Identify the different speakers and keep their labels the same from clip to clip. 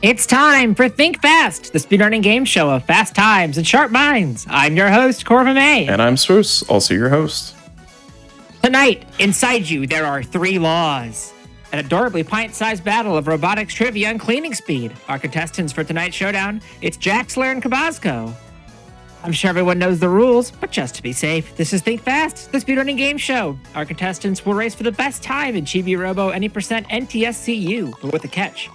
Speaker 1: It's time for Think Fast, the speedrunning game show of fast times and sharp minds. I'm your host, Corva May.
Speaker 2: And I'm Spruce, also your host.
Speaker 1: Tonight, inside you, there are 3 laws. An adorably pint-sized battle of robotics trivia and cleaning speed. Our contestants for tonight's showdown, it's Jaxler and Kabazco. I'm sure everyone knows the rules, but just to be safe, this is Think Fast, the speedrunning game show. Our contestants will race for the best time in Chibi-Robo any percent NTSCU, but with a catch.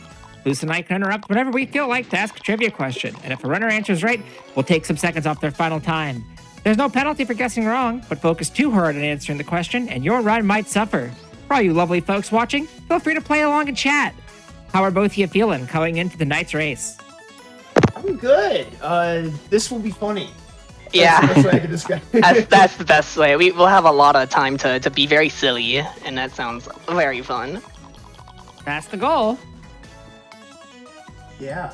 Speaker 1: Boost and I can interrupt whenever we feel like to ask a trivia question, and if a runner answers right, we'll take some seconds off their final time. There's no penalty for guessing wrong, but focus too hard on answering the question, and your run might suffer. For all you lovely folks watching, feel free to play along and chat. How are both of you feeling going into the night's race?
Speaker 3: I'm good. This will be funny.
Speaker 4: Yeah,
Speaker 3: that's the best way I can describe it.
Speaker 4: that's the best way. We'll have a lot of time to be very silly, and that sounds very fun.
Speaker 1: That's the goal.
Speaker 3: Yeah.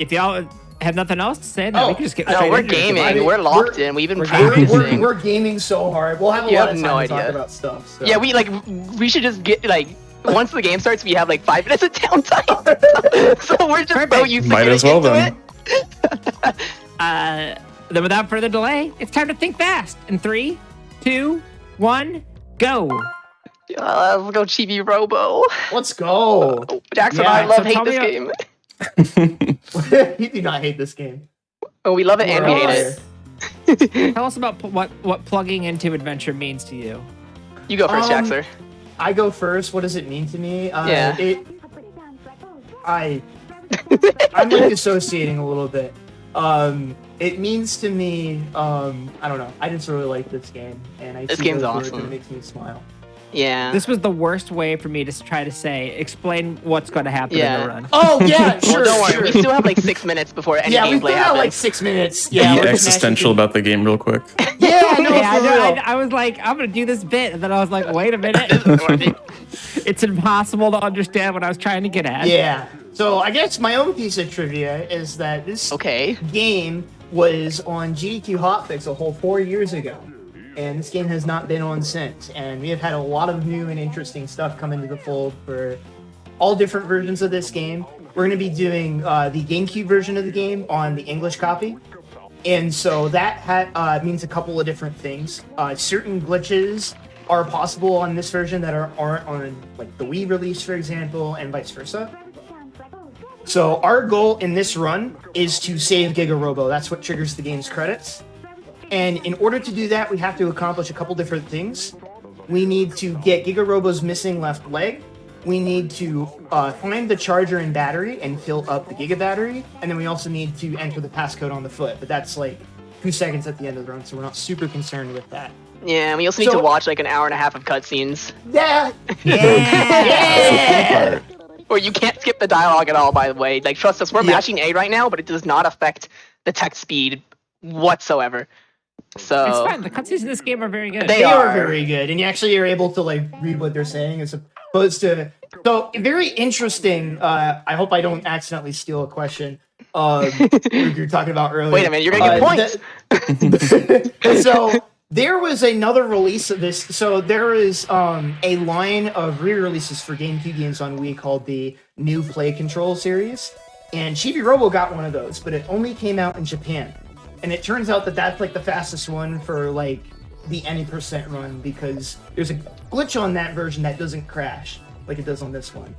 Speaker 1: If y'all have nothing else to say, then we can just get straight
Speaker 4: we're
Speaker 1: into it.
Speaker 4: gaming. We're locked in. We've been practicing.
Speaker 3: We're gaming so hard. We'll have a lot of time to talk about stuff. So.
Speaker 4: Yeah, we should just get once the game starts, we have 5 minutes of downtime. so we're just so used to
Speaker 2: Might as well then.
Speaker 1: Then without further delay, it's time to think fast. In 3, 2, 1, go.
Speaker 4: Let's go Chibi-Robo.
Speaker 3: Let's go.
Speaker 4: Jackson and I hate this game.
Speaker 3: You do not hate this game.
Speaker 4: Oh, we love it and we hate
Speaker 1: it. Tell us about what plugging into adventure means to you.
Speaker 4: You go first, Jaxler.
Speaker 3: I go first. What does it mean to me?
Speaker 4: Yeah.
Speaker 3: I'm dissociating a little bit. It means to me, I don't know. I just really like this game, and
Speaker 4: this game's awesome.
Speaker 3: It makes me smile.
Speaker 4: Yeah.
Speaker 1: This was the worst way for me to try to explain what's going to happen in the run.
Speaker 3: Oh, yeah, sure.
Speaker 4: Well, don't worry. We still have 6 minutes before any gameplay happens.
Speaker 3: Yeah, we still have 6 minutes. Yeah,
Speaker 2: be existential about the game real quick.
Speaker 1: I was like, I'm going to do this bit. And then I was like, wait a minute. It's impossible to understand what I was trying to get at.
Speaker 3: Yeah. So I guess my own piece of trivia is that this game was on GDQ Hotfix a whole 4 years ago. And this game has not been on since. And we have had a lot of new and interesting stuff come into the fold for all different versions of this game. We're going to be doing the GameCube version of the game on the English copy. And so that means a couple of different things. Certain glitches are possible on this version that aren't on the Wii release, for example, and vice versa. So our goal in this run is to save Giga-Robo. That's what triggers the game's credits. And in order to do that, we have to accomplish a couple different things. We need to get Giga-Robo's missing left leg. We need to find the charger and battery and fill up the Giga battery. And then we also need to enter the passcode on the foot. But that's 2 seconds at the end of the run, so we're not super concerned with that.
Speaker 4: Yeah, and we also need to watch an hour and a half of cutscenes.
Speaker 3: Yeah! Yeah!
Speaker 4: Or you can't skip the dialogue at all, by the way. Trust us, we're mashing A right now, but it does not affect the text speed whatsoever. So
Speaker 1: it's fine. The cutscenes in this game are very good.
Speaker 3: They are very good, and you actually are able to read what they're saying as opposed to. So very interesting. I hope I don't accidentally steal a question. You're talking about earlier.
Speaker 4: Wait a minute, you're gonna get points.
Speaker 3: So there was another release of this. So there is a line of re-releases for GameCube games on Wii called the New Play Control series, and Chibi-Robo got one of those, but it only came out in Japan. And it turns out that that's the fastest one for the any percent run because there's a glitch on that version that doesn't crash like it does on this one.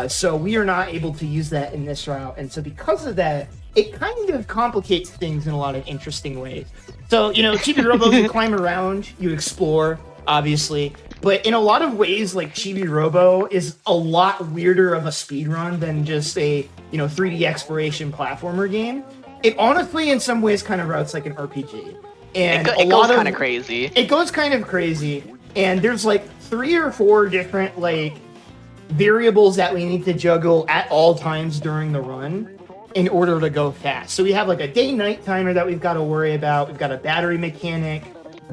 Speaker 3: So we are not able to use that in this route. And so because of that, it kind of complicates things in a lot of interesting ways. So, Chibi-Robo, you climb around, you explore, obviously. But in a lot of ways, Chibi-Robo is a lot weirder of a speedrun than just a, 3D exploration platformer game. It honestly, in some ways, kind of routes like an RPG. And
Speaker 4: it goes kind of crazy.
Speaker 3: It goes kind of crazy. And there's 3 or 4 different variables that we need to juggle at all times during the run in order to go fast. So we have a day-night timer that we've got to worry about. We've got a battery mechanic.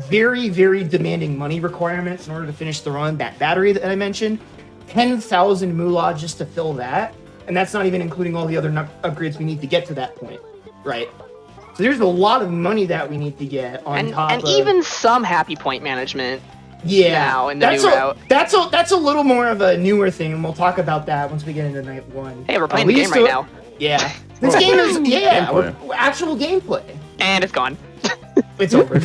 Speaker 3: Very, very demanding money requirements in order to finish the run. That battery that I mentioned, 10,000 moolah just to fill that. And that's not even including all the other upgrades we need to get to that point. Right. So there's a lot of money that we need to get on top of...
Speaker 4: And even some happy point management. now in the new route.
Speaker 3: That's a little more of a newer thing, and we'll talk about that once we get into night 1.
Speaker 4: Hey, we're playing the game right now.
Speaker 3: Yeah. This game is, we're actual gameplay.
Speaker 4: And it's gone.
Speaker 3: It's over.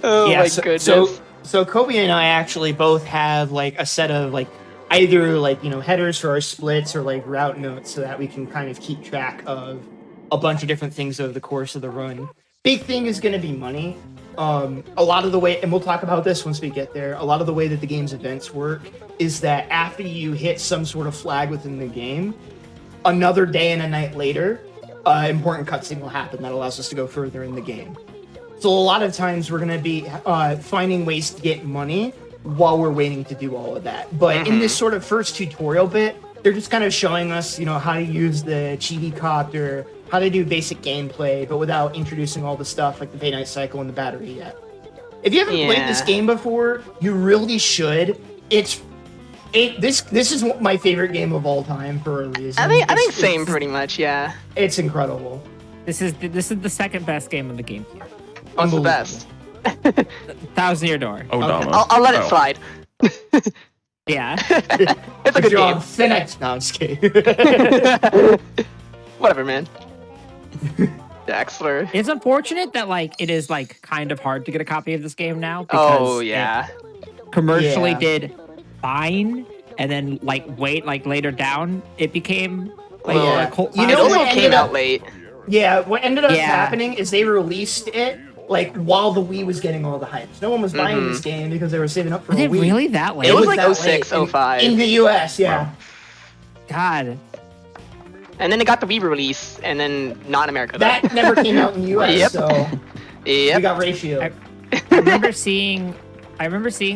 Speaker 4: Oh my goodness.
Speaker 3: So Kobe and I actually both have like a set of like either like, headers for our splits or like route notes so that we can kind of keep track of a bunch of different things over the course of the run. Big thing is going to be money. A lot of the way, and we'll talk about this once we get there, a lot of the way that the game's events work is that after you hit some sort of flag within the game, another day and a night later, important cutscene will happen that allows us to go further in the game. So a lot of times we're going to be finding ways to get money while we're waiting to do all of that. But in this sort of first tutorial bit, they're just kind of showing us, how to use the Chibi-Copter, how to do basic gameplay, but without introducing all the stuff like the day-night cycle and the battery yet. If you haven't played this game before, you really should. This is my favorite game of all time for a reason.
Speaker 4: I think same pretty much, yeah.
Speaker 3: It's incredible.
Speaker 1: This is the second best game of the game.
Speaker 4: What's the best?
Speaker 1: 1,000 Year Door.
Speaker 2: Oh,
Speaker 3: Okay.
Speaker 4: I'll let it slide.
Speaker 1: Yeah.
Speaker 4: It's a good game.
Speaker 3: Phoenix. No, I'm just kidding.
Speaker 4: Whatever, man. Daxler.
Speaker 1: It's unfortunate that it is kind of hard to get a copy of this game now because it commercially did fine, and then later down it became a cult.
Speaker 4: It also came out late.
Speaker 3: Yeah, what ended up happening is they released it while the Wii was getting all the hype. No one was buying this game because they were saving up for a Wii.
Speaker 1: Really that late?
Speaker 4: It was like 06, 05.
Speaker 3: In the US, yeah.
Speaker 2: Wow.
Speaker 1: God.
Speaker 4: And then it got the Wii release, and then not in America.
Speaker 3: That never came out in the US, so we got ratio.
Speaker 1: I remember seeing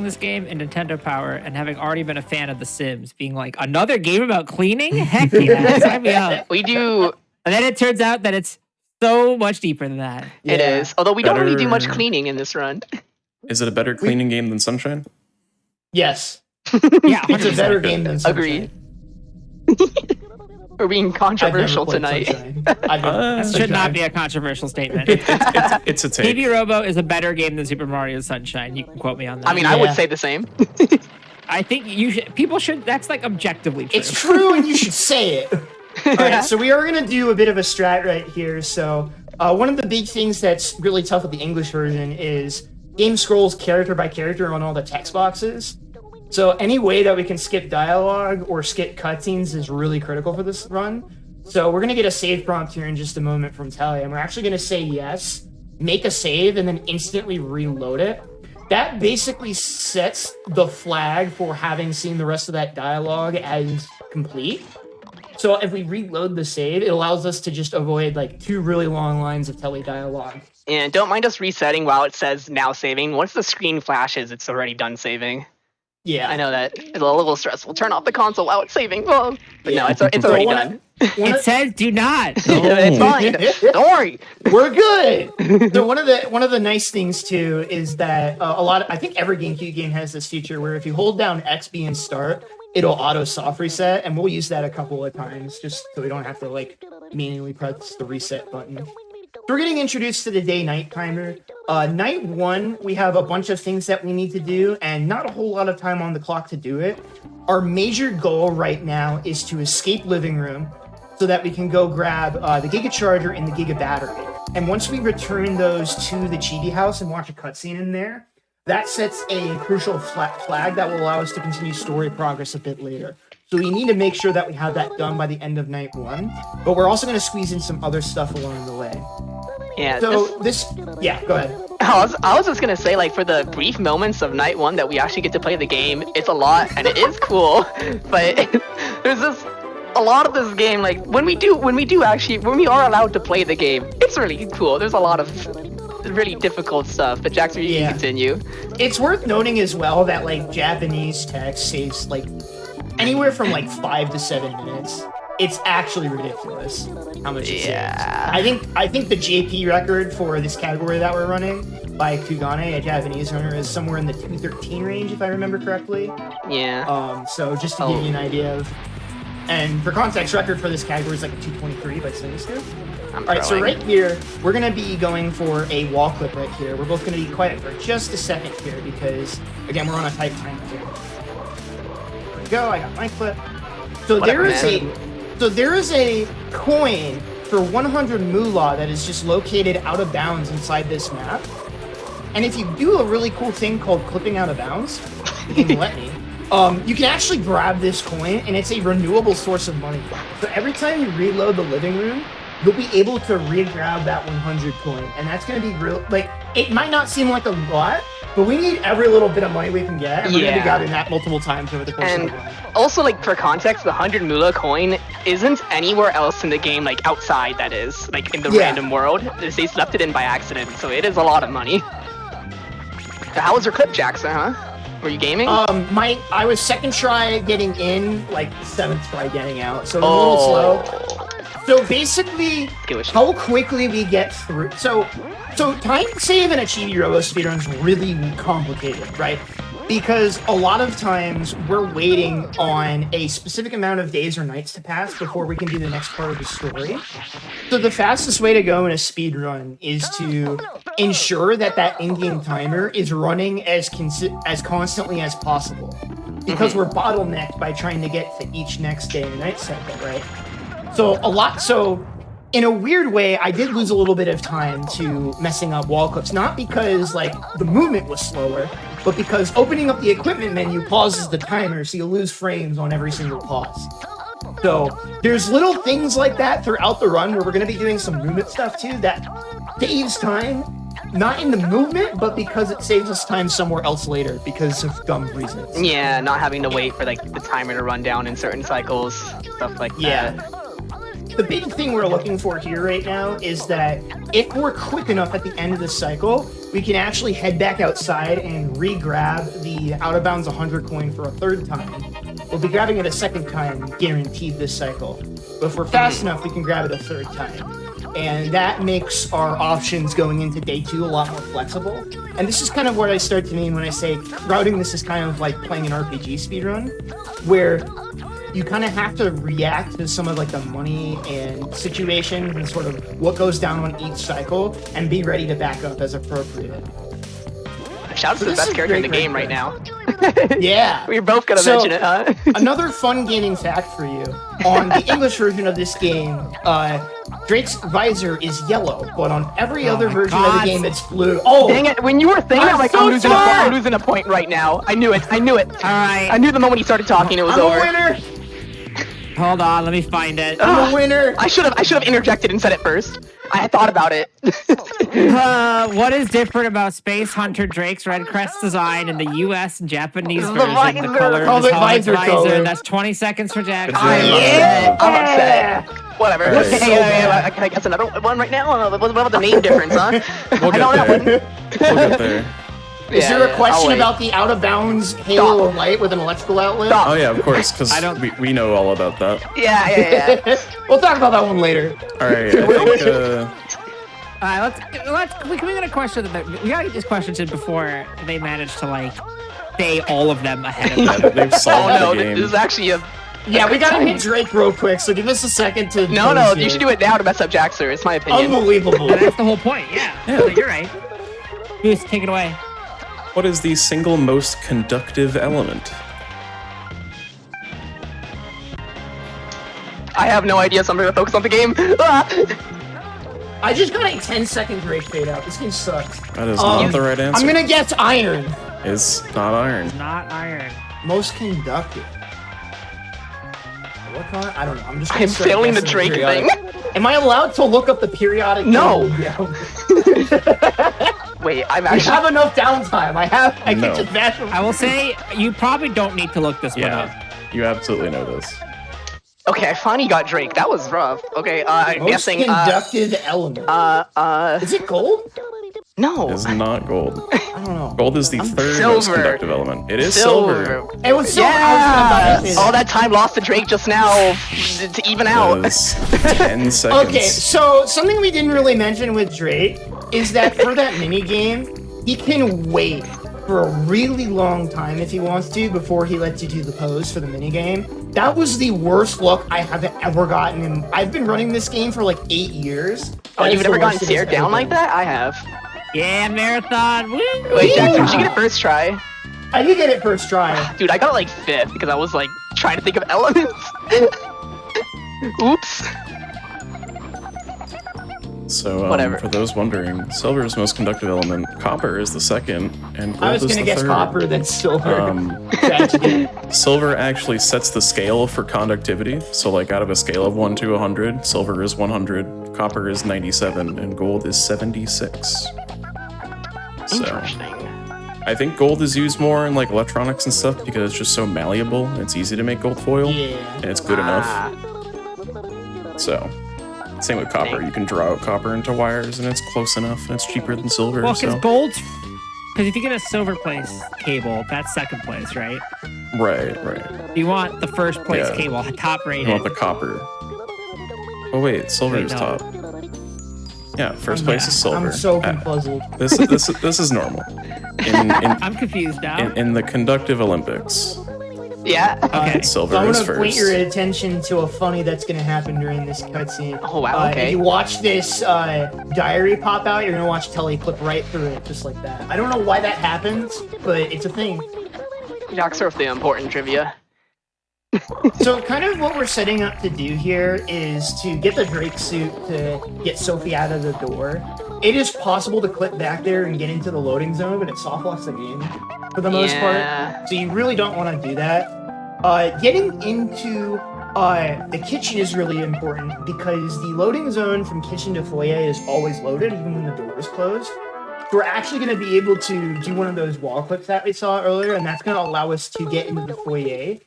Speaker 1: this game in Nintendo Power and having already been a fan of The Sims, being like, another game about cleaning? Heck yeah, sign me up.
Speaker 4: We do.
Speaker 1: And then it turns out that it's so much deeper than that.
Speaker 4: It is. Although we don't really do much cleaning in this run.
Speaker 2: Is it a better cleaning game than Sunshine?
Speaker 3: Yes.
Speaker 1: Yeah, 100%.
Speaker 3: It's a better game than Sunshine.
Speaker 4: Agreed. We're being controversial tonight.
Speaker 1: That should not be a controversial statement.
Speaker 2: It's a take.
Speaker 1: Chibi-Robo is a better game than Super Mario Sunshine. You can quote me on that.
Speaker 4: I mean, I would say the same.
Speaker 1: I think people should. That's objectively true.
Speaker 3: It's true, and you should say it. All right, so we are going to do a bit of a strat right here. So one of the big things that's really tough with the English version is game scrolls character by character on all the text boxes. So any way that we can skip dialogue or skip cutscenes is really critical for this run. So we're going to get a save prompt here in just a moment from Talia, and we're actually going to say yes, make a save, and then instantly reload it. That basically sets the flag for having seen the rest of that dialogue as complete. So if we reload the save, it allows us to just avoid 2 really long lines of tele dialogue.
Speaker 4: And don't mind us resetting while it says now saving. Once the screen flashes, it's already done saving.
Speaker 3: Yeah.
Speaker 4: I know that it's a little stressful. Turn off the console while it's saving. But no, it's already done.
Speaker 1: It says do not.
Speaker 4: It's fine. Don't worry.
Speaker 3: We're good. So one of the nice things too is that I think every GameCube game has this feature where if you hold down X, B, and start, it'll auto soft reset, and we'll use that a couple of times just so we don't have to manually press the reset button. So we're getting introduced to the day-night timer. Night 1, we have a bunch of things that we need to do, and not a whole lot of time on the clock to do it. Our major goal right now is to escape living room so that we can go grab the Giga Charger and the Giga Battery. And once we return those to the Chibi house and watch a cutscene in there, that sets a crucial flag that will allow us to continue story progress a bit later. So we need to make sure that we have that done by the end of night 1, but we're also going to squeeze in some other stuff along the way.
Speaker 4: Yeah.
Speaker 3: So yeah, go ahead.
Speaker 4: I was just gonna say, for the brief moments of night 1 that we actually get to play the game, it's a lot and it is cool. But there's just a lot of this game. When we are allowed to play the game, it's really cool. There's a lot of really difficult stuff. But Jackson, you can continue.
Speaker 3: It's worth noting as well that Japanese text saves anywhere from 5 to 7 minutes. It's actually ridiculous how much it saves. I think the JP record for this category that we're running by Kugane, a Japanese runner, is somewhere in the 213 range, if I remember correctly.
Speaker 4: Yeah.
Speaker 3: So just to give you an idea of And for context, record for this category is like a 223 by Sinister. Alright, so right here, we're going to be going for a wall clip right here. We're both going to be quiet for just a second here because, again, we're on a tight time here. There we go, I got my clip. So there is a coin for 100 moolah that is just located out of bounds inside this map. And if you do a really cool thing called clipping out of bounds, you can let me, you can actually grab this coin, and it's a renewable source of money. So every time you reload the living room, you'll be able to re-grab that 100 coin, and that's going to be real. Like, it might not seem like a lot, but we need every little bit of money we can get, and we're going to be grabbing that multiple times over the course of the game.
Speaker 4: Also, like, for context, the 100 moolah coin isn't anywhere else in the game, like, outside, that is, like, in the random world. They left it in by accident, so it is a lot of money. So how was your clip, Jackson, huh? Were you gaming?
Speaker 3: I was second try getting in, like, 7th try getting out, so it was a little slow. So basically, how quickly we get through. So time save in a Chibi-Robo speedrun is really complicated, right? Because a lot of times we're waiting on a specific amount of days or nights to pass before we can do the next part of the story. So the fastest way to go in a speedrun is to ensure that that in-game timer is running as constantly as possible. Because we're bottlenecked by trying to get to each next day and night cycle, right? So in a weird way, I did lose a little bit of time to messing up wall clips, not because like the movement was slower, but because opening up the equipment menu pauses the timer, so you lose frames on every single pause. So there's little things like that throughout the run where we're going to be doing some movement stuff too that saves time, not in the movement, but because it saves us time somewhere else later because of dumb reasons.
Speaker 4: Yeah, not having to wait for like the timer to run down in certain cycles, stuff like that.
Speaker 3: The big thing we're looking for here right now is that if we're quick enough at the end of the cycle, we can actually head back outside and re-grab the out-of-bounds 100 coin for a third time. We'll be grabbing it a second time, guaranteed this cycle. But if we're fast enough, we can grab it a third time. And that makes our options going into day 2 a lot more flexible. And this is kind of what I start to mean when I say routing this is kind of like playing an RPG speedrun, where you kind of have to react to some of like the money and situations and sort of what goes down on each cycle and be ready to back up as appropriate.
Speaker 4: Shout out to the best character in the game right now.
Speaker 3: Yeah.
Speaker 4: We're both gonna mention it, huh?
Speaker 3: Another fun gaming fact for you. On the English version of this game, Drake's visor is yellow, but on every other version of the game, it's blue. Oh!
Speaker 4: Dang it, when you were thinking, I'm like, I'm losing a point right now. I knew it.
Speaker 1: Alright.
Speaker 4: I knew the moment he started talking, it was over.
Speaker 3: I'm a winner!
Speaker 1: Hold on, let me find it.
Speaker 3: I'm a winner!
Speaker 4: I should have interjected and said it first. I had thought about it.
Speaker 1: What is different about Space Hunter Drake's Red Crest design in the US and Japanese version? The color of his helmet's visor. That's 20 seconds for Jack.
Speaker 4: I'm upset. Whatever.
Speaker 2: Right.
Speaker 4: Hey, can I guess another one right now? What about the name difference, huh?
Speaker 2: We'll get there.
Speaker 3: Is there a question about the out-of-bounds halo of light with an electrical outlet?
Speaker 2: Oh yeah, of course, because we know all about that.
Speaker 4: Yeah.
Speaker 3: We'll talk about that one later.
Speaker 2: All right, I think.
Speaker 1: Can we get a question? We gotta get these questions in before they manage to like say all of them ahead of time.
Speaker 2: Yeah, they've solved the game.
Speaker 4: This is actually a...
Speaker 3: Yeah, we gotta hit Drake real quick, so give us a second to...
Speaker 4: No, you should do it now to mess up Jaxer, it's my opinion.
Speaker 3: Unbelievable.
Speaker 1: That's the whole point, yeah. You're right. Goose, take it away.
Speaker 2: What is the single most conductive element?
Speaker 4: I have no idea, so I'm gonna focus on the game.
Speaker 3: I just got a 10-second Drake fade out. This game sucks.
Speaker 2: That is not the right answer.
Speaker 3: I'm gonna guess iron.
Speaker 2: It's not iron.
Speaker 1: Not iron.
Speaker 3: Most conductive. What color? I don't know. I'm
Speaker 4: failing the Drake thing.
Speaker 3: Am I allowed to look up the periodic?
Speaker 4: No. Wait, I'm actually...
Speaker 3: I have enough downtime. I can just bash them.
Speaker 1: I will say, you probably don't need to look this one up.
Speaker 2: You absolutely know this.
Speaker 4: Okay, I finally got Drake. That was rough. Okay, I'm
Speaker 3: Most
Speaker 4: guessing...
Speaker 3: conductive element. Is it gold?
Speaker 4: No.
Speaker 2: It's not gold.
Speaker 3: I don't know.
Speaker 2: Gold is the third most conductive element. It is silver.
Speaker 3: It was silver. Yeah.
Speaker 4: All that time lost to Drake just now to even out.
Speaker 2: 10 seconds.
Speaker 3: Okay, so something we didn't really mention with Drake is that for that mini game, he can wait for a really long time if he wants to before he lets you do the pose for the minigame. That was the worst luck I have ever gotten, and I've been running this game for like 8 years.
Speaker 4: Oh, you've never gotten stared down like that? I have.
Speaker 1: Yeah, marathon. Woo!
Speaker 4: Wait, Jackson, did you get it first try?
Speaker 3: I did get it first try.
Speaker 4: Dude, I got it like 5th because I was like trying to think of elements. Oops.
Speaker 2: So,
Speaker 4: Whatever.
Speaker 2: for those wondering, silver is the most conductive element, copper is the second, and gold
Speaker 3: I was
Speaker 2: is
Speaker 3: gonna
Speaker 2: the
Speaker 3: guess
Speaker 2: third.
Speaker 3: copper, then silver. Tragedy.
Speaker 2: Silver actually sets the scale for conductivity. So, like, out of a scale of 1 to 100, silver is 100, copper is 97, and gold is 76. So,
Speaker 4: Interesting.
Speaker 2: I think gold is used more in, like, electronics and stuff because it's just so malleable. And it's easy to make gold foil, and it's good enough. So, same with copper. You can draw out copper into wires, and it's close enough, and it's cheaper than silver.
Speaker 1: Well, because
Speaker 2: so.
Speaker 1: gold's... Because if you get a silver place cable, that's second place, right?
Speaker 2: Right.
Speaker 1: You want the first place
Speaker 2: Yeah.
Speaker 1: cable, top rated.
Speaker 2: You want the copper. Oh wait, silver is
Speaker 1: no.
Speaker 2: top. Yeah, first place is silver.
Speaker 3: I'm so puzzled.
Speaker 2: This is normal.
Speaker 1: I'm confused now.
Speaker 2: In the conductive Olympics,
Speaker 4: Yeah.
Speaker 1: Okay.
Speaker 2: silver
Speaker 3: So I'm
Speaker 2: is
Speaker 3: gonna point
Speaker 2: first.
Speaker 3: your attention to a funny that's gonna happen during this cutscene.
Speaker 4: Oh, wow, okay.
Speaker 3: If you watch this diary pop out, you're gonna watch Telly clip right through it, just like that. I don't know why that happens, but it's a thing.
Speaker 4: Jocks are the important trivia.
Speaker 3: So kind of what we're setting up to do here is to get the Drake suit to get Sophie out of the door. It is possible to clip back there and get into the loading zone, but it soft locks the game for the most part. So you really don't want to do that. Getting into the kitchen is really important because the loading zone from kitchen to foyer is always loaded, even when the door is closed. So we're actually going to be able to do one of those wall clips that we saw earlier, and that's going to allow us to get into the foyer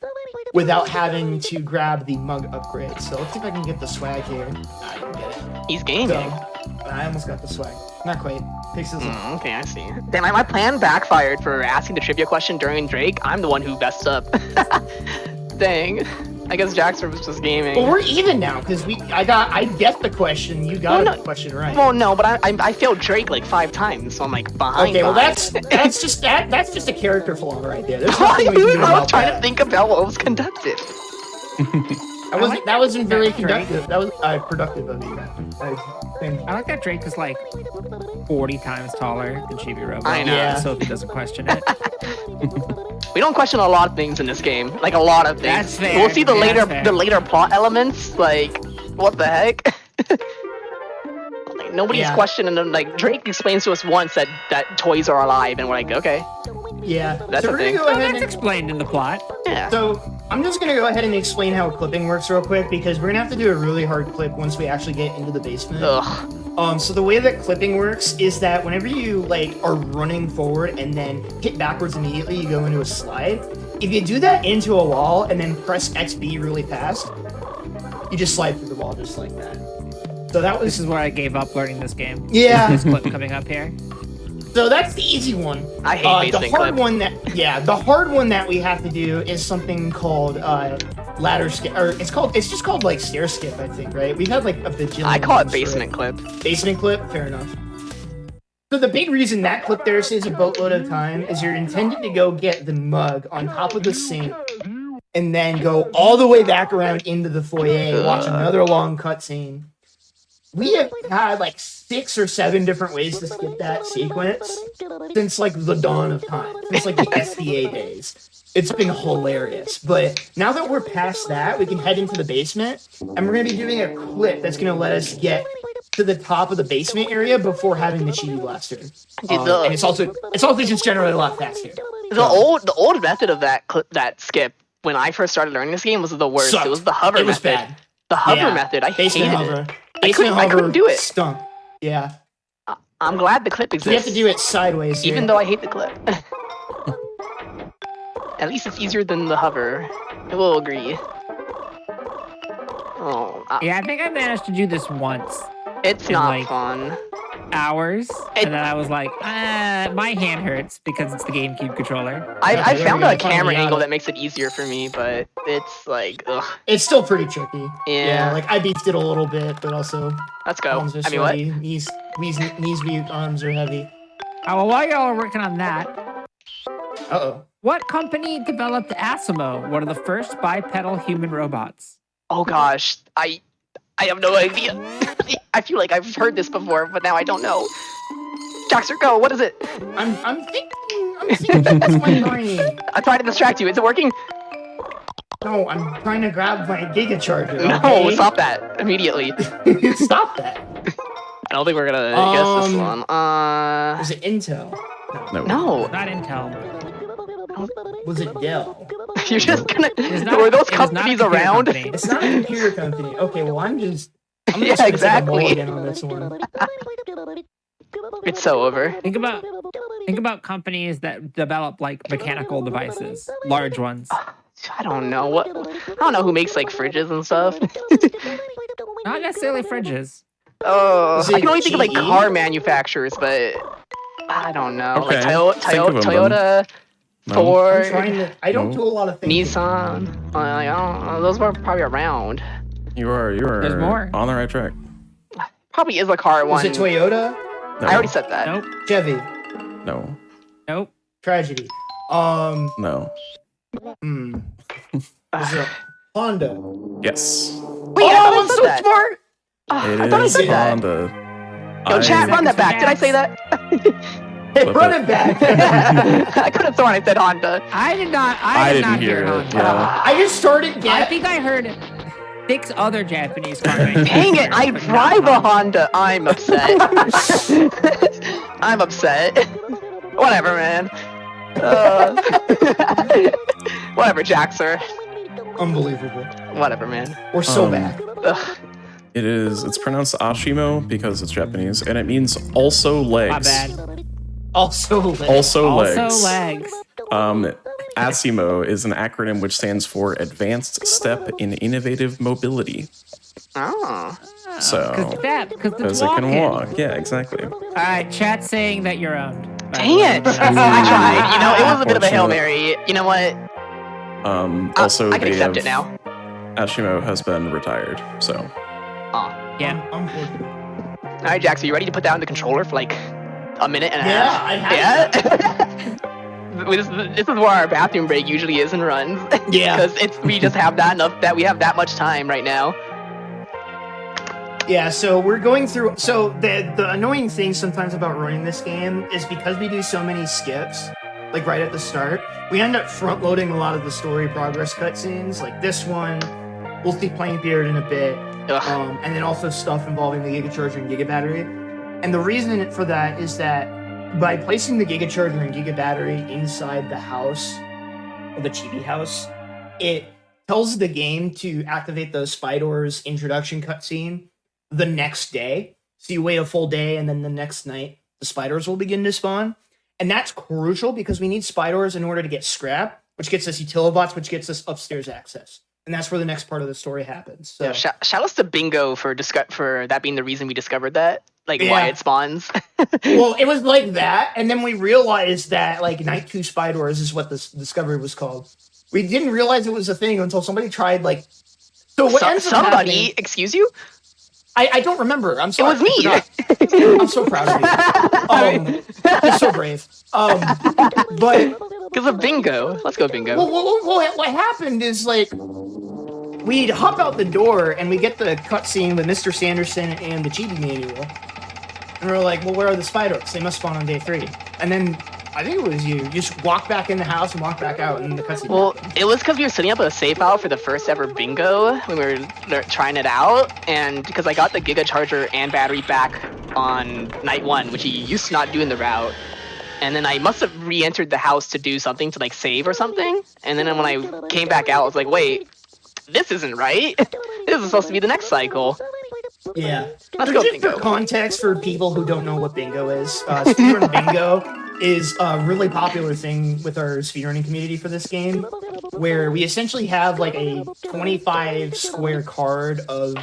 Speaker 3: without having to grab the mug upgrade. So let's see if I can get the swag here. I can get it.
Speaker 4: He's gaming.
Speaker 3: So, I almost got the swag. Not quite. Takes this
Speaker 4: Okay, I see. Damn, my plan backfired for asking the trivia question during Drake. I'm the one who messed up. Dang. I guess Jackson was just gaming.
Speaker 3: Well, we're even now because I guessed the question. You got the question right.
Speaker 4: Well, no, but I failed Drake like 5 times, so I'm like behind.
Speaker 3: Okay, well
Speaker 4: guys.
Speaker 3: that's just a character flaw right there. There's
Speaker 4: I
Speaker 3: nothing we can do
Speaker 4: was
Speaker 3: about
Speaker 4: trying
Speaker 3: that.
Speaker 4: to think about what was conductive.
Speaker 3: That wasn't very conductive. That was productive of you.
Speaker 1: I like that Drake is like 40 times taller than Chibi-Robo.
Speaker 4: I know.
Speaker 3: Yeah.
Speaker 1: Sophie doesn't question it.
Speaker 4: We don't question a lot of things in this game, like a lot of things.
Speaker 1: That's fair.
Speaker 4: We'll see the
Speaker 1: That's
Speaker 4: later plot elements. Like, what the heck? Like, nobody's
Speaker 3: Yeah.
Speaker 4: questioning them. Like Drake explains to us once that toys are alive, and we're like, okay,
Speaker 3: Yeah.
Speaker 4: That's
Speaker 3: so
Speaker 4: a
Speaker 3: we're
Speaker 4: thing.
Speaker 3: gonna go
Speaker 1: Well,
Speaker 3: ahead
Speaker 1: that's
Speaker 3: and
Speaker 1: explained in the plot.
Speaker 4: yeah.
Speaker 3: So I'm just gonna go ahead and explain how clipping works real quick because we're gonna have to do a really hard clip once we actually get into the basement.
Speaker 4: Ugh.
Speaker 3: So the way that clipping works is that whenever you are running forward and then hit backwards immediately, you go into a slide. If you do that into a wall and then press XB really fast, you just slide through the wall just like that. So that was
Speaker 1: This is where I gave up learning this game.
Speaker 3: Yeah.
Speaker 1: This clip coming up here.
Speaker 3: So that's the easy one.
Speaker 4: I hate
Speaker 3: the
Speaker 4: basing
Speaker 3: hard
Speaker 4: clip.
Speaker 3: one the hard one that we have to do is something called ladder skip, or it's just called like stair skip, I think, right? We've had like a bajillion.
Speaker 4: I call it
Speaker 3: names for
Speaker 4: basement clip.
Speaker 3: Basement clip, fair enough. So the big reason that clip there saves a boatload of time is you're intended to go get the mug on top of the sink and then go all the way back around into the foyer, watch another long cutscene. We have had like 6 or 7 different ways to skip that sequence since like the dawn of time, since like the SDA days. It's been hilarious. But now that we're past that, we can head into the basement and we're going to be doing a clip that's going to let us get to the top of the basement area before having the Chibi Blaster. And it's also just generally a lot faster.
Speaker 4: The old method of that skip when I first started learning this game was the worst.
Speaker 3: Sucked.
Speaker 4: It was the hover
Speaker 3: It was
Speaker 4: method.
Speaker 3: bad.
Speaker 4: The hover
Speaker 3: Yeah.
Speaker 4: method. I
Speaker 3: Basement
Speaker 4: hated
Speaker 3: hover.
Speaker 4: it.
Speaker 3: Basement
Speaker 4: I couldn't
Speaker 3: hover
Speaker 4: do it.
Speaker 3: Stunk. Yeah.
Speaker 4: I'm glad the clip
Speaker 3: So
Speaker 4: exists.
Speaker 3: you have to do it sideways here.
Speaker 4: Even though I hate the clip. At least it's easier than the hover. I will agree. Oh,
Speaker 1: Yeah, I think I managed to do this once.
Speaker 4: it's
Speaker 1: in,
Speaker 4: not
Speaker 1: like,
Speaker 4: fun.
Speaker 1: Hours. And then I was like, my hand hurts because it's the GameCube controller.
Speaker 4: I
Speaker 3: there
Speaker 4: found
Speaker 3: we go.
Speaker 4: a camera
Speaker 3: Finally got
Speaker 4: angle
Speaker 3: it.
Speaker 4: that makes it easier for me, but it's like, ugh.
Speaker 3: It's still pretty tricky.
Speaker 4: Yeah.
Speaker 3: Like I beefed it a little bit, but also
Speaker 4: Let's go.
Speaker 3: arms are
Speaker 4: I mean, what?
Speaker 3: sweaty. Knees weak, arms are heavy.
Speaker 1: Oh, well, while y'all are working on that,
Speaker 3: Uh-oh.
Speaker 1: What company developed Asimo, one of the first bipedal human robots?
Speaker 4: Oh gosh, I have no idea. I feel like I've heard this before, but now I don't know. Jaxer, go. What is it?
Speaker 3: I'm thinking that's my brain.
Speaker 4: I'm trying to distract you. Is it working?
Speaker 3: No, I'm trying to grab my Giga Charger.
Speaker 4: No,
Speaker 3: Okay?
Speaker 4: stop that immediately.
Speaker 3: Stop that.
Speaker 4: I don't think we're gonna guess this one.
Speaker 3: Was it Intel?
Speaker 4: No.
Speaker 1: Not Intel.
Speaker 3: Was it Dell?
Speaker 4: You're just gonna.
Speaker 1: not-
Speaker 4: Were those
Speaker 1: it is not a
Speaker 4: companies
Speaker 1: computer
Speaker 4: around?
Speaker 1: company.
Speaker 3: It's not a computer company. Okay, well I'm just
Speaker 4: Yeah,
Speaker 3: gonna take a
Speaker 4: exactly.
Speaker 3: mulligan on this one.
Speaker 4: It's so over.
Speaker 1: Think about companies that develop like mechanical devices, large ones.
Speaker 4: I don't know what. I don't know who makes like fridges and stuff.
Speaker 1: Not necessarily fridges.
Speaker 4: Oh,
Speaker 3: Is
Speaker 4: I
Speaker 3: it
Speaker 4: can only think of like
Speaker 3: GE?
Speaker 4: car manufacturers, but I don't know.
Speaker 2: Okay,
Speaker 4: Like
Speaker 2: think of them,
Speaker 4: Toyota,
Speaker 2: No.
Speaker 4: Ford,
Speaker 3: I don't do a lot of things.
Speaker 4: Nissan. I don't know. Those were probably around.
Speaker 2: You are
Speaker 1: There's more.
Speaker 2: on the right track.
Speaker 4: Probably is a car one.
Speaker 3: Was it Toyota?
Speaker 2: No.
Speaker 4: I already said that.
Speaker 1: Nope.
Speaker 3: Chevy?
Speaker 2: No.
Speaker 1: Nope.
Speaker 3: Tragedy.
Speaker 2: No.
Speaker 3: Was it Honda?
Speaker 2: Yes.
Speaker 4: Wait, I thought I
Speaker 3: I'm
Speaker 4: said
Speaker 3: so
Speaker 4: that.
Speaker 3: smart!
Speaker 2: It
Speaker 4: I thought I
Speaker 2: is
Speaker 4: said that.
Speaker 2: Honda.
Speaker 4: Yo, chat, run that
Speaker 1: Seconds
Speaker 4: back. Did I
Speaker 1: for
Speaker 4: say that?
Speaker 3: Hey,
Speaker 2: Flip
Speaker 3: run
Speaker 2: it.
Speaker 3: it back!
Speaker 4: I could have sworn I said Honda.
Speaker 1: I did not.
Speaker 2: I
Speaker 1: did
Speaker 2: didn't
Speaker 1: not
Speaker 2: hear it.
Speaker 1: Honda.
Speaker 2: Yeah.
Speaker 3: I just started
Speaker 1: I
Speaker 3: getting.
Speaker 1: think I heard 6 other Japanese car manufacturers.
Speaker 4: Dang it, I
Speaker 1: but not
Speaker 4: drive a Honda. I'm upset. I'm upset. Whatever, man. Whatever, Jaxer.
Speaker 3: Unbelievable.
Speaker 4: Whatever, man.
Speaker 3: We're so bad.
Speaker 4: Ugh.
Speaker 2: It's pronounced Ashimo because it's Japanese, and it means also legs.
Speaker 1: My bad.
Speaker 3: Also, legs.
Speaker 2: Also legs.
Speaker 1: Also legs.
Speaker 2: ASIMO is an acronym which stands for Advanced Step in Innovative Mobility.
Speaker 4: Oh.
Speaker 2: So,
Speaker 1: Because
Speaker 2: because it can walk. Yeah, exactly.
Speaker 1: All right, chat's saying that you're owned.
Speaker 4: Dang it! I tried. You know, it was a bit of a Hail Mary. You know what?
Speaker 2: Also,
Speaker 4: I can accept it now.
Speaker 2: Ashimo has been retired, so.
Speaker 1: Yeah.
Speaker 4: All right, Jax, are you ready to put down the controller for like a minute and a half?
Speaker 3: I have.
Speaker 4: Yeah. This is where our bathroom break usually is and runs.
Speaker 3: Yeah.
Speaker 4: Because we just have we have that much time right now.
Speaker 3: Yeah, so we're going through. So the annoying thing sometimes about running this game is because we do so many skips, like right at the start, we end up front loading a lot of the story progress cutscenes. Like this one, we'll see playing period in a bit, and then also stuff involving the Giga Charger and Giga Battery. And the reason for that is that by placing the Giga Charger and Giga Battery inside the house, or the Chibi house, it tells the game to activate the Spidor's introduction cutscene the next day. So you wait a full day, and then the next night, the Spidors will begin to spawn. And that's crucial because we need Spidors in order to get scrap, which gets us Utilibots, which gets us upstairs access. And that's where the next part of the story happens. So.
Speaker 4: Yeah, shout outs to Bingo for that being the reason we discovered that, like
Speaker 3: Yeah.
Speaker 4: why it spawns.
Speaker 3: Well, it was like that, and then we realized that like Night 2 Spidors is what this discovery was called. We didn't realize it was a thing until somebody tried like. So what ends up
Speaker 4: Somebody,
Speaker 3: happening-
Speaker 4: excuse you?
Speaker 3: I don't remember. I'm sorry.
Speaker 4: It was me.
Speaker 3: I forgot. I'm so proud of you. You're so brave. But
Speaker 4: Because of Bingo. Let's go, Bingo.
Speaker 3: well, what happened is like we'd hop out the door and we get the cutscene with Mr. Sanderson and the Chibi manual, and we're like, well, where are the Spidors? They must spawn on day 3. And then I think it was you. You just walk back in the house and walk back out, and the cutscene.
Speaker 4: Well,
Speaker 3: happened.
Speaker 4: it was because we were setting up a save file for the first ever Bingo when we were trying it out, and because I got the Giga Charger and battery back on night 1, which you used to not do in the route, and then I must have re-entered the house to do something to like save or something, and then when I came back out, I was like, wait, this isn't right. This is supposed to be the next cycle.
Speaker 3: Yeah.
Speaker 4: Let's
Speaker 3: So
Speaker 4: go
Speaker 3: just
Speaker 4: Bingo.
Speaker 3: for context for people who don't know what Bingo is, Speedrun Bingo is a really popular thing with our speedrunning community for this game, where we essentially have like a 25 square card of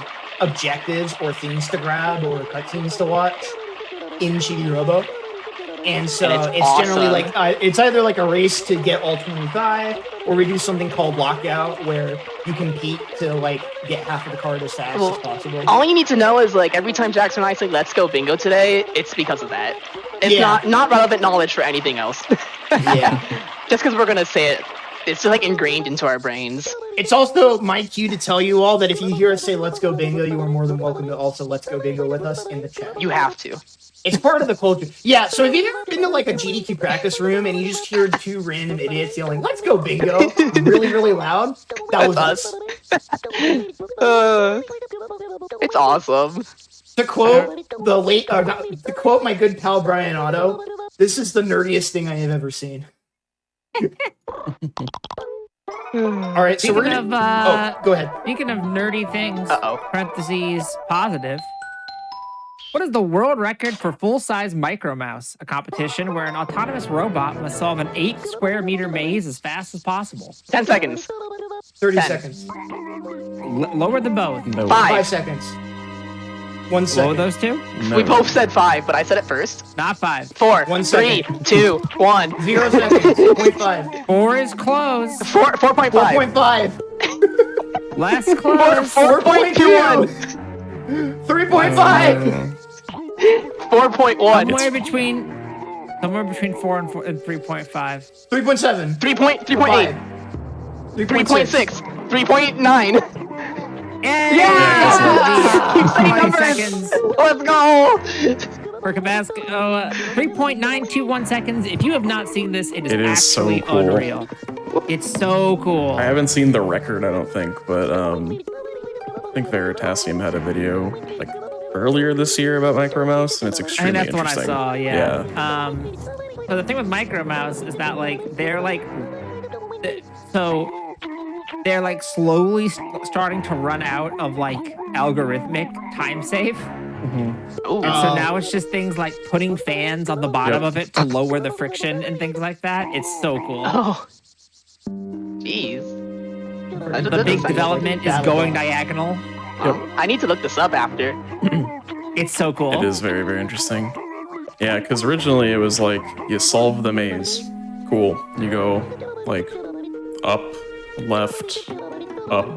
Speaker 3: objectives or things to grab or cutscenes to watch in Chibi-Robo. And so
Speaker 4: And
Speaker 3: it's generally
Speaker 4: awesome.
Speaker 3: like, it's either like a race to get all 25, or we do something called lockout, where you compete to like get half of the card as fast as possible.
Speaker 4: All you need to know is like every time Jackson and I say let's go Bingo today, it's because of that. It's
Speaker 3: Yeah.
Speaker 4: not relevant knowledge for anything else.
Speaker 3: Yeah.
Speaker 4: just because we're gonna say it, it's like ingrained into our brains.
Speaker 3: It's also my cue to tell you all that if you hear us say "Let's go bingo," you are more than welcome to also "Let's go bingo" with us in the chat.
Speaker 4: You have to.
Speaker 3: It's part of the culture. Yeah, so have you ever been to like a GDQ practice room and you just hear two random idiots yelling, "Let's go bingo," really, really loud? That was us.
Speaker 4: It's awesome.
Speaker 3: To quote to quote my good pal Brian Otto, this is the nerdiest thing I have ever seen. All right, so we're gonna. Go ahead.
Speaker 1: Speaking of nerdy things,
Speaker 4: Uh-oh.
Speaker 1: parentheses positive. What is the world record for full-size Micro Mouse? A competition where an autonomous robot must solve an 8-square-meter maze as fast as possible.
Speaker 4: 10 seconds.
Speaker 3: 30
Speaker 4: 10.
Speaker 3: seconds.
Speaker 1: Lower than both.
Speaker 2: No.
Speaker 3: 5 seconds. 1 second.
Speaker 1: Lower those two?
Speaker 2: No.
Speaker 4: We both said 5, but I said it first.
Speaker 1: Not 5.
Speaker 4: 4,
Speaker 3: 1
Speaker 4: 3,
Speaker 3: second.
Speaker 4: 2, 1.
Speaker 3: 0 seconds. 0.5.
Speaker 1: 4 is close.
Speaker 4: 4.5.
Speaker 3: 4.5.
Speaker 1: Less close.
Speaker 4: 4.21.
Speaker 3: 3.5.
Speaker 4: 4.1.
Speaker 1: Somewhere between 4 and 3.5.
Speaker 3: 3.7.
Speaker 4: 3.8. 3.6. 3.9.
Speaker 1: Yeah!
Speaker 4: Keep saying
Speaker 1: 20
Speaker 4: numbers.
Speaker 1: seconds
Speaker 4: Let's go.
Speaker 1: for Tabasco. 3.921 seconds. If you have not seen this, it is
Speaker 2: so
Speaker 1: actually
Speaker 2: cool.
Speaker 1: unreal. It's so cool.
Speaker 2: I haven't seen the record, I don't think, but I think Veritasium had a video like earlier this year about Micro Mouse, and it's
Speaker 1: I think
Speaker 2: extremely
Speaker 1: that's the one I
Speaker 2: interesting.
Speaker 1: saw, yeah. So the thing with Micro Mouse is that they're slowly starting to run out of algorithmic time save.
Speaker 4: Ooh.
Speaker 1: And so now it's just things like putting fans on the bottom of it to lower the friction and things like that. It's so cool.
Speaker 4: Oh. Jeez.
Speaker 1: The big development is going diagonal.
Speaker 4: I need to look this up after.
Speaker 1: It's so cool.
Speaker 2: It is very, very interesting. Yeah, because originally it was like, you solve the maze. Cool. You go, up, left, up,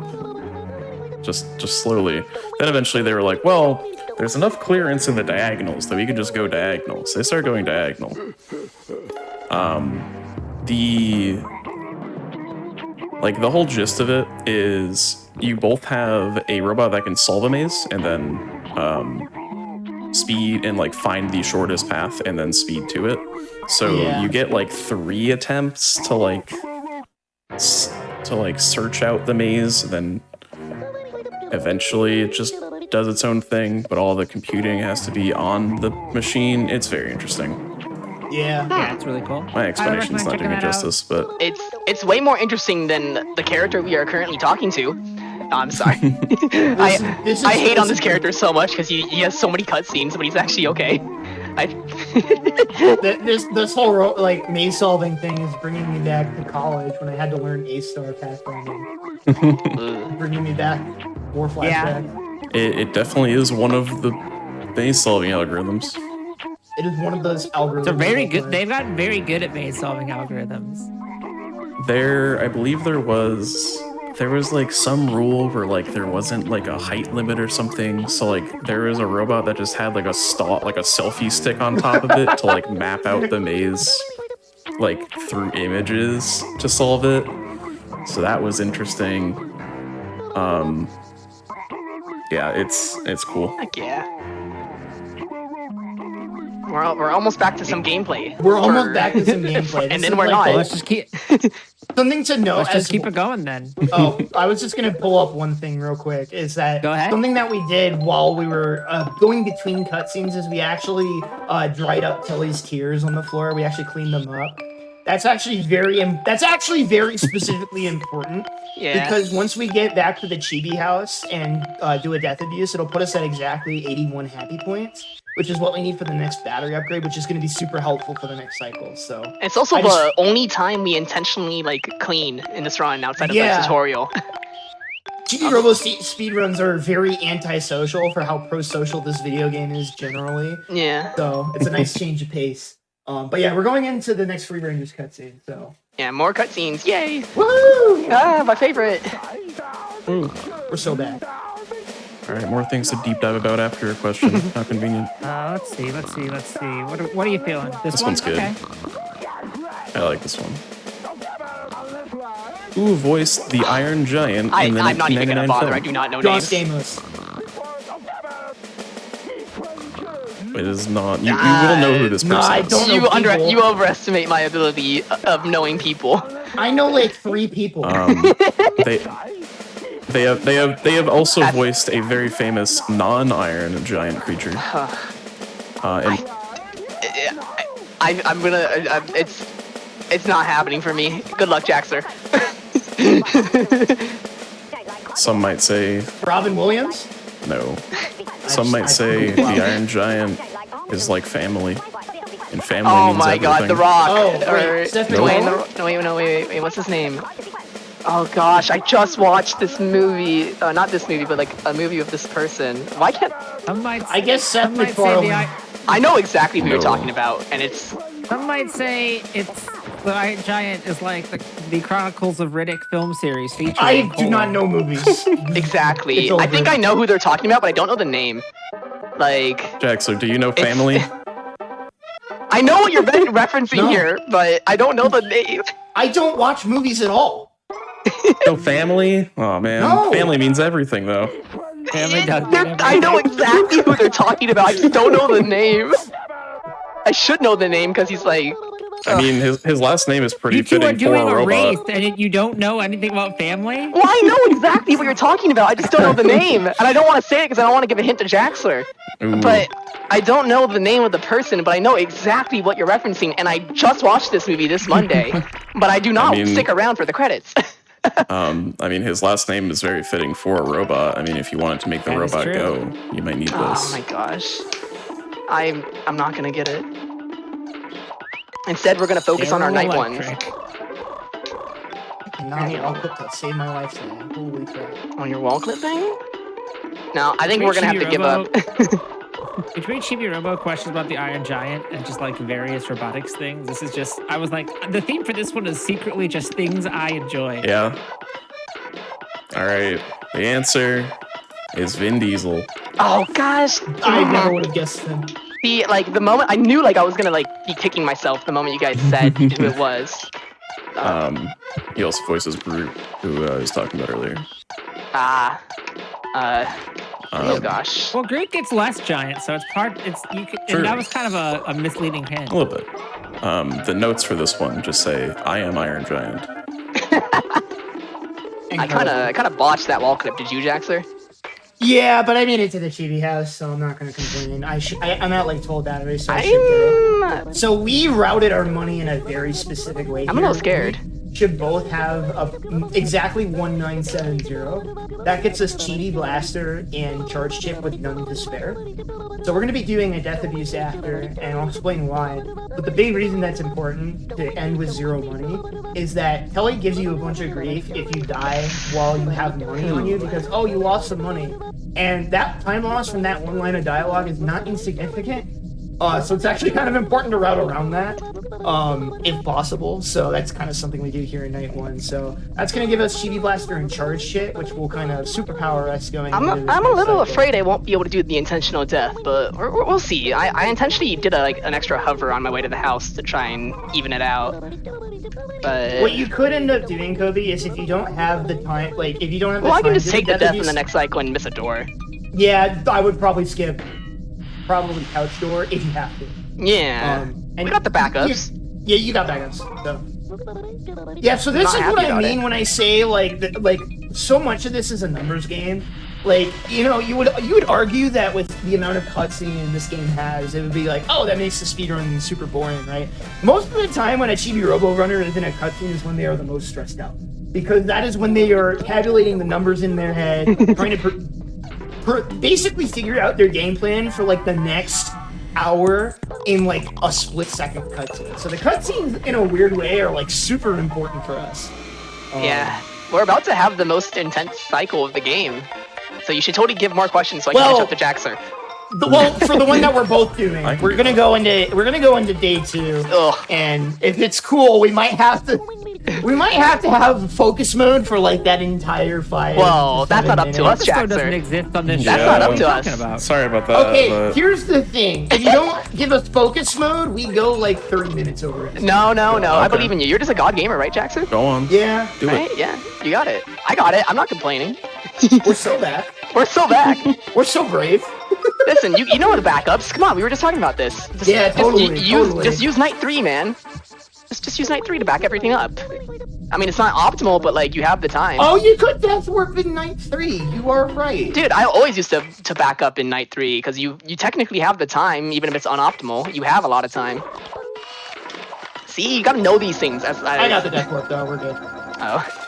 Speaker 2: just slowly. Then eventually they were like, well, there's enough clearance in the diagonals that we can just go diagonal. So they start going diagonal. The whole gist of it is you both have a robot that can solve a maze and then speed and find the shortest path and then speed to it. So you get 3 attempts to search out the maze, then eventually it just does its own thing, but all the computing has to be on the machine. It's very interesting.
Speaker 3: Yeah,
Speaker 1: it's really cool.
Speaker 2: My explanation's not doing it justice, but
Speaker 4: it's way more interesting than the character we are currently talking to. I'm sorry. I hate on this character so much because he has so many cutscenes, but he's actually okay.
Speaker 3: This whole maze solving thing is bringing me back to college when I had to learn A-star pathfinding. Bringing me back more flashbacks.
Speaker 2: it definitely is one of the maze solving algorithms.
Speaker 3: It is one of those algorithms.
Speaker 1: So very good. They've gotten very good at maze solving algorithms.
Speaker 2: I believe there was some rule where there wasn't a height limit or something. So there was a robot that just had a selfie stick on top of it to map out the maze through images to solve it. So that was interesting. Yeah, it's cool.
Speaker 4: Heck yeah. We're almost back to some gameplay.
Speaker 3: And
Speaker 4: then we're not.
Speaker 1: Let's just keep.
Speaker 3: Something to note.
Speaker 1: Let's just keep it going then.
Speaker 3: I was just gonna pull up one thing real quick. Is that
Speaker 1: Go ahead.
Speaker 3: something that we did while we were going between cutscenes? Is we actually dried up Tilly's tears on the floor. We actually cleaned them up. That's actually very specifically important.
Speaker 4: Yeah.
Speaker 3: Because once we get back to the Chibi house and do a death abuse, it'll put us at exactly 81 happy points, which is what we need for the next battery upgrade, which is going to be super helpful for the next cycle. So
Speaker 4: it's also the only time we intentionally clean in this run outside of the tutorial.
Speaker 3: Chibi-Robo speedruns are very antisocial for how pro-social this video game is generally.
Speaker 4: Yeah.
Speaker 3: So it's a nice change of pace. But yeah, we're going into the next Free Rangers cutscene. So
Speaker 4: yeah, more cutscenes. Yay!
Speaker 3: Woo!
Speaker 4: Ah, my favorite.
Speaker 2: Ooh.
Speaker 3: We're so bad.
Speaker 2: All right, more things to deep dive about after your question. How convenient.
Speaker 1: Let's see. What are you feeling?
Speaker 2: This
Speaker 1: one?
Speaker 2: one's good.
Speaker 1: Okay.
Speaker 2: I like this one. Who voiced the Iron Giant in the 1999
Speaker 4: I'm not even gonna bother.
Speaker 2: film?
Speaker 4: I do not know
Speaker 3: John
Speaker 4: names.
Speaker 3: Stamos.
Speaker 2: It is not. You will know who this person
Speaker 3: I
Speaker 2: is.
Speaker 3: don't know people.
Speaker 4: You overestimate my ability of knowing people.
Speaker 3: I know like 3 people.
Speaker 2: They have also voiced a very famous non-Iron Giant creature. And
Speaker 4: I'm gonna. It's not happening for me. Good luck, Jaxer.
Speaker 2: some might say
Speaker 3: Robin Williams?
Speaker 2: no. Some might say the Iron Giant is like family, and family
Speaker 4: Oh
Speaker 2: means
Speaker 4: my
Speaker 2: everything.
Speaker 4: God, The Rock.
Speaker 3: Oh,
Speaker 4: Or
Speaker 3: wait, Seth
Speaker 4: Dwayne.
Speaker 3: MacFarlane?
Speaker 4: No, wait. What's his name? Oh gosh, I just watched this movie. Not this movie, but like a movie of this person. Why can't?
Speaker 3: I guess Seth
Speaker 1: some might say the
Speaker 3: MacFarlane.
Speaker 4: I know exactly who you're
Speaker 2: No.
Speaker 4: talking about, and it's.
Speaker 1: Some might say it's the Iron Giant is like the Chronicles of Riddick film series featuring.
Speaker 3: I do
Speaker 1: Cole.
Speaker 3: not know movies.
Speaker 4: Exactly.
Speaker 3: It's over.
Speaker 4: I think I know who they're talking about, but I don't know the name. Like,
Speaker 2: Jaxler, do you know family?
Speaker 4: I know what you're referencing
Speaker 3: No.
Speaker 4: here, but I don't know the name.
Speaker 3: I don't watch movies at all.
Speaker 2: No family? Oh man,
Speaker 3: No.
Speaker 2: family means everything though.
Speaker 1: Family does
Speaker 4: I know exactly who they're talking about. I just don't know the name. I should know the name because he's like.
Speaker 2: I mean, his last name is pretty
Speaker 1: You two are
Speaker 2: fitting for
Speaker 1: doing
Speaker 2: a
Speaker 1: a race,
Speaker 2: robot.
Speaker 1: and you don't know anything about family.
Speaker 4: Well, I know exactly what you're talking about. I just don't know the name, and I don't want to say it because I don't want to give a hint to Jaxler.
Speaker 2: Ooh.
Speaker 4: But I don't know the name of the person, but I know exactly what you're referencing, and I just watched this movie this Monday, but I do not stick around for the credits.
Speaker 2: I mean, his last name is very fitting for a robot. I mean, if you wanted to make the
Speaker 1: That is
Speaker 2: robot
Speaker 1: true.
Speaker 2: go, you might need
Speaker 4: Oh
Speaker 2: this.
Speaker 4: my gosh. I'm not gonna get it. Instead, we're gonna focus on our night ones.
Speaker 1: Electric.
Speaker 3: Not I'll put that save my life today. Holy crap.
Speaker 4: On your wall clip thing? No, I think we're gonna have to give up.
Speaker 1: Between Chibi-Robo questions about the Iron Giant and just like various robotics things, this is just, I was like, the theme for this one is secretly just things I enjoy.
Speaker 2: Yeah. All right. The answer is Vin Diesel.
Speaker 4: Oh gosh.
Speaker 3: I never would have guessed him.
Speaker 4: See, like the moment I knew, like I was gonna like be kicking myself the moment you guys said who it was.
Speaker 2: He also voices Groot, who I was talking about earlier.
Speaker 4: Oh gosh.
Speaker 1: Well, Groot gets less giant, so it's part. It's you. Could,
Speaker 2: True.
Speaker 1: and that was kind of a misleading hint.
Speaker 2: A little bit. The notes for this one just say, "I am Iron Giant."
Speaker 4: I kind of botched that wall clip. Did you, Jaxler?
Speaker 3: Yeah, but I made it to the chibi house, so I'm not gonna complain. I'm at like 12 batteries, so I should get it. So we routed our money in a very specific way.
Speaker 4: I'm a little scared.
Speaker 3: We should both have exactly 1970. That gets us Chibi Blaster and Charge Chip with none to spare. So we're gonna be doing a death abuse after, and I'll explain why. But the big reason that's important to end with 0 money is that Kelly gives you a bunch of grief if you die while you have money on you because, oh, you lost some money. And that time loss from that one line of dialogue is not insignificant. So it's actually kind of important to route around that, if possible. So that's kind of something we do here in Night 1. So that's going to give us Chibi Blaster and Charge Shit, which will kind of superpower us going into this
Speaker 4: I'm a little
Speaker 3: cycle.
Speaker 4: afraid I won't be able to do the intentional death, but we'll see. I intentionally did an extra hover on my way to the house to try and even it out. But
Speaker 3: What you could end up doing, Kobe, is if you don't have the time, like, if you don't have the
Speaker 4: well, I
Speaker 3: time
Speaker 4: can just
Speaker 3: to
Speaker 4: take
Speaker 3: do
Speaker 4: the death in
Speaker 3: abuse-
Speaker 4: the next cycle and miss a door.
Speaker 3: Yeah, I would probably skip probably couch door if you have to.
Speaker 4: Yeah.
Speaker 3: And
Speaker 4: We got the backups.
Speaker 3: Yeah, you got backups. So. Yeah, so this
Speaker 4: Not
Speaker 3: is
Speaker 4: happy
Speaker 3: what I
Speaker 4: about
Speaker 3: mean
Speaker 4: it.
Speaker 3: when I say like so much of this is a numbers game. Like, you know, you would argue that with the amount of cutscene this game has, it would be like, oh, that makes the speedrun super boring, right? Most of the time when a Chibi-Robo runner is in a cutscene is when they are the most stressed out. Because that is when they are tabulating the numbers in their head, trying to basically figure out their game plan for like the next hour in like a split-second cutscene. So the cutscenes, in a weird way, are like super important for us.
Speaker 4: Yeah. We're about to have the most intense cycle of the game. So you should totally give more questions so I can
Speaker 3: Well-
Speaker 4: catch up to Jaxer.
Speaker 3: Well, for the one that we're both doing, we're gonna go into day 2,
Speaker 4: Ugh.
Speaker 3: and if it's cool, we might have to We might have to have focus mode for like that entire 5.
Speaker 4: Whoa, that's not up to us,
Speaker 1: Focus mode
Speaker 4: Jackson.
Speaker 1: doesn't exist on this
Speaker 4: That's
Speaker 1: show.
Speaker 4: not up
Speaker 1: What
Speaker 4: to
Speaker 1: are you
Speaker 4: us.
Speaker 1: talking about?
Speaker 2: Sorry about that.
Speaker 3: Okay,
Speaker 2: but
Speaker 3: here's the thing. If you don't give us focus mode, we go like 30 minutes over it.
Speaker 4: No. I
Speaker 2: Okay.
Speaker 4: believe in you. You're just a god gamer, right, Jackson?
Speaker 2: go on.
Speaker 3: Yeah,
Speaker 2: Do
Speaker 4: Right?
Speaker 2: it.
Speaker 4: Yeah, you got it. I got it. I'm not complaining.
Speaker 3: we're so back.
Speaker 4: We're so back.
Speaker 3: We're so brave.
Speaker 4: Listen, you know the backups. Come on, we were just talking about this. Just,
Speaker 3: Yeah, totally, totally.
Speaker 4: Just use night 3, man. Just use night 3 to back everything up. I mean, it's not optimal, but like you have the time.
Speaker 3: Oh, you could death warp in night 3. You are right.
Speaker 4: Dude, I always used to back up in night 3 because you technically have the time, even if it's unoptimal. You have a lot of time. See, you gotta know these things.
Speaker 3: I got the death warp though. We're good.
Speaker 4: Oh.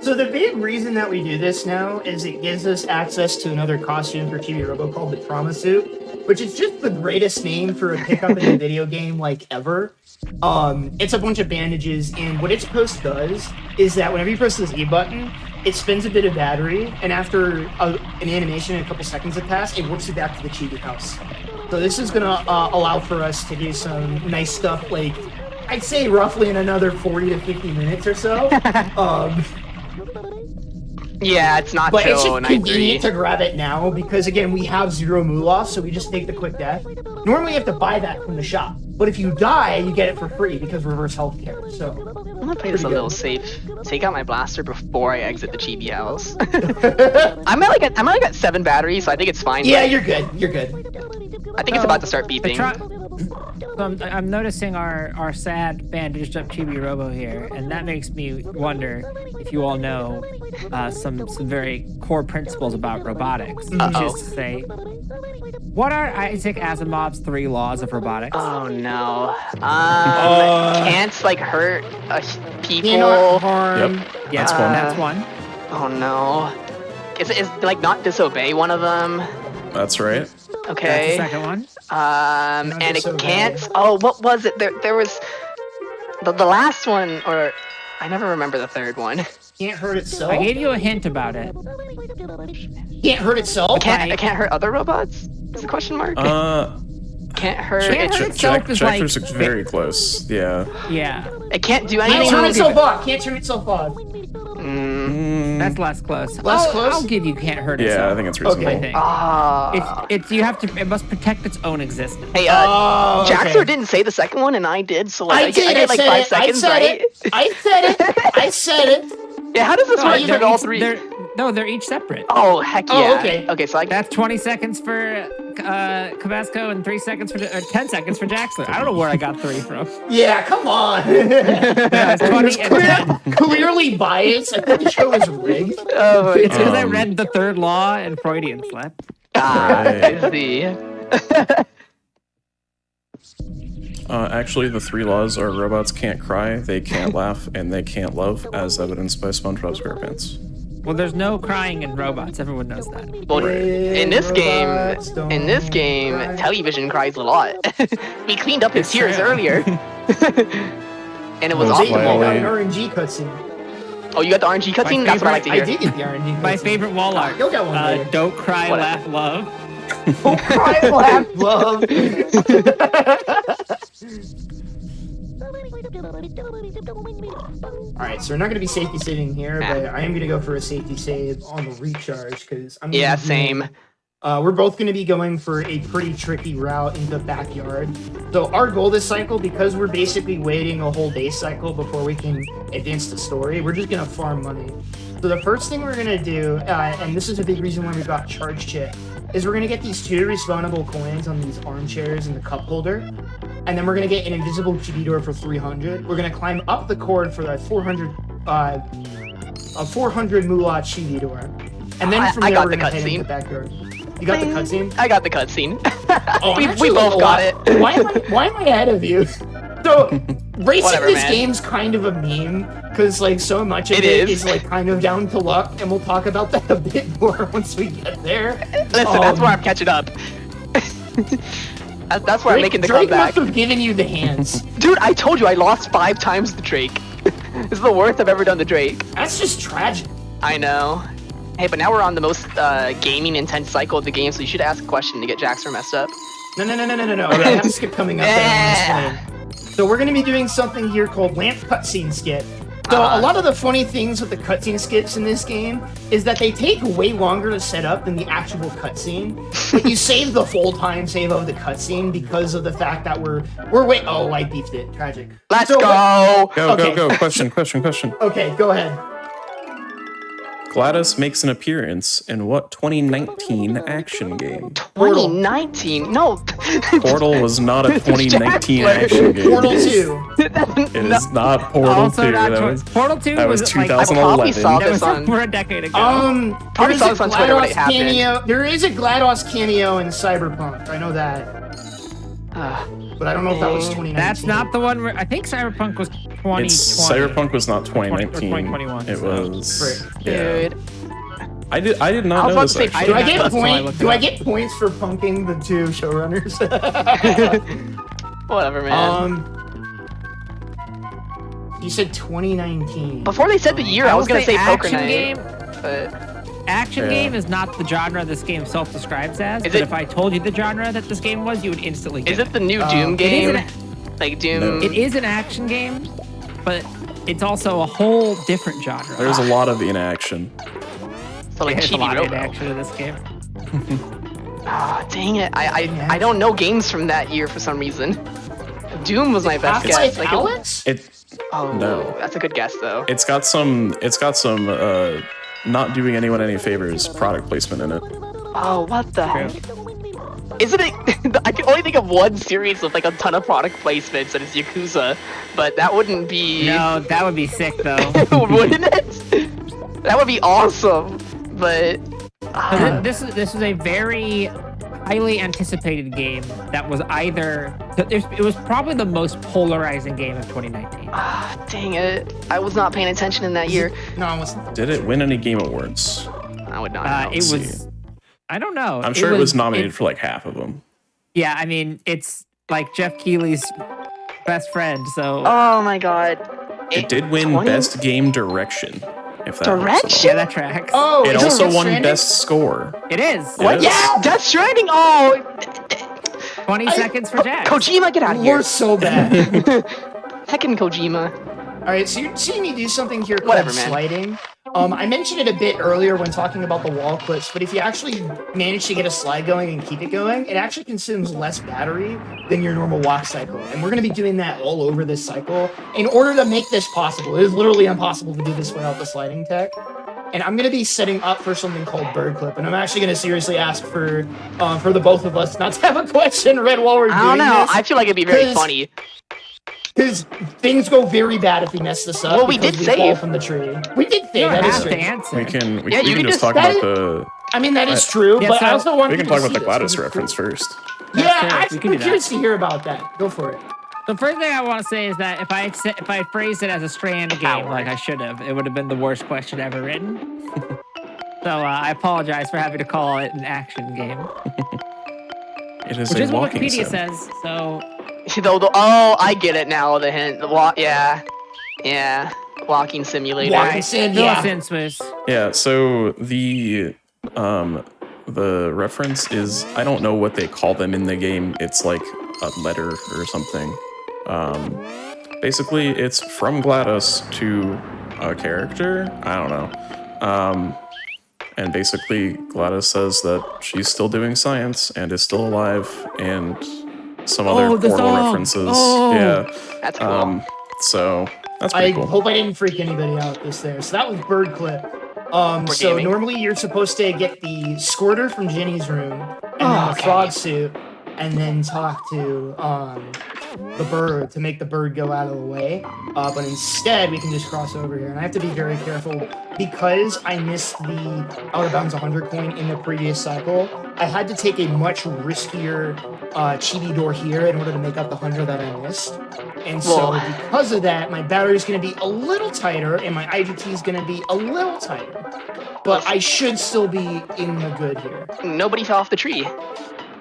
Speaker 3: So the big reason that we do this now is it gives us access to another costume for Chibi-Robo called the Trauma Suit, which is just the greatest name for a pickup in a video game like ever. It's a bunch of bandages, and what its post does is that whenever you press this E button, it spins a bit of battery, and after an animation and a couple seconds have passed, it warps you back to the Chibi house. So this is gonna allow for us to do some nice stuff, like I'd say roughly in another 40 to 50 minutes or so.
Speaker 4: Yeah, it's not
Speaker 3: But
Speaker 4: till
Speaker 3: it's just
Speaker 4: night 3.
Speaker 3: convenient to grab it now because, again, we have 0 moolah, so we just take the quick death. Normally, you have to buy that from the shop, but if you die, you get it for free because reverse healthcare. So
Speaker 4: I'm gonna play this a little safe. Take out my blaster before I exit the Chibi house. I'm at like 7 batteries, so I think it's fine.
Speaker 3: yeah,
Speaker 4: but
Speaker 3: you're good. You're good.
Speaker 4: I think it's about to start beeping.
Speaker 1: So I'm noticing our sad bandaged up Chibi-Robo here, and that makes me wonder if you all know some very core principles about robotics. Which is to say, what are Isaac Asimov's 3 laws of robotics?
Speaker 4: Oh no. Can't like hurt people.
Speaker 3: Cannot harm.
Speaker 2: Yep.
Speaker 1: Yeah,
Speaker 2: That's one.
Speaker 1: That's one.
Speaker 4: Oh no. Is like not disobey one of them?
Speaker 2: That's right.
Speaker 4: Okay.
Speaker 1: That's the second one.
Speaker 4: And it
Speaker 3: disobey.
Speaker 4: can't. Oh, what was it? There was the last one, or I never remember the third one.
Speaker 3: Can't hurt itself.
Speaker 1: I gave you a hint about it.
Speaker 3: Can't hurt itself.
Speaker 4: I can't hurt other robots? Is the question mark? Can't hurt.
Speaker 1: Can't hurt itself is like-
Speaker 2: Jack's very close. Yeah.
Speaker 1: Yeah,
Speaker 4: It can't do
Speaker 3: Can't
Speaker 4: anything.
Speaker 3: turn itself off. Can't turn itself off.
Speaker 1: that's less close.
Speaker 3: Less close?
Speaker 1: I'll give you can't hurt
Speaker 2: Yeah,
Speaker 1: itself.
Speaker 2: I think it's reasonable.
Speaker 3: Okay.
Speaker 1: I think.
Speaker 4: Ah.
Speaker 1: It's you have to. It must protect its own existence.
Speaker 4: Hey,
Speaker 3: Oh, okay.
Speaker 4: Jaxer didn't say the second one, and I did. So like,
Speaker 3: I did.
Speaker 4: I get like
Speaker 3: said
Speaker 4: 5
Speaker 3: it.
Speaker 4: seconds,
Speaker 3: I said
Speaker 4: right?
Speaker 3: it. I said it. I said it.
Speaker 4: Yeah. How does this work for all 3?
Speaker 1: They're each separate.
Speaker 4: Oh heck yeah.
Speaker 3: Oh, okay.
Speaker 4: Okay, so I
Speaker 1: That's 20 seconds for Cabasco and 3 seconds for 10 seconds for Jackson. I don't know where I got 3 from.
Speaker 3: Yeah, come on.
Speaker 1: Yeah, it's 20 and 10.
Speaker 3: Clearly biased. I think the show is rigged.
Speaker 4: Oh my
Speaker 1: It's because I
Speaker 2: Um,
Speaker 1: read the 3rd law and Freudian slip.
Speaker 4: God.
Speaker 2: Right.
Speaker 4: I see.
Speaker 2: Actually, the 3 laws are robots can't cry, they can't laugh, and they can't love, as evidenced by SpongeBob SquarePants.
Speaker 1: Well, there's no crying in robots. Everyone knows that.
Speaker 4: Well, in this game,
Speaker 3: Robots don't cry.
Speaker 4: Television cries a lot. We cleaned up his
Speaker 1: It's
Speaker 4: tears
Speaker 1: true.
Speaker 4: earlier. And it was
Speaker 2: Well,
Speaker 3: Wait,
Speaker 2: my
Speaker 3: I
Speaker 4: optimal.
Speaker 3: got
Speaker 2: only-
Speaker 3: an RNG cutscene.
Speaker 4: Oh, you got the RNG cutscene? That's what I like to
Speaker 3: I
Speaker 4: hear.
Speaker 3: did get the RNG cutscene.
Speaker 1: My favorite wall art.
Speaker 3: You'll get one later.
Speaker 1: Don't cry,
Speaker 4: Whatever.
Speaker 1: laugh, love.
Speaker 3: Don't cry, laugh, love. Alright, so we're not going to be safety saving here, but I am going to go for a safety save on the recharge, because I'm gonna
Speaker 4: Yeah,
Speaker 3: be doing-
Speaker 4: same.
Speaker 3: We're both going to be going for a pretty tricky route in the backyard. So our goal this cycle, because we're basically waiting a whole day cycle before we can advance the story, we're just going to farm money. So the first thing we're going to do, and this is a big reason why we got Charge Chit, is we're going to get these 2 respawnable coins on these armchairs and the cup holder. And then we're going to get an invisible GB door for 300. We're going to climb up the cord for that 400 moolah chibi door. And then from
Speaker 4: I
Speaker 3: there
Speaker 4: got
Speaker 3: we're
Speaker 4: the
Speaker 3: going to head into the
Speaker 4: cutscene.
Speaker 3: backyard. You got the cutscene?
Speaker 4: I got the cutscene.
Speaker 3: Oh, I'm
Speaker 4: we
Speaker 3: actually
Speaker 4: both
Speaker 3: a
Speaker 4: got
Speaker 3: lot-
Speaker 4: it.
Speaker 3: Why am I ahead of you? So, racing
Speaker 4: Whatever,
Speaker 3: this
Speaker 4: man.
Speaker 3: game's kind of a meme, because, like, so much of
Speaker 4: It
Speaker 3: it
Speaker 4: is.
Speaker 3: is, like, kind of down to luck, and we'll talk about that a bit more once we get there.
Speaker 4: Listen, that's where I'm catching up. That's where I'm making the
Speaker 3: Drake
Speaker 4: comeback.
Speaker 3: must have given you the hands.
Speaker 4: Dude, I told you I lost 5 times the Drake. This is the worst I've ever done the Drake.
Speaker 3: That's just tragic.
Speaker 4: I know. Hey, but now we're on the most gaming intense cycle of the game, so you should ask a question to get Jaxer messed up.
Speaker 3: No. I have a skip coming up that I want to explain. So we're going to be doing something here called Lamp Cutscene Skip. So a lot of the funny things with the cutscene skips in this game is that they take way longer to set up than the actual cutscene. But you save the full time save of the cutscene because of the fact that we're wait. Oh, I beefed it. Tragic.
Speaker 4: Let's go.
Speaker 2: Go. Question.
Speaker 3: Okay, go ahead.
Speaker 2: GLaDOS makes an appearance in what 2019 action game?
Speaker 4: 2019? No.
Speaker 2: Portal was not a 2019 action game.
Speaker 3: Portal 2.
Speaker 2: It is not Portal
Speaker 1: Also
Speaker 2: 2.
Speaker 1: not
Speaker 2: Portal
Speaker 1: 2
Speaker 2: was
Speaker 1: like,
Speaker 2: 2011.
Speaker 1: that was over a decade ago.
Speaker 4: Probably saw this on Twitter when it happened.
Speaker 3: Cameo. There is a GLaDOS cameo in Cyberpunk. I know that. But I don't know if that was 2019.
Speaker 1: That's not the one where I think Cyberpunk was 2020.
Speaker 2: Cyberpunk was not 2019.
Speaker 1: 2021.
Speaker 2: It was.
Speaker 4: Dude.
Speaker 2: I did not
Speaker 4: I was
Speaker 2: know
Speaker 4: about to
Speaker 2: this.
Speaker 4: say,
Speaker 3: Do I get points for punking the 2 showrunners?
Speaker 4: Whatever, man.
Speaker 3: You said 2019.
Speaker 4: Before they said the year, I was gonna say Poker
Speaker 1: action
Speaker 4: Night.
Speaker 1: game.
Speaker 4: But
Speaker 1: Action game is not the genre this game self-describes as. But if I told you the genre that this game was, you would instantly get
Speaker 4: is it the new Doom game? Like Doom?
Speaker 2: No.
Speaker 1: It is an action game, but it's also a whole different genre.
Speaker 2: There's a lot of inaction.
Speaker 4: So like
Speaker 1: There's a lot of
Speaker 4: Chibi-Robo.
Speaker 1: action in this game.
Speaker 4: Dang it! I don't know games from that year for some reason. Doom was my best guess. Like
Speaker 3: Alex?
Speaker 2: No.
Speaker 4: That's a good guess though.
Speaker 2: It's got some not doing anyone any favors product placement in it.
Speaker 4: Oh, what the heck? Isn't it? I can only think of one series with like a ton of product placements, and it's Yakuza. But that wouldn't be.
Speaker 1: No, that would be sick though.
Speaker 4: Wouldn't it? That would be awesome. But
Speaker 1: So this is a very highly anticipated game that was either it was probably the most polarizing game of 2019.
Speaker 4: Dang it! I was not paying attention in that year.
Speaker 3: No, I wasn't.
Speaker 2: Did it win any Game Awards?
Speaker 4: I would not.
Speaker 1: It was. I don't know.
Speaker 2: I'm sure it was nominated for like half of them.
Speaker 1: Yeah, I mean it's like Jeff Keighley's best friend. So.
Speaker 4: Oh my god!
Speaker 2: It did win Best Game Direction. If that
Speaker 4: Direction?
Speaker 1: Yeah, that tracks.
Speaker 3: Oh,
Speaker 2: it
Speaker 3: is
Speaker 2: also
Speaker 3: Death
Speaker 2: won
Speaker 3: Stranding?
Speaker 2: Best Score.
Speaker 1: It is.
Speaker 4: What? Yeah, Death Stranding. Oh,
Speaker 1: 20 seconds for Jack.
Speaker 4: Kojima, get out of here!
Speaker 3: We're so bad.
Speaker 4: Heckin' Kojima.
Speaker 3: All right, so you're seeing me do something here called
Speaker 4: Whatever, man.
Speaker 3: sliding. I mentioned it a bit earlier when talking about the wall clips, but if you actually manage to get a slide going and keep it going, it actually consumes less battery than your normal walk cycle. And we're going to be doing that all over this cycle. In order to make this possible, it is literally impossible to do this without the sliding tech. And I'm going to be setting up for something called bird clip, and I'm actually going to seriously ask for the both of us not to have a question read while we're doing this.
Speaker 4: I don't know. I feel like it'd be very funny.
Speaker 3: Because things go very bad if we mess this up.
Speaker 4: Well, we did
Speaker 3: fall
Speaker 4: save.
Speaker 3: from the tree. We did save.
Speaker 1: You don't
Speaker 3: That is
Speaker 1: have
Speaker 3: true.
Speaker 1: to answer.
Speaker 2: We can
Speaker 4: Yeah, you
Speaker 2: can
Speaker 4: can
Speaker 2: just
Speaker 4: just-
Speaker 2: talk about the.
Speaker 3: I mean, that is true,
Speaker 1: Yeah,
Speaker 3: but
Speaker 1: so
Speaker 3: I also want
Speaker 2: We can
Speaker 3: people
Speaker 2: talk
Speaker 3: to
Speaker 2: about the
Speaker 3: see this.
Speaker 2: GLaDOS reference first.
Speaker 3: Yeah,
Speaker 1: That's fair.
Speaker 3: I'm
Speaker 1: We can
Speaker 3: actually
Speaker 1: do that.
Speaker 3: curious to hear about that. Go for it.
Speaker 1: The first thing I want to say is that if I had phrased it as a strand game like I should have, it would have been the worst question ever written. So I apologize for having to call it an action game,
Speaker 2: It is
Speaker 1: which
Speaker 2: a
Speaker 1: is what
Speaker 2: walking
Speaker 1: Wikipedia
Speaker 2: sim.
Speaker 1: says. So
Speaker 4: Oh, I get it now. The hint. Yeah. Walking simulator.
Speaker 3: Walking sim,
Speaker 1: fill
Speaker 3: yeah.
Speaker 1: us in, Smooth.
Speaker 2: Yeah, so the reference is, I don't know what they call them in the game. It's like a letter or something. Basically, it's from GLaDOS to a character. I don't know. And basically, GLaDOS says that she's still doing science and is still alive, and some other
Speaker 1: the
Speaker 2: Portal
Speaker 1: song.
Speaker 2: references.
Speaker 1: Oh.
Speaker 2: Yeah.
Speaker 4: That's cool.
Speaker 2: So that's
Speaker 3: I
Speaker 2: pretty cool.
Speaker 3: hope I didn't freak anybody out this there. So that was bird clip. So
Speaker 4: gaming.
Speaker 3: normally you're supposed to get the squirter from Jenny's room, and then the
Speaker 4: okay.
Speaker 3: frog suit, and then talk to the bird to make the bird go out of the way. But instead, we can just cross over here. And I have to be very careful because I missed the out of bounds 100 coin in the previous cycle. I had to take a much riskier chibi door here in order to make up the 100 that I missed. And so because of that, my battery's going to be a little tighter and my IGT is going to be a little tighter. But I should still be in the good here.
Speaker 4: Nobody fell off the tree.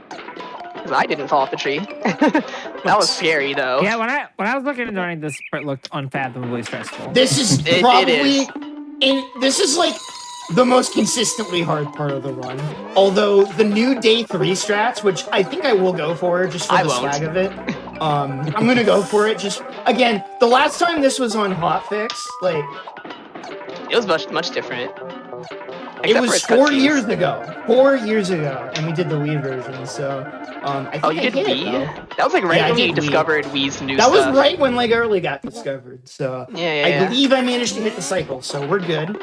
Speaker 4: Because I didn't fall off the tree. That was scary, though.
Speaker 1: Yeah, when I was looking at running this, it looked unfathomably stressful.
Speaker 3: This is
Speaker 4: It
Speaker 3: probably...
Speaker 4: is.
Speaker 3: This is like the most consistently hard part of the run. Although the new day 3 strats, which I think I will go for just for
Speaker 4: I
Speaker 3: the
Speaker 4: won't.
Speaker 3: swag of it. I'm gonna go for it. Just again, the last time this was on Hotfix, like
Speaker 4: it was much different.
Speaker 3: It was 4 years ago. 4 years ago, and we did the Wii version. So, I think
Speaker 4: you did Wii? That was like right when you discovered Wii's new stuff.
Speaker 3: That was right when Lego Early got discovered. So,
Speaker 4: I
Speaker 3: believe I managed to hit the cycle. So we're good.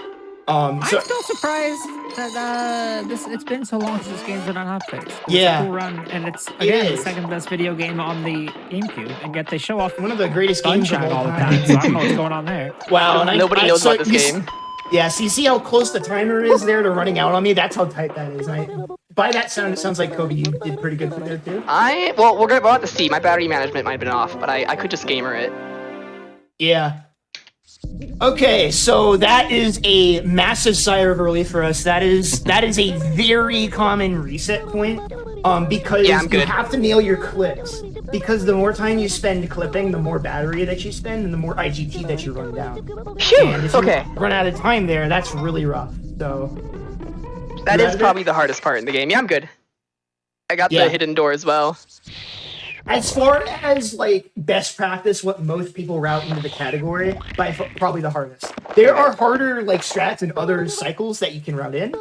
Speaker 1: I'm still surprised that it's been so long since this game's been on Hotfix. It's a cool run, and it's again the second best video game on the GameCube, and yet they show off
Speaker 3: one of the greatest games of all
Speaker 1: the time. So I don't know what's going on there.
Speaker 3: Wow,
Speaker 4: nobody knows about this game.
Speaker 3: Yeah, so you see how close the timer is there to running out on me? That's how tight that is. By that sound, it sounds like Kobe, you did pretty good from there too.
Speaker 4: Well, we're about to see. My battery management might have been off, but I could just gamer it.
Speaker 3: Yeah. Okay, so that is a massive sigh of relief for us. That is a very common reset point. Because you have to nail your clips. Because the more time you spend clipping, the more battery that you spend, and the more IGT that you run down.
Speaker 4: Phew,
Speaker 3: and if you run out of time there, that's really rough. So
Speaker 4: that is probably the hardest part in the game. Yeah, I'm good. I got the hidden door as well.
Speaker 3: As far as like best practice, what most people route into the category, probably the hardest. There are harder like strats and other cycles that you can route in.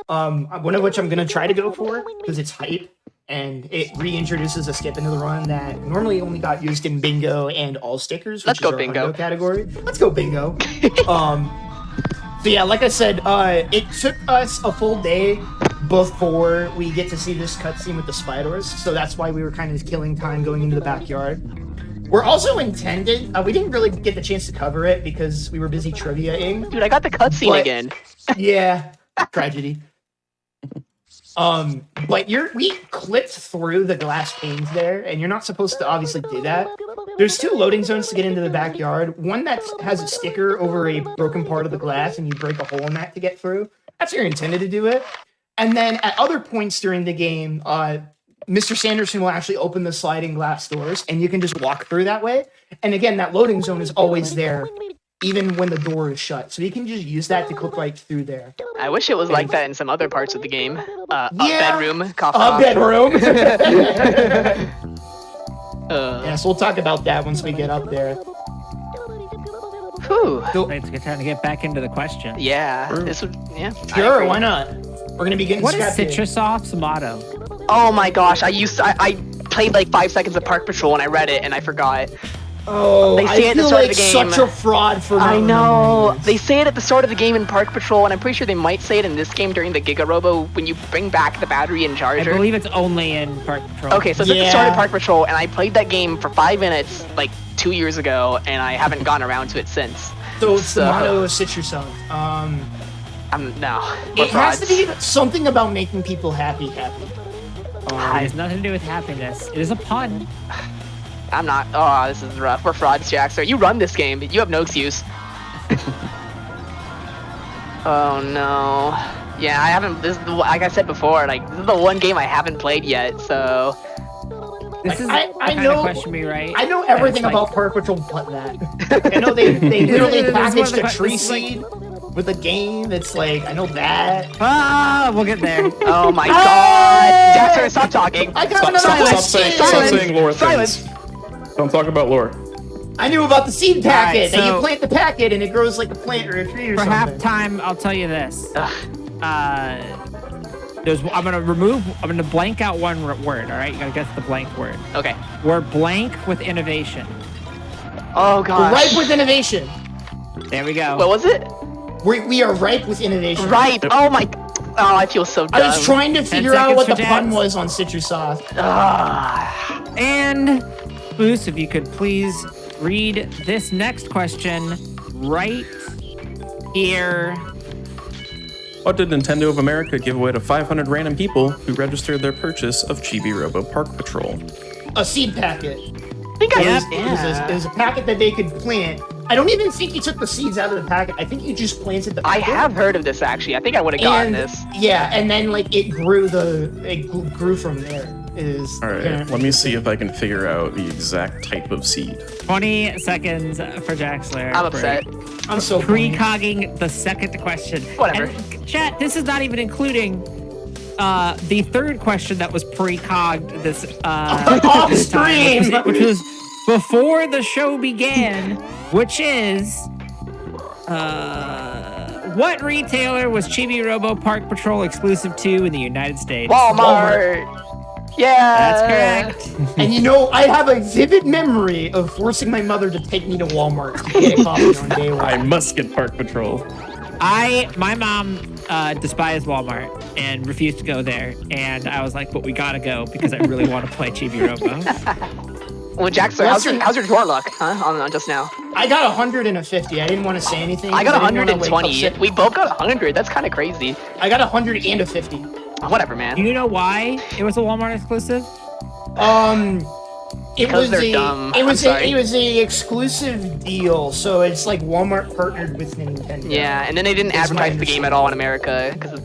Speaker 3: One of which I'm gonna try to go for because it's hype and it reintroduces a skip into the run that normally only got used in bingo and all stickers.
Speaker 4: Let's go bingo
Speaker 3: category. Let's go bingo. So yeah, like I said, it took us a full day before we get to see this cutscene with the spiders. So that's why we were kind of killing time going into the backyard. We're also intended. We didn't really get the chance to cover it because we were busy trivia-ing.
Speaker 4: Dude, I got the cutscene again.
Speaker 3: Yeah, tragedy. But we clipped through the glass panes there, and you're not supposed to obviously do that. There's 2 loading zones to get into the backyard. One that has a sticker over a broken part of the glass, and you break a hole in that to get through. That's how you're intended to do it. And then at other points during the game, Mr. Sanderson will actually open the sliding glass doors, and you can just walk through that way. And again, that loading zone is always there, even when the door is shut. So you can just use that to clip right through there.
Speaker 4: I wish it was like that in some other parts of the game. A bedroom, cough.
Speaker 3: A bedroom. Yes, we'll talk about that once we get up there.
Speaker 4: Whew.
Speaker 1: It's a good time to get back into the question.
Speaker 4: Yeah.
Speaker 3: Sure, why not? We're gonna be getting
Speaker 1: What is Citrusoft's motto?
Speaker 4: Oh my gosh, I played like 5 seconds of Park Patrol and I read it and I forgot.
Speaker 3: Oh,
Speaker 4: they say
Speaker 3: I
Speaker 4: it at the
Speaker 3: feel
Speaker 4: start
Speaker 3: like
Speaker 4: of the game.
Speaker 3: such a fraud for
Speaker 4: I know. They say it at the start of the game in Park Patrol, and I'm pretty sure they might say it in this game during the Giga-Robo when you bring back the battery and charger.
Speaker 1: I believe it's only in Park Patrol.
Speaker 4: Okay, so it's at the start of Park Patrol, and I played that game for 5 minutes like 2 years ago, and I haven't gone around to it since.
Speaker 3: So it's the motto of Citrusoft.
Speaker 4: No.
Speaker 3: It has to be something about making people happy.
Speaker 1: It has nothing to do with happiness. It is a pun.
Speaker 4: I'm not. Oh, this is rough. We're frauds, Jaxter. You run this game. You have no excuse. Oh no. Yeah, I haven't. This is like I said before. Like this is the one game I haven't played yet. So.
Speaker 1: This is
Speaker 3: I know.
Speaker 1: Question me, right?
Speaker 3: I know everything about Park Patrol but that. I know they literally packaged a tree seed with a game. It's like I know that.
Speaker 1: We'll get there.
Speaker 4: Oh my god. Jaxter, stop talking.
Speaker 3: I got another
Speaker 2: Stop saying lore things. Don't talk about lore.
Speaker 3: I kue about the seed packet. That you plant the packet and it grows like a plant or a tree or something.
Speaker 1: For halftime, I'll tell you this. I'm gonna blank out one word. All right, you gotta guess the blank word.
Speaker 4: Okay.
Speaker 1: We're blank with innovation.
Speaker 4: Oh god.
Speaker 3: We're ripe with innovation.
Speaker 1: There we go.
Speaker 4: What was it?
Speaker 3: We are ripe with innovation.
Speaker 4: Ripe. Oh my. Oh, I feel so dumb.
Speaker 3: I was trying to figure out what the pun was on Citrusoft.
Speaker 1: And Boost, if you could please read this next question right here.
Speaker 2: What did Nintendo of America give away to 500 random people who registered their purchase of Chibi-Robo Park Patrol?
Speaker 3: A seed packet.
Speaker 4: I think
Speaker 3: It was a packet that they could plant. I don't even think you took the seeds out of the packet. I think you just planted the packet.
Speaker 4: I have heard of this actually. I think I would have gotten this.
Speaker 3: Yeah, and then like it grew from there.
Speaker 2: All right, let me see if I can figure out the exact type of seed.
Speaker 1: 20 seconds for Jaxler.
Speaker 4: I'm upset.
Speaker 3: I'm so
Speaker 1: pre-cogging the second question.
Speaker 4: Whatever.
Speaker 1: And, chat, this is not even including the third question that was pre-cogged this
Speaker 3: Off
Speaker 1: this time,
Speaker 3: stream!
Speaker 1: which was before the show began, which is what retailer was Chibi-Robo Park Patrol exclusive to in the United States?
Speaker 4: Walmart. Yeah.
Speaker 1: That's correct.
Speaker 3: And you know, I have a vivid memory of forcing my mother to take me to Walmart to get a coffee on day one.
Speaker 2: I must get Park Patrol.
Speaker 1: My mom despised Walmart and refused to go there, and I was like, but we gotta go because I really want to play Chibi-Robo.
Speaker 4: Well, Jackson, how's your drawer luck, huh? On just now.
Speaker 3: I got 100 and a 50. I didn't want to say anything.
Speaker 4: I got
Speaker 3: I didn't wanna wake up
Speaker 4: 120.
Speaker 3: sick.
Speaker 4: We both got 100. That's kind of crazy.
Speaker 3: I got 100 and a 50.
Speaker 4: Whatever, man.
Speaker 1: Do you know why it was a Walmart exclusive?
Speaker 3: It
Speaker 4: Because
Speaker 3: was
Speaker 4: they're
Speaker 3: a
Speaker 4: dumb.
Speaker 3: it was
Speaker 4: I'm
Speaker 3: a
Speaker 4: sorry.
Speaker 3: it was a exclusive deal. So it's like Walmart partnered with Nintendo.
Speaker 4: Yeah, and then they didn't
Speaker 3: That's my
Speaker 4: advertise the game at all in America because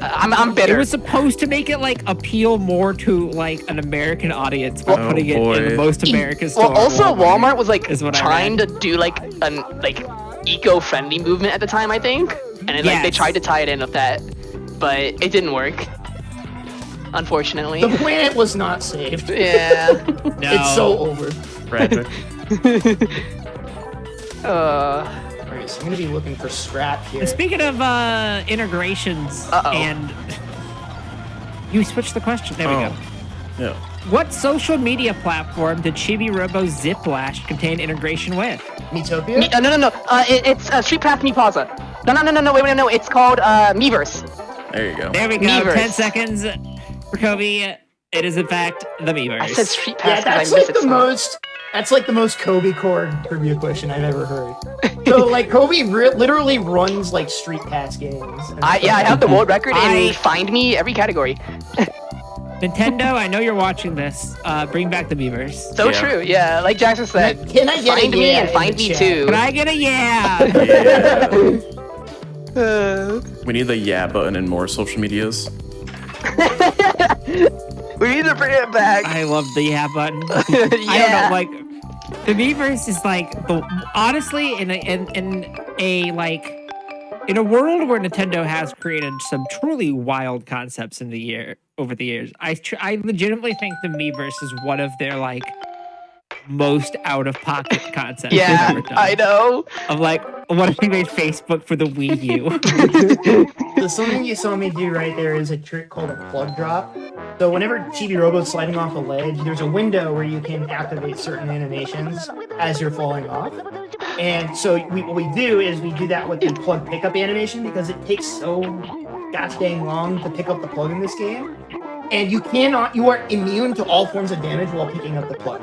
Speaker 4: I'm bitter.
Speaker 1: It was supposed to make it like appeal more to like an American audience by
Speaker 2: Oh,
Speaker 1: putting it in
Speaker 2: boy.
Speaker 1: most American stores.
Speaker 4: Well, also Walmart was like
Speaker 1: is what I
Speaker 4: trying to
Speaker 1: read.
Speaker 4: do like an eco-friendly movement at the time, I think, and it, like they
Speaker 1: Yes.
Speaker 4: tried to tie it in with that, but it didn't work. Unfortunately.
Speaker 3: The planet was not saved.
Speaker 4: Yeah.
Speaker 1: No.
Speaker 3: It's so over.
Speaker 2: Tragic.
Speaker 3: Alright, so I'm gonna be looking for scrap here.
Speaker 1: And speaking of integrations,
Speaker 4: Uh-oh.
Speaker 1: and you switched the question. There we go.
Speaker 2: Yeah.
Speaker 1: What social media platform did Chibi-Robo Ziplash contain integration with?
Speaker 3: Metopia?
Speaker 4: No. It's Street Path Me Plaza. No. Wait. No. It's called Miiverse.
Speaker 2: There you go.
Speaker 1: There we go.
Speaker 4: Miiverse.
Speaker 1: 10 seconds for Kobe. It is in fact the Miiverse.
Speaker 4: I said Street
Speaker 3: Yeah,
Speaker 4: Path
Speaker 3: that's
Speaker 4: because I
Speaker 3: like
Speaker 4: missed
Speaker 3: the
Speaker 4: it.
Speaker 3: most. That's like the most Kobe core trivia question I've ever heard. So like Kobe literally runs like Street Pass games. and
Speaker 4: I
Speaker 3: stuff.
Speaker 4: have the world record
Speaker 1: I-
Speaker 4: in Find Me every category.
Speaker 1: Nintendo, I know you're watching this. Bring back the Miiverse.
Speaker 4: So
Speaker 2: Yeah.
Speaker 4: true, yeah. Like Jackson said,
Speaker 3: Can I get
Speaker 4: find
Speaker 3: a
Speaker 4: me
Speaker 3: yeah
Speaker 4: and
Speaker 3: in
Speaker 4: find
Speaker 3: the
Speaker 4: me
Speaker 3: chat?
Speaker 4: too.
Speaker 1: Can I get a yeah?
Speaker 2: Yeah. We need the yeah button in more social medias.
Speaker 4: We need to bring it back.
Speaker 1: I love the yeah button.
Speaker 4: Yeah.
Speaker 1: I don't know, like the Miiverse is like honestly in a world where Nintendo has created some truly wild concepts over the years. I legitimately think the Miiverse is one of their like most out of pocket concepts they've
Speaker 4: Yeah,
Speaker 1: ever done.
Speaker 4: I know.
Speaker 1: Of like, what if we made Facebook for the Wii U?
Speaker 3: So something you saw me do right there is a trick called a plug drop. So whenever Chibi-Robo's sliding off a ledge, there's a window where you can activate certain animations as you're falling off. And so what we do is we do that with the plug pickup animation because it takes so gosh dang long to pick up the plug in this game. And you are immune to all forms of damage while picking up the plug.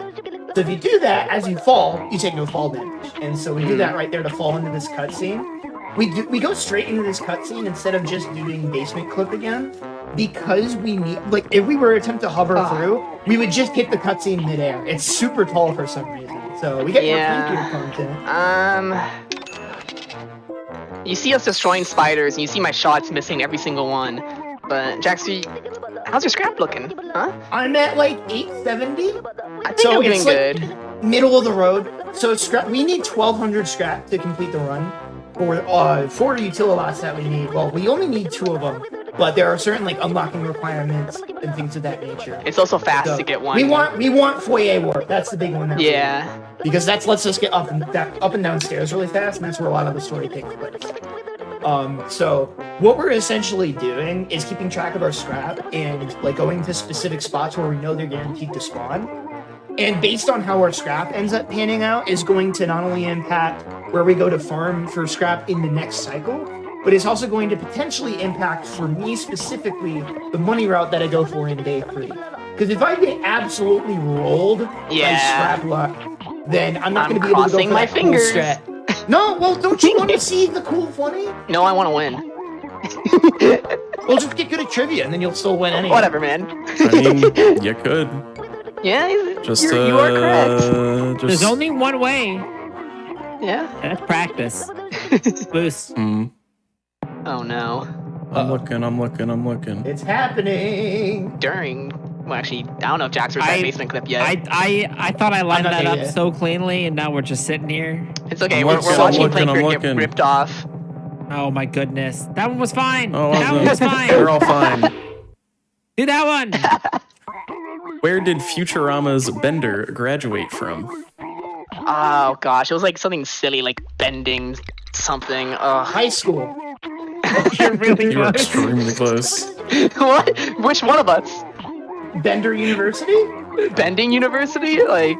Speaker 3: So if you do that, as you fall, you take no fall damage. And so we do that right there to fall into this cutscene. We go straight into this cutscene instead of just doing basement clip again, because we need, like, if we were to attempt to hover through, we would just hit the cutscene midair. It's super tall for some reason, so we get more content.
Speaker 4: You see us destroying spiders, and you see my shots missing every single one. But Jackson, how's your scrap looking? Huh?
Speaker 3: I'm at like 870.
Speaker 4: I think I'm doing good.
Speaker 3: Middle of the road. So it's scrap. We need 1,200 scrap to complete the run. For 4 utilibots that we need. Well, we only need 2 of them, but there are certain like unlocking requirements and things of that nature.
Speaker 4: It's also fast to get one.
Speaker 3: We want foyer warp. That's the big one.
Speaker 4: Yeah.
Speaker 3: Because that lets us get up and down stairs really fast, and that's where a lot of the story takes place. So what we're essentially doing is keeping track of our scrap and like going to specific spots where we know they're guaranteed to spawn. And based on how our scrap ends up panning out is going to not only impact where we go to farm for scrap in the next cycle, but it's also going to potentially impact, for me specifically, the money route that I go for in day 3. Because if I get absolutely rolled by scrap luck, then I'm not going to be able to go for
Speaker 4: my
Speaker 3: that cool
Speaker 4: fingers.
Speaker 3: strat. No, well, don't you want to see the cool funny?
Speaker 4: No, I want to win.
Speaker 3: Well, just get good at trivia, and then you'll still win anyway.
Speaker 4: Whatever, man.
Speaker 2: I mean, you could.
Speaker 4: Yeah,
Speaker 2: Just,
Speaker 4: you are correct.
Speaker 1: There's only one way.
Speaker 4: Yeah.
Speaker 1: And that's practice. Boost.
Speaker 4: Oh no.
Speaker 2: I'm looking.
Speaker 3: It's happening.
Speaker 4: Well, actually, I don't know if Jack's heard that basement clip yet.
Speaker 1: I thought I lined
Speaker 3: I'm not
Speaker 1: that
Speaker 3: there
Speaker 1: up
Speaker 3: yet.
Speaker 1: so cleanly, and now we're just sitting here.
Speaker 4: It's okay.
Speaker 2: I'm
Speaker 4: We're
Speaker 2: looking,
Speaker 4: watching
Speaker 2: I'm
Speaker 4: Clanker
Speaker 2: looking.
Speaker 4: get ripped off.
Speaker 1: Oh my goodness. That one was fine.
Speaker 2: Oh,
Speaker 1: that one was fine.
Speaker 2: They're all fine.
Speaker 1: Do that one.
Speaker 2: Where did Futurama's Bender graduate from?
Speaker 4: Oh gosh, it was like something silly, like bending something.
Speaker 3: High school.
Speaker 1: You're really
Speaker 2: You were
Speaker 1: close.
Speaker 2: extremely close.
Speaker 4: What? Which one of us?
Speaker 3: Bender University?
Speaker 4: Bending University? Like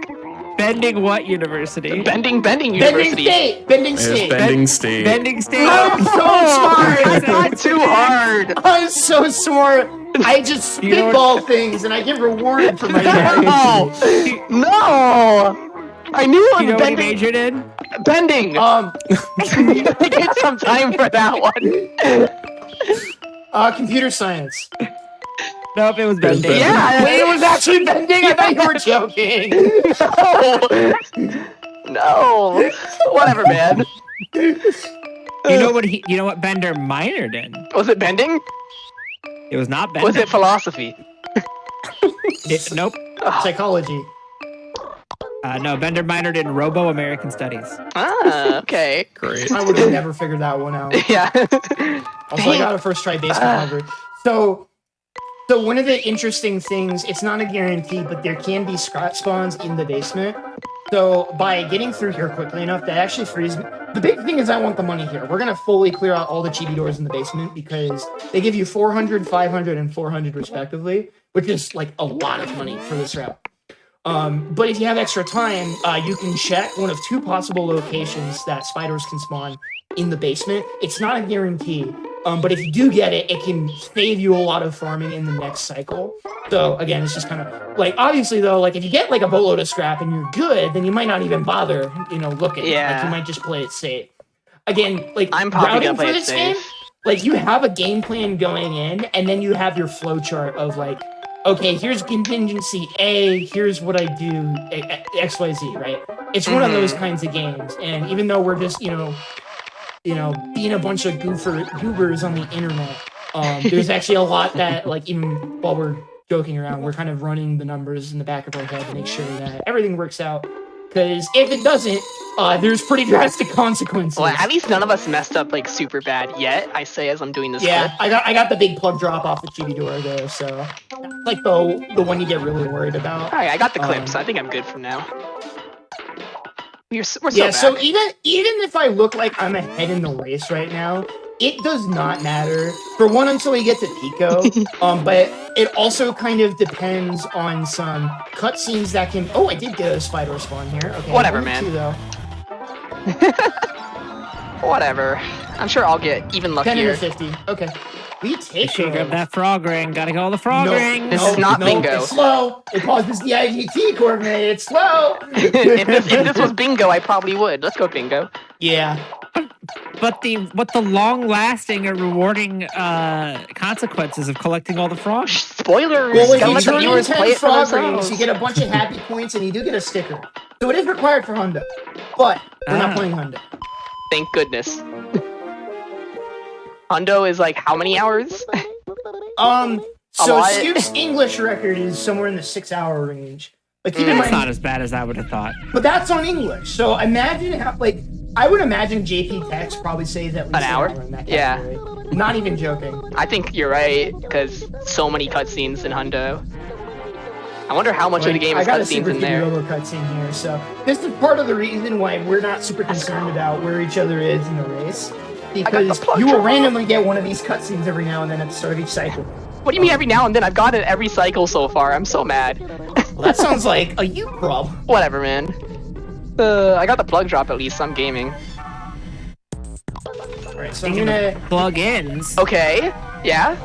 Speaker 1: Bending what university?
Speaker 4: Bending
Speaker 3: Bending
Speaker 4: University.
Speaker 3: State! Bending
Speaker 2: It's
Speaker 3: State!
Speaker 2: Bending State.
Speaker 1: Bending state.
Speaker 3: I'm so
Speaker 4: That's
Speaker 3: smart!
Speaker 4: not too hard.
Speaker 3: I'm so smart! I just
Speaker 1: You know
Speaker 3: spitball things and I get rewarded for my
Speaker 4: No!
Speaker 3: accuracy.
Speaker 4: No! I knew
Speaker 1: You
Speaker 4: I'm
Speaker 1: know what he
Speaker 4: bending.
Speaker 1: majored in?
Speaker 4: Bending. I get some time for that one.
Speaker 3: Computer science.
Speaker 1: Nope, it was bending.
Speaker 2: bending.
Speaker 4: Yeah.
Speaker 3: Wait, it was actually bending? I thought you were joking.
Speaker 4: No. Whatever, man.
Speaker 1: You know what Bender minored in?
Speaker 4: Was it bending?
Speaker 1: It was not bending.
Speaker 4: Was it philosophy?
Speaker 1: Nope.
Speaker 3: Psychology.
Speaker 1: No, Bender minored in Robo-American Studies.
Speaker 4: Ah, okay.
Speaker 2: Great.
Speaker 3: I would have never figured that one out.
Speaker 4: Yeah.
Speaker 3: Also, I got a first try baseball cover. So one of the interesting things, it's not a guarantee, but there can be scratch spawns in the basement. So by getting through here quickly enough, that actually frees me. The big thing is I want the money here. We're going to fully clear out all the chibi doors in the basement because they give you 400, 500, and 400 respectively, which is like a lot of money for this route. But if you have extra time, you can check one of two possible locations that spiders can spawn in the basement. It's not a guarantee, but if you do get it, it can save you a lot of farming in the next cycle. So again, it's just kind of like, obviously though, like if you get like a boatload of scrap and you're good, then you might not even bother, looking.
Speaker 4: Yeah.
Speaker 3: Like you might just play it safe. Again, like
Speaker 4: I'm probably
Speaker 3: routing
Speaker 4: gonna play
Speaker 3: for
Speaker 4: it
Speaker 3: this
Speaker 4: safe.
Speaker 3: game, like you have a game plan going in, and then you have your flow chart of like, okay, here's contingency A, here's what I do, XYZ, right? It's one of those kinds of games, and even though we're just, being a bunch of goobers on the internet, there's actually a lot that, like, even while we're joking around, we're kind of running the numbers in the back of our head to make sure that everything works out. Because if it doesn't, there's pretty drastic consequences.
Speaker 4: Well, at least none of us messed up like super bad yet. I say as I'm doing this.
Speaker 3: Yeah,
Speaker 4: clip.
Speaker 3: I got the big plug drop off the chibi door though, so like the one you get really worried about.
Speaker 4: Alright, I got the clip, so I think I'm good for now. We're so
Speaker 3: Yeah,
Speaker 4: back.
Speaker 3: so even if I look like I'm ahead in the race right now, it does not matter. For one, until we get to Pico, but it also kind of depends on some cutscenes that can. Oh, I did get a spider spawn here. Okay,
Speaker 4: Whatever, man.
Speaker 3: Two, though.
Speaker 4: Whatever. I'm sure I'll get even
Speaker 3: 10
Speaker 4: luckier.
Speaker 3: and 50. Okay. We take
Speaker 1: Make sure you grab
Speaker 3: those.
Speaker 1: that frog ring. Gotta go all the frog rings.
Speaker 4: This is not bingo.
Speaker 3: It's slow. It pauses the IGT coordinate. It's slow.
Speaker 4: if this was bingo, I probably would. Let's go bingo.
Speaker 3: Yeah.
Speaker 1: But the long-lasting or rewarding consequences of collecting all the frogs.
Speaker 4: Spoilers!
Speaker 3: Well, if
Speaker 4: Gotta
Speaker 3: you
Speaker 4: let the
Speaker 3: turn in
Speaker 4: viewers
Speaker 3: 10
Speaker 4: play it for
Speaker 3: frog
Speaker 4: themselves.
Speaker 3: rings, you get a bunch of happy points, and you do get a sticker. So it is required for Hundo. But we're not playing Hundo.
Speaker 4: Thank goodness. Hundo is like how many hours?
Speaker 3: So
Speaker 4: lot.
Speaker 3: Scoop's English record is somewhere in the 6-hour range. Like, keep in
Speaker 1: That's
Speaker 3: mind,
Speaker 1: not as bad as I would have thought.
Speaker 3: but that's on English. So imagine how, like, I would imagine JP Text probably says at least
Speaker 4: An hour?
Speaker 3: in that
Speaker 4: Yeah.
Speaker 3: category. Not even joking.
Speaker 4: I think you're right, because so many cutscenes in Hundo. I wonder how much of the game
Speaker 3: I
Speaker 4: is
Speaker 3: got a
Speaker 4: cutscenes
Speaker 3: super
Speaker 4: in there.
Speaker 3: Chibi-Robo cutscene here, so this is part of the reason why we're not super concerned about where each other is in the race. Because
Speaker 4: plug
Speaker 3: you will
Speaker 4: drop.
Speaker 3: randomly get one of these cutscenes every now and then at the start of each cycle.
Speaker 4: What do you mean every now and then? I've got it every cycle so far. I'm so mad.
Speaker 3: Well, that sounds like a you problem.
Speaker 4: Whatever, man. I got the plug drop at least. I'm gaming.
Speaker 3: Alright, so I'm
Speaker 1: Speaking
Speaker 3: gonna...
Speaker 1: of plug-ins,
Speaker 4: Okay. Yeah?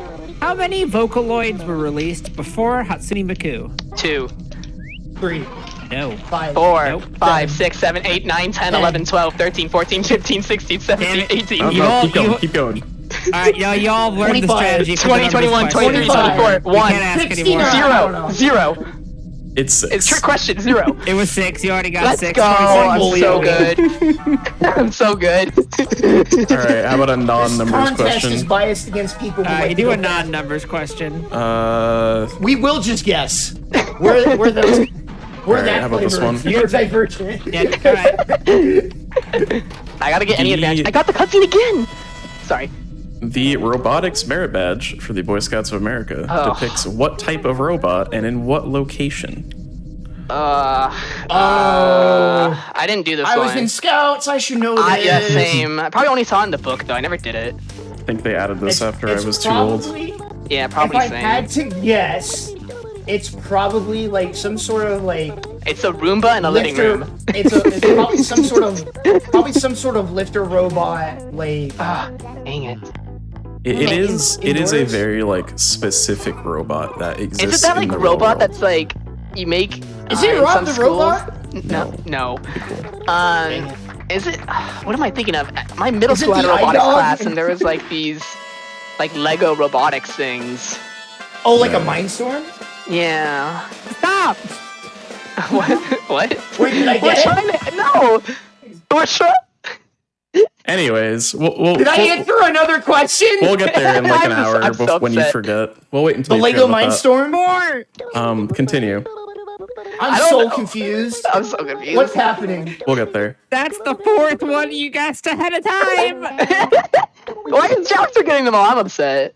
Speaker 1: how many Vocaloids were released before Hatsune Miku?
Speaker 4: 2,
Speaker 3: 3,
Speaker 1: No.
Speaker 3: 5,
Speaker 4: 4,
Speaker 1: Nope.
Speaker 4: 5, 6, 7, 8, 9, 10, 11, 12, 13, 14, 15, 16, 17,
Speaker 1: Damn it.
Speaker 4: 18,
Speaker 2: Oh,
Speaker 1: You
Speaker 2: no,
Speaker 1: all-
Speaker 2: keep going,
Speaker 1: you-
Speaker 2: keep going.
Speaker 1: Alright, y'all have learned the
Speaker 3: 25,
Speaker 1: strategy. for the
Speaker 4: 20,
Speaker 1: numbers
Speaker 4: 21,
Speaker 1: question.
Speaker 4: 23,
Speaker 3: 25.
Speaker 4: 24,
Speaker 1: You
Speaker 4: 1,
Speaker 1: can't ask
Speaker 3: 16,
Speaker 1: anymore.
Speaker 3: I don't know.
Speaker 4: 0.
Speaker 2: It's 6.
Speaker 4: It's trick question, 0.
Speaker 1: It was 6. You already got
Speaker 4: Let's
Speaker 1: 6.
Speaker 4: go. I'm
Speaker 3: Holy
Speaker 4: so
Speaker 3: moly.
Speaker 4: good. I'm so good.
Speaker 2: Alright, how about a
Speaker 3: This
Speaker 2: non-numbers
Speaker 3: contest is
Speaker 2: question?
Speaker 3: biased against people who like
Speaker 1: You
Speaker 3: to
Speaker 1: do a
Speaker 3: go-
Speaker 1: non-numbers question.
Speaker 3: We will just guess. We're those... We're
Speaker 2: Alright,
Speaker 3: that
Speaker 2: how about this
Speaker 3: flavor.
Speaker 2: one?
Speaker 3: You're divergent.
Speaker 1: Yeah, alright.
Speaker 4: I gotta get any
Speaker 2: The-
Speaker 4: advantage. I got the cutscene again. Sorry.
Speaker 2: The Robotics Merit Badge for the Boy Scouts of America depicts what type of robot and in what location.
Speaker 4: I didn't do this one.
Speaker 3: I was in Scouts. I should know this.
Speaker 4: Yeah, same. I probably only saw it in the book though. I never did it.
Speaker 2: I think they added this after I was too old.
Speaker 4: Yeah, probably
Speaker 3: if
Speaker 4: same.
Speaker 3: I had to guess, it's probably like some sort of like.
Speaker 4: It's a Roomba in a living room.
Speaker 3: It's probably some sort of lifter robot. Like.
Speaker 4: Dang it.
Speaker 2: It is a very like specific robot that exists.
Speaker 4: Is it that like
Speaker 2: in the
Speaker 4: robot
Speaker 2: real world.
Speaker 4: that's like you make?
Speaker 3: Is it Rob the robot?
Speaker 4: No.
Speaker 2: Cool.
Speaker 4: Is it? What am I thinking of? My middle school had a robotics class, and there was like these, like Lego robotics things.
Speaker 3: Oh, like a Mindstorm?
Speaker 4: Yeah.
Speaker 1: Stop!
Speaker 4: What?
Speaker 3: Wait, did I get it?
Speaker 4: No. We're trying.
Speaker 2: Anyways, we'll
Speaker 3: Did I answer another question?
Speaker 2: We'll get there in like an
Speaker 4: I'm
Speaker 2: hour
Speaker 4: so
Speaker 2: when you
Speaker 4: upset.
Speaker 2: forget. We'll wait until
Speaker 3: The
Speaker 2: you
Speaker 3: Lego
Speaker 2: forget about
Speaker 3: Mindstorm?
Speaker 2: that. Continue.
Speaker 3: I'm so confused.
Speaker 4: I'm so confused.
Speaker 3: What's happening?
Speaker 2: We'll get there.
Speaker 1: That's the fourth one you guessed ahead of time.
Speaker 4: Why is Jackson getting them all? I'm upset.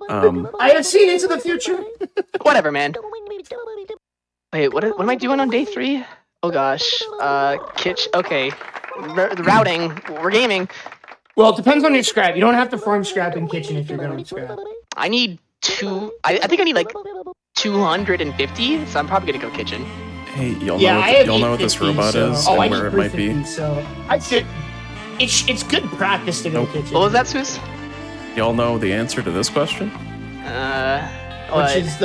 Speaker 3: I have seen Into the Future.
Speaker 4: Whatever, man. Wait, what am I doing on day 3? Oh gosh. Kitsch. Okay. The routing. We're gaming.
Speaker 3: Well, it depends on your scrap. You don't have to farm scrap in kitchen if you're going to scrap.
Speaker 4: I need I think I need like 250, so I'm probably gonna go kitchen.
Speaker 2: Hey, y'all
Speaker 3: Yeah,
Speaker 2: know what this robot is and where it might be.
Speaker 3: So I should. It's good practice to go kitchen.
Speaker 4: What was that, Seuss?
Speaker 2: Y'all know the answer to this question?
Speaker 3: Which is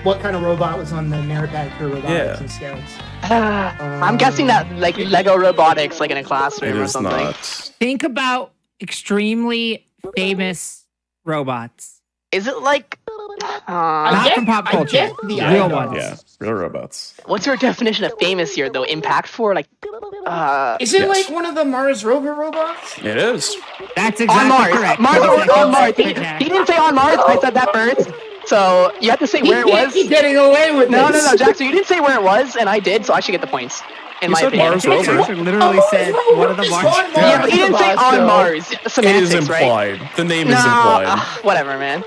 Speaker 3: what kind of robot was on the merit badge for robotics and scouts?
Speaker 4: I'm guessing that like Lego robotics, like in a classroom
Speaker 2: It
Speaker 4: or
Speaker 2: is
Speaker 4: something.
Speaker 2: not.
Speaker 1: Think about extremely famous robots.
Speaker 4: Is it like?
Speaker 1: Not from pop culture. Real ones.
Speaker 2: Yeah, real robots.
Speaker 4: What's your definition of famous here, though? Impactful, like?
Speaker 3: Is it
Speaker 2: Yes.
Speaker 3: like one of the Mars rover robots?
Speaker 2: It is.
Speaker 1: That's
Speaker 4: On
Speaker 1: exactly
Speaker 4: Mars.
Speaker 1: correct.
Speaker 4: On Mars. He didn't say on Mars. I said that first. So you have to say where it was.
Speaker 3: Keep getting away with
Speaker 4: No,
Speaker 3: this.
Speaker 4: Jackson. You didn't say where it was, and I did, so I should get the points. In
Speaker 2: You
Speaker 4: my
Speaker 2: said
Speaker 4: opinion.
Speaker 2: Mars rover.
Speaker 1: Jackson literally said one of the Mars.
Speaker 4: Yeah, but he didn't say on Mars.
Speaker 2: It
Speaker 4: Semantics,
Speaker 2: is implied.
Speaker 4: right?
Speaker 2: The name is implied.
Speaker 4: Whatever, man.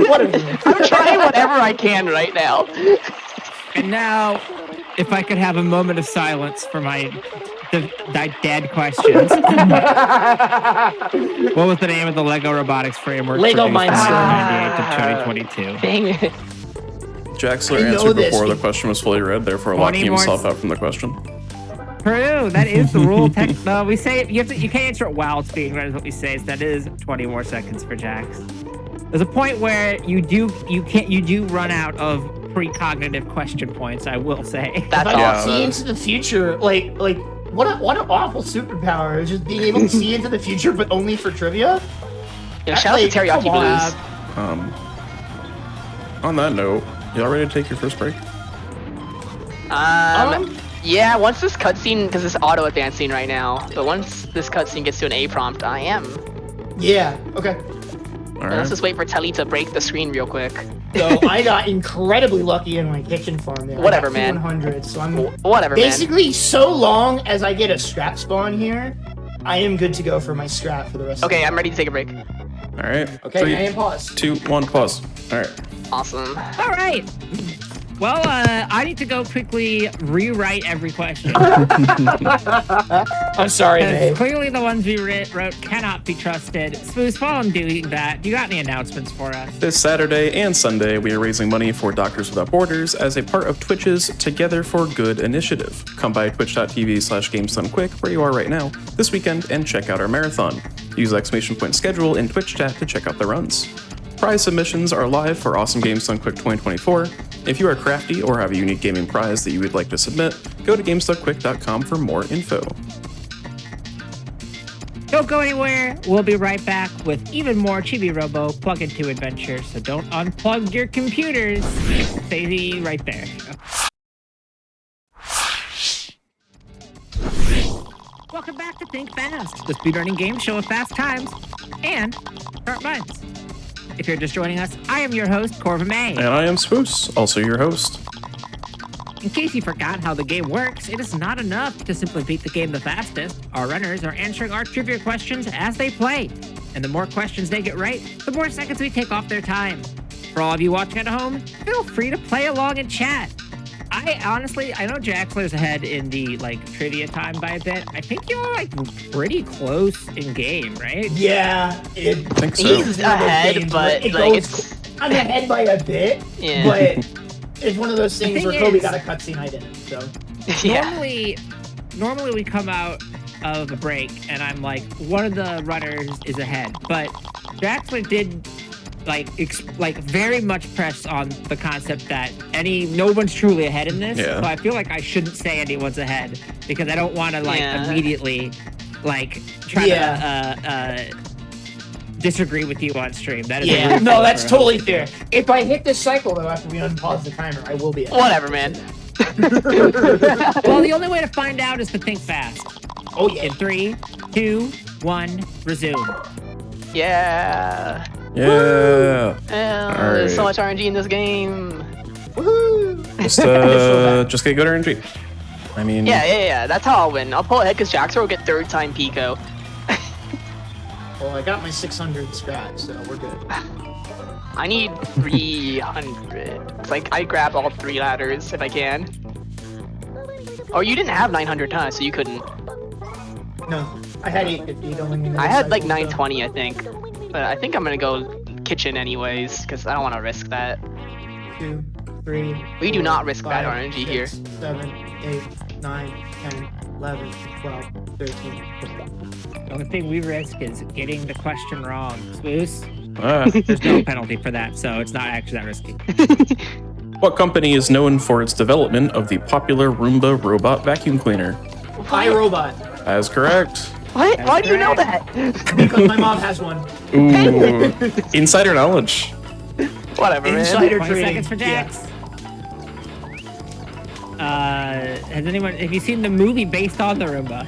Speaker 3: Whatever.
Speaker 4: I'm trying whatever I can right now.
Speaker 1: And now, if I could have a moment of silence for my dead questions. What was the name of the Lego robotics framework?
Speaker 3: Lego
Speaker 1: produced from
Speaker 3: Mindstorm.
Speaker 1: 1998 to 2022?
Speaker 4: Dang it.
Speaker 2: Jaxler
Speaker 3: I know
Speaker 2: answered
Speaker 3: this.
Speaker 2: before the question was fully read, therefore
Speaker 1: 20
Speaker 2: locking
Speaker 1: more
Speaker 2: himself out from the question.
Speaker 1: True, that is the rule. No, we say you can't answer it while it's being read. Is what we say. So that is 20 more seconds for Jax. There's a point where you do run out of precognitive question points. I will say.
Speaker 4: That's
Speaker 3: If I could
Speaker 4: awesome.
Speaker 3: see into the future, like what an awful superpower is just being able to see into the future, but only for trivia.
Speaker 4: Yo, shout out to
Speaker 3: Like,
Speaker 4: Teriyaki
Speaker 3: come on.
Speaker 4: Blues.
Speaker 2: On that note, y'all ready to take your first break?
Speaker 4: Yeah, once this cutscene, because it's auto advancing right now, but once this cutscene gets to an A prompt, I am.
Speaker 3: Yeah. Okay.
Speaker 2: All right.
Speaker 4: Let's just wait for Telly to break the screen real quick.
Speaker 3: So I got incredibly lucky in my kitchen farm there.
Speaker 4: Whatever,
Speaker 3: I got
Speaker 4: man.
Speaker 3: 100, so I'm
Speaker 4: Whatever, man.
Speaker 3: basically so long as I get a scrap spawn here, I am good to go for my scrap for the rest.
Speaker 4: Okay,
Speaker 3: of
Speaker 4: I'm ready to take a break.
Speaker 2: All right.
Speaker 3: Okay,
Speaker 2: 3,
Speaker 3: and pause.
Speaker 2: 2, 1, pause. All right.
Speaker 4: Awesome.
Speaker 1: All right. Well, I need to go quickly rewrite every question.
Speaker 3: I'm sorry,
Speaker 1: Because
Speaker 3: babe.
Speaker 1: clearly the ones we wrote cannot be trusted. Spoos, while I'm doing that, do you got any announcements for us?
Speaker 2: This Saturday and Sunday, we are raising money for Doctors Without Borders as a part of Twitch's Together for Good initiative. Come by twitch.tv/GamesDoneQuick, where you are right now, this weekend, and check out our marathon. Use !schedule in Twitch chat to check out the runs. Prize submissions are live for Awesome Games Done Quick 2024. If you are crafty or have a unique gaming prize that you would like to submit, go to gamesdonequick.com for more info.
Speaker 1: Don't go anywhere. We'll be right back with even more Chibi-Robo plug-in-2 adventures, so don't unplug your computers. Stay right there. Welcome back to Think Fast, the speedrunning game show of fast times and sharp minds. If you're just joining us, I am your host, Corva May.
Speaker 2: And I am Spoos, also your host.
Speaker 1: In case you forgot how the game works, it is not enough to simply beat the game the fastest. Our runners are answering our trivia questions as they play. And the more questions they get right, the more seconds we take off their time. For all of you watching at home, feel free to play along and chat. I know Jaxler's ahead in the trivia time by a bit. I think you're pretty close in game, right?
Speaker 3: Yeah,
Speaker 2: I think so.
Speaker 4: He's ahead, but
Speaker 3: I'm ahead by a bit.
Speaker 4: Yeah.
Speaker 3: But it's one of those things where Kobe
Speaker 1: is-
Speaker 3: got a cutscene I didn't. So
Speaker 4: yeah.
Speaker 1: Normally we come out of a break and I'm like, one of the runners is ahead. But Jaxler did very much press on the concept that no one's truly ahead in this.
Speaker 2: Yeah.
Speaker 1: So I feel like I shouldn't say anyone's ahead because I don't want to immediately try to disagree with you on stream. That is
Speaker 3: that's totally fair. If I hit this cycle though after we unpause the timer, I will be ahead.
Speaker 4: Whatever, man.
Speaker 1: Well, the only way to find out is to think fast.
Speaker 3: Oh yeah.
Speaker 1: In 3, 2, 1, resume.
Speaker 4: Yeah.
Speaker 2: Yeah.
Speaker 4: There's so much RNG in this game.
Speaker 3: Woohoo!
Speaker 2: Just get good RNG. I mean...
Speaker 4: Yeah. That's how I'll win. I'll pull ahead because Jaxer will get 3rd time Pico.
Speaker 3: Well, I got my 600 scratch, so we're good.
Speaker 4: I need 300. It's I grab all 3 ladders if I can. Oh, you didn't have 900, huh? So you couldn't.
Speaker 3: No, I had 850 going in.
Speaker 4: I had 920, I think. But I think I'm gonna go kitchen anyways, because I don't want to risk that.
Speaker 3: 2, 3.
Speaker 4: We do not risk
Speaker 3: 5,
Speaker 4: that RNG
Speaker 3: 6,
Speaker 4: here.
Speaker 3: 7, 8, 9, 10, 11, 12, 13, 14.
Speaker 1: The only thing we risk is getting the question wrong. Swoos,
Speaker 2: Ah.
Speaker 1: there's no penalty for that, so it's not actually that risky.
Speaker 2: What company is known for its development of the popular Roomba robot vacuum cleaner?
Speaker 3: iRobot.
Speaker 2: That is correct.
Speaker 4: What?
Speaker 1: That's
Speaker 4: Why do you know
Speaker 1: correct.
Speaker 4: that?
Speaker 3: Because my mom has one.
Speaker 2: Ooh. Insider knowledge.
Speaker 4: Whatever, man.
Speaker 3: Insider
Speaker 1: 20
Speaker 3: trading.
Speaker 1: seconds for Jax. Have you seen the movie based on the Roomba?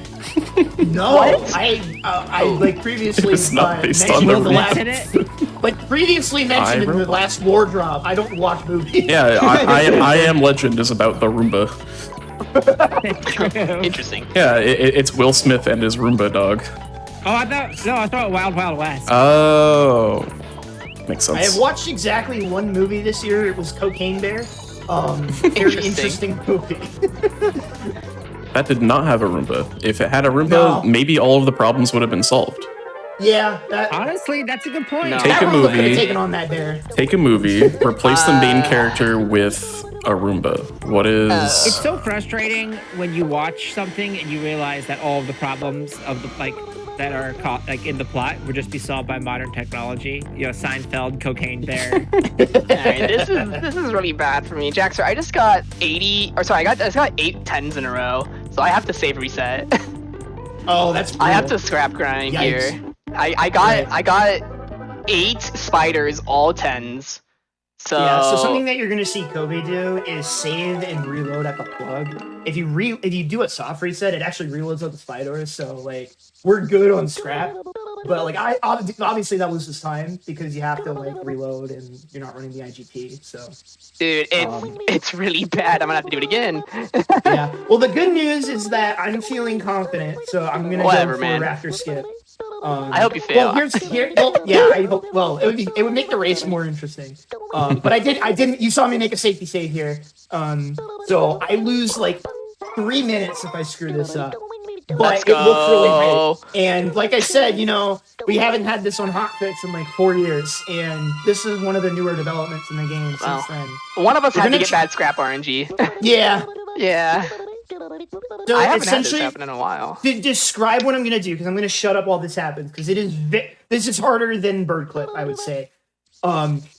Speaker 3: No,
Speaker 4: What?
Speaker 3: I previously
Speaker 2: It's not based on
Speaker 3: mentioned
Speaker 2: the
Speaker 3: in the
Speaker 1: Roomba.
Speaker 3: last, previously mentioned in the
Speaker 2: iRobot?
Speaker 3: last War Drop. I don't watch movies.
Speaker 2: Yeah, I Am Legend is about the Roomba.
Speaker 4: Interesting.
Speaker 2: Yeah, it's Will Smith and his Roomba dog.
Speaker 1: Oh, I thought Wild Wild West.
Speaker 2: Oh. Makes sense.
Speaker 3: I have watched exactly one movie this year. It was Cocaine Bear. Very interesting movie.
Speaker 2: That did not have a Roomba. If it had a Roomba,
Speaker 3: No.
Speaker 2: maybe all of the problems would have been solved.
Speaker 3: Yeah, that.
Speaker 1: Honestly, that's a good point.
Speaker 4: No.
Speaker 2: Take
Speaker 3: that
Speaker 2: a
Speaker 3: Roomba could have
Speaker 2: movie.
Speaker 3: taken on that bear.
Speaker 2: Take a movie, replace the main character with a Roomba. What is...
Speaker 1: It's so frustrating when you watch something and you realize that all of the problems of the that are caught in the plot would just be solved by modern technology. You know, Seinfeld, Cocaine Bear.
Speaker 4: Alright, this is really bad for me. Jaxer, I just got 80, or sorry, I just got 8 10s in a row, so I have to save reset.
Speaker 3: Oh, that's.
Speaker 4: I have
Speaker 3: brutal.
Speaker 4: to scrap grind
Speaker 3: Yikes.
Speaker 4: here. I got 8 spiders, all 10s. So,
Speaker 3: Yeah, so something that you're gonna see Kobe do is save and reload at the plug. If you do a soft reset, it actually reloads with the spiders. So we're good on scrap, but obviously that loses time because you have to reload and you're not running the IGP. So
Speaker 4: dude, it's really bad. I'm gonna have to do it again.
Speaker 3: yeah. Well, the good news is that I'm feeling confident, so I'm gonna
Speaker 4: Whatever,
Speaker 3: go for
Speaker 4: man.
Speaker 3: a Raptor skip.
Speaker 4: I hope you fail.
Speaker 3: Well, I hope. Well, it would make the race more interesting. But I didn't. You saw me make a safety save here. So I lose 3 minutes if I screw this up. But
Speaker 4: Let's
Speaker 3: it looks really
Speaker 4: go.
Speaker 3: great. And like I said, we haven't had this on Hotfix in 4 years, and this is one of the newer developments in the game
Speaker 4: Wow.
Speaker 3: since then.
Speaker 4: One of us
Speaker 3: We're
Speaker 4: had to
Speaker 3: gonna
Speaker 4: get bad scrap RNG.
Speaker 3: Yeah.
Speaker 4: Yeah.
Speaker 3: So
Speaker 4: I haven't had this
Speaker 3: essentially,
Speaker 4: happen in a while.
Speaker 3: to describe what I'm gonna do, because I'm gonna shut up while this happens, because this is harder than bird clip, I would say.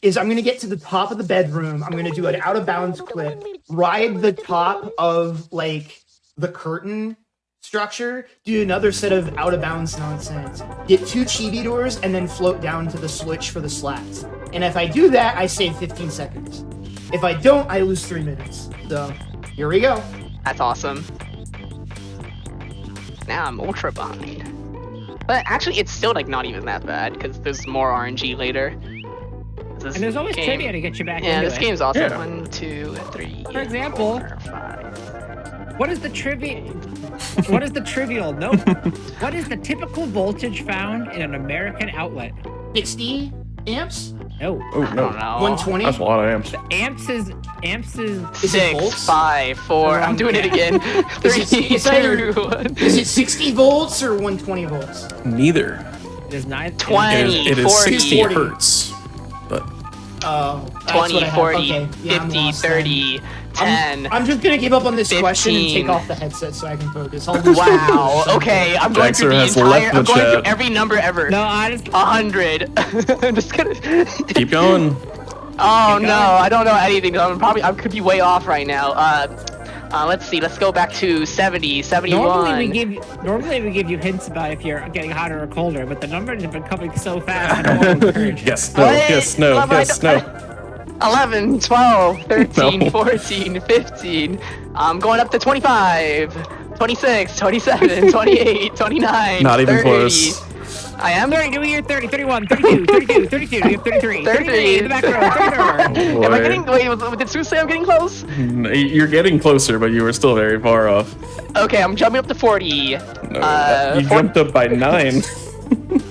Speaker 3: Is I'm gonna get to the top of the bedroom. I'm gonna do an out of bounds clip, ride the top of the curtain structure, do another set of out of bounds nonsense, get 2 chibi doors, and then float down to the switch for the slats. And if I do that, I save 15 seconds. If I don't, I lose 3 minutes. So here we go.
Speaker 4: That's awesome. Now I'm ultra behind. But actually, it's still not even that bad because there's more RNG later.
Speaker 1: And there's always trivia to get you back
Speaker 4: Yeah,
Speaker 1: into
Speaker 4: this
Speaker 1: it.
Speaker 4: game's awesome.
Speaker 2: Yeah.
Speaker 4: 1, 2, 3.
Speaker 1: For example,
Speaker 4: 4, 5.
Speaker 1: what is the trivia? What is the trivial? No. What is the typical voltage found in an American outlet?
Speaker 3: 60 amps?
Speaker 1: No.
Speaker 2: Oh,
Speaker 4: I
Speaker 2: no.
Speaker 4: don't know.
Speaker 3: 120?
Speaker 2: That's a lot of amps.
Speaker 1: Amps is
Speaker 3: Is it volts?
Speaker 4: 6, 5, 4. I'm doing it again. 3,
Speaker 3: It's either-
Speaker 4: 2, 1.
Speaker 3: Is it 60 volts or 120 volts?
Speaker 2: Neither.
Speaker 1: It is neither.
Speaker 4: 20.
Speaker 2: It is
Speaker 4: 40.
Speaker 2: 60 hertz. But
Speaker 3: Oh, that's
Speaker 4: 20,
Speaker 3: what I have.
Speaker 4: 40,
Speaker 3: Okay, yeah, I'm
Speaker 4: 50,
Speaker 3: lost then.
Speaker 4: 30, 10.
Speaker 3: I'm just gonna give up on this question and
Speaker 4: 15.
Speaker 3: take off the headset so I can focus. I'll lose
Speaker 4: Wow.
Speaker 3: focus.
Speaker 4: Okay, I'm going through
Speaker 2: Jaxer
Speaker 4: the
Speaker 2: has
Speaker 4: entire.
Speaker 2: left the
Speaker 4: I'm going through
Speaker 2: chat.
Speaker 4: every number ever.
Speaker 1: No, honestly.
Speaker 4: 100. I'm just gonna.
Speaker 2: keep going.
Speaker 4: Oh no, I don't know anything. I could be way off right now. Let's see. Let's go back to 70, 71.
Speaker 1: Normally we give you hints about if you're getting hotter or colder, but the numbers have been coming so fast. I don't want to encourage you.
Speaker 2: Yes, no,
Speaker 4: What?
Speaker 2: yes, no,
Speaker 4: Well,
Speaker 2: yes, no.
Speaker 4: 11, 12, 13,
Speaker 2: No.
Speaker 4: 14, 15. I'm going up to 25, 26, 27, 28, 29.
Speaker 2: Not even
Speaker 4: 30.
Speaker 2: close.
Speaker 4: I am
Speaker 1: 32, you're 30, 31, 32, 32, 32, you have 33, 33 in the back row, 34.
Speaker 4: Am I
Speaker 2: Boy.
Speaker 4: getting? Wait, did Sue say I'm getting close?
Speaker 2: You're getting closer, but you were still very far off.
Speaker 4: Okay, I'm jumping up to 40.
Speaker 2: No, you jumped up by 9.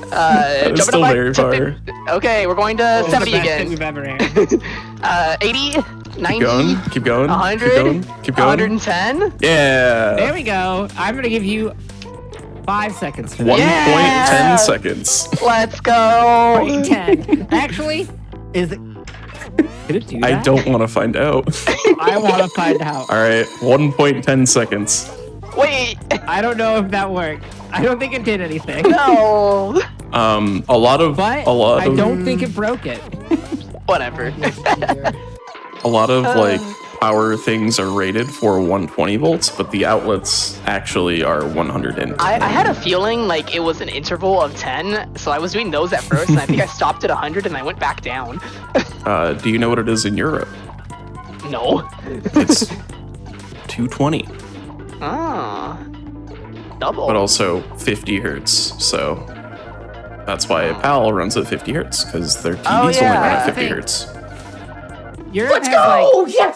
Speaker 2: That is
Speaker 4: Jumping
Speaker 2: still
Speaker 4: up by-
Speaker 2: very
Speaker 4: to
Speaker 2: far.
Speaker 4: 50. Okay, we're going to
Speaker 1: This is the
Speaker 4: 70
Speaker 1: best thing
Speaker 4: again.
Speaker 1: we've ever had.
Speaker 4: 80, 90,
Speaker 2: Keep going, keep going,
Speaker 4: 100,
Speaker 2: keep going, keep going.
Speaker 4: 110.
Speaker 2: Yeah.
Speaker 1: There we go. I'm gonna give you 5 seconds for
Speaker 2: 1.10
Speaker 4: Yeah.
Speaker 2: seconds.
Speaker 4: Let's go.
Speaker 1: 10. Actually, is it? Did it do that?
Speaker 2: I don't want to find out.
Speaker 1: I want to find out.
Speaker 2: All right, 1.10 seconds.
Speaker 4: Wait,
Speaker 1: I don't know if that worked. I don't think it did anything.
Speaker 4: no.
Speaker 2: A lot of
Speaker 1: But
Speaker 2: like
Speaker 1: I don't think it broke it.
Speaker 4: Whatever.
Speaker 2: like power things are rated for 120 volts, but the outlets actually are 110.
Speaker 4: I had a feeling like it was an interval of 10, so I was doing those at first, and I think I stopped at 100 and I went back down.
Speaker 2: Do you know what it is in Europe?
Speaker 4: No.
Speaker 2: It's 220,
Speaker 4: Ah. Double.
Speaker 2: but also 50 hertz. So that's why PAL runs at 50 hertz, because their TVs only
Speaker 4: yeah.
Speaker 2: run at 50
Speaker 1: Think.
Speaker 2: hertz.
Speaker 1: Europe
Speaker 3: Let's
Speaker 1: has
Speaker 3: go!
Speaker 1: like,
Speaker 3: Yes!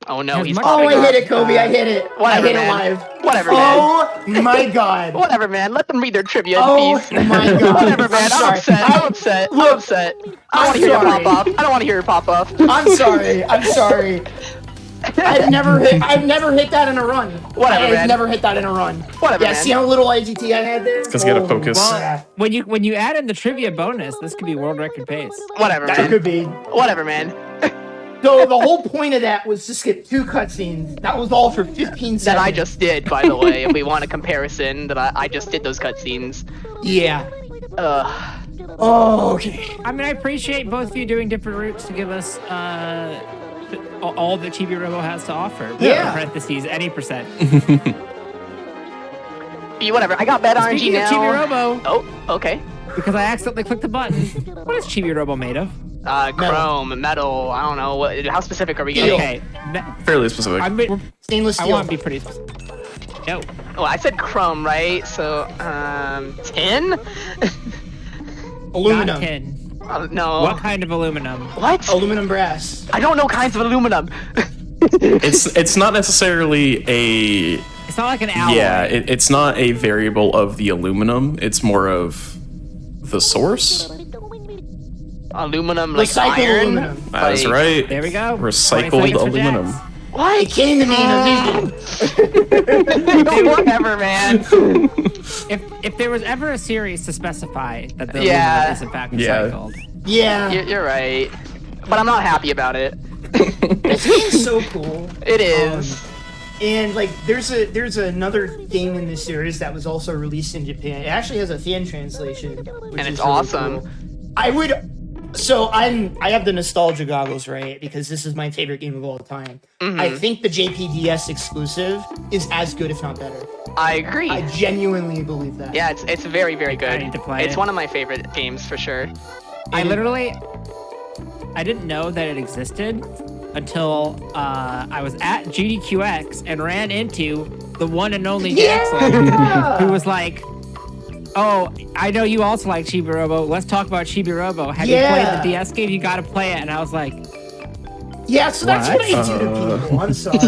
Speaker 4: Oh no,
Speaker 1: Has
Speaker 4: he's
Speaker 1: much-
Speaker 4: popping
Speaker 3: Oh, I
Speaker 4: off.
Speaker 3: hit it, Kobe. I hit it.
Speaker 4: Whatever,
Speaker 3: I hit
Speaker 4: man.
Speaker 3: it live.
Speaker 4: Whatever, man.
Speaker 3: Oh my god.
Speaker 4: Whatever, man. Let them read their trivia in
Speaker 3: Oh
Speaker 4: peace.
Speaker 3: my god.
Speaker 4: Whatever, man. I'm
Speaker 3: sorry.
Speaker 4: upset. I'm upset. I'm
Speaker 3: Look,
Speaker 4: upset. I don't
Speaker 3: I'm
Speaker 4: want to hear your
Speaker 3: sorry.
Speaker 4: pop off. I don't want to hear your pop off.
Speaker 3: I'm sorry. I'm sorry. I've never hit that in a run.
Speaker 4: Whatever,
Speaker 3: I've
Speaker 4: man.
Speaker 3: never hit that in a run.
Speaker 4: Whatever,
Speaker 3: Yeah,
Speaker 4: man.
Speaker 3: see how little IGT I had there?
Speaker 2: Because you gotta focus.
Speaker 3: Yeah,
Speaker 1: when you add in the trivia bonus, this could be world record pace.
Speaker 4: Whatever,
Speaker 3: that
Speaker 4: man.
Speaker 3: could be.
Speaker 4: Whatever, man.
Speaker 3: So the whole point of that was to skip 2 cutscenes. That was all for 15 seconds.
Speaker 4: That I just did, by the way. If we want a comparison, that I just did those cutscenes.
Speaker 3: Yeah. Oh, okay.
Speaker 1: I mean, I appreciate both of you doing different routes to give us all that Chibi-Robo has to offer.
Speaker 3: Yeah.
Speaker 1: In parentheses, any percent.
Speaker 4: Whatever. I got bad RNG
Speaker 1: Speaking of
Speaker 4: now.
Speaker 1: Chibi-Robo,
Speaker 4: Oh, okay.
Speaker 1: because I accidentally clicked the button. What is Chibi-Robo made of?
Speaker 4: Chrome, metal. I don't know. How specific are we getting?
Speaker 1: Okay.
Speaker 2: Fairly specific.
Speaker 3: Stainless
Speaker 1: I
Speaker 3: steel.
Speaker 1: want to be pretty specific. No.
Speaker 4: Oh, I said chrome, right? So, tin?
Speaker 3: Aluminum.
Speaker 1: Not tin.
Speaker 4: No.
Speaker 1: What kind of aluminum?
Speaker 4: What?
Speaker 3: Aluminum brass.
Speaker 4: I don't know kinds of aluminum.
Speaker 2: It's not necessarily a
Speaker 1: It's not like an alloy.
Speaker 2: yeah. It's not a variable of the aluminum. It's more of the source.
Speaker 4: Aluminum, like
Speaker 3: Recycled
Speaker 4: iron?
Speaker 3: aluminum.
Speaker 2: That's
Speaker 4: Like-
Speaker 2: right.
Speaker 1: There we go. 20
Speaker 2: Recycled
Speaker 1: seconds for
Speaker 2: aluminum.
Speaker 1: Jax.
Speaker 3: It came to me in a vision.
Speaker 4: Whatever, man.
Speaker 1: If there was ever a series to specify that the
Speaker 4: Yeah.
Speaker 1: aluminum is in fact
Speaker 2: Yeah.
Speaker 1: recycled,
Speaker 3: Yeah.
Speaker 4: You're right. But I'm not happy about it.
Speaker 3: This game's so cool.
Speaker 4: It is.
Speaker 3: And like, there's another game in this series that was also released in Japan. It actually has a fan translation, which
Speaker 4: And
Speaker 3: is
Speaker 4: it's
Speaker 3: really
Speaker 4: awesome.
Speaker 3: cool. I have the nostalgia goggles, right? Because this is my favorite game of all time.
Speaker 4: Mm-hmm.
Speaker 3: I think the JPDS exclusive is as good, if not better.
Speaker 4: I agree.
Speaker 3: I genuinely believe that.
Speaker 4: Yeah, it's very, very good.
Speaker 1: I need to play
Speaker 4: It's
Speaker 1: it.
Speaker 4: one of my favorite games for sure.
Speaker 1: I didn't know that it existed until I was at GDQX and ran into the one and only Jackson, who was like, "Oh, I know you also like Chibi-Robo. Let's talk about Chibi-Robo. Have you played the DS game? You got to play it." And I was like,
Speaker 3: Yeah, so that's
Speaker 1: What?
Speaker 3: what I do to people. I'm sorry.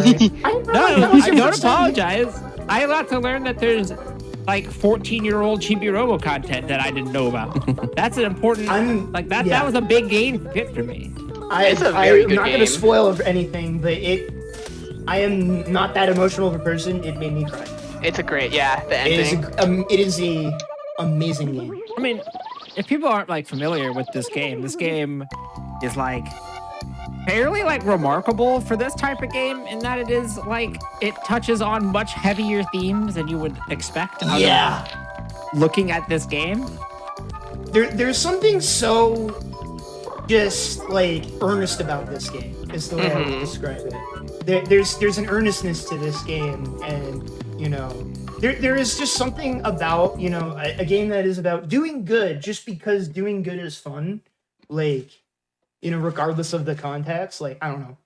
Speaker 1: "No, I don't apologize." I got to learn that there's like 14-year-old Chibi-Robo content that I didn't know about. That's an important. That was a big game fit for me.
Speaker 3: I'm not going to spoil anything, but I am not that emotional of a person. It made me cry.
Speaker 4: It's a great, the ending.
Speaker 3: It is a amazing game.
Speaker 1: I mean, if people aren't like familiar with this game is like fairly like remarkable for this type of game in that it touches on much heavier themes than you would expect. Looking at this game,
Speaker 3: there's something so just like earnest about this game. Is the way I would describe it. There's an earnestness to this game, and there is just something about a game that is about doing good just because doing good is fun, regardless of the context. I don't know.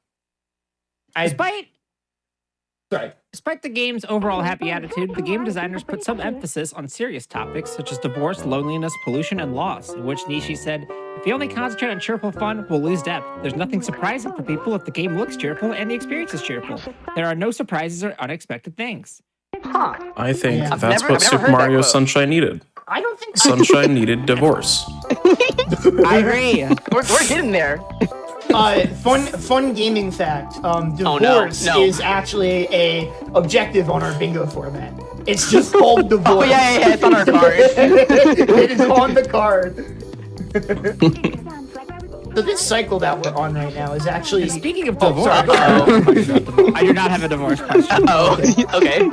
Speaker 1: Despite the game's overall happy attitude, the game designers put some emphasis on serious topics such as divorce, loneliness, pollution, and loss, in which Nishi said, "If you only concentrate on cheerful fun, we'll lose depth. There's nothing surprising for people if the game looks cheerful and the experience is cheerful. There are no surprises or unexpected things."
Speaker 2: I think that's what Super Mario Sunshine needed.
Speaker 3: I don't think so.
Speaker 2: Sunshine needed divorce.
Speaker 1: I agree.
Speaker 4: We're getting there.
Speaker 3: Fun gaming fact. Divorce is actually a objective on our bingo format. It's just called divorce.
Speaker 4: Oh yeah, it's on our card.
Speaker 3: It is on the card. So this cycle that we're on right now is actually.
Speaker 1: Speaking of divorce, I do not have a divorce question.
Speaker 4: Okay.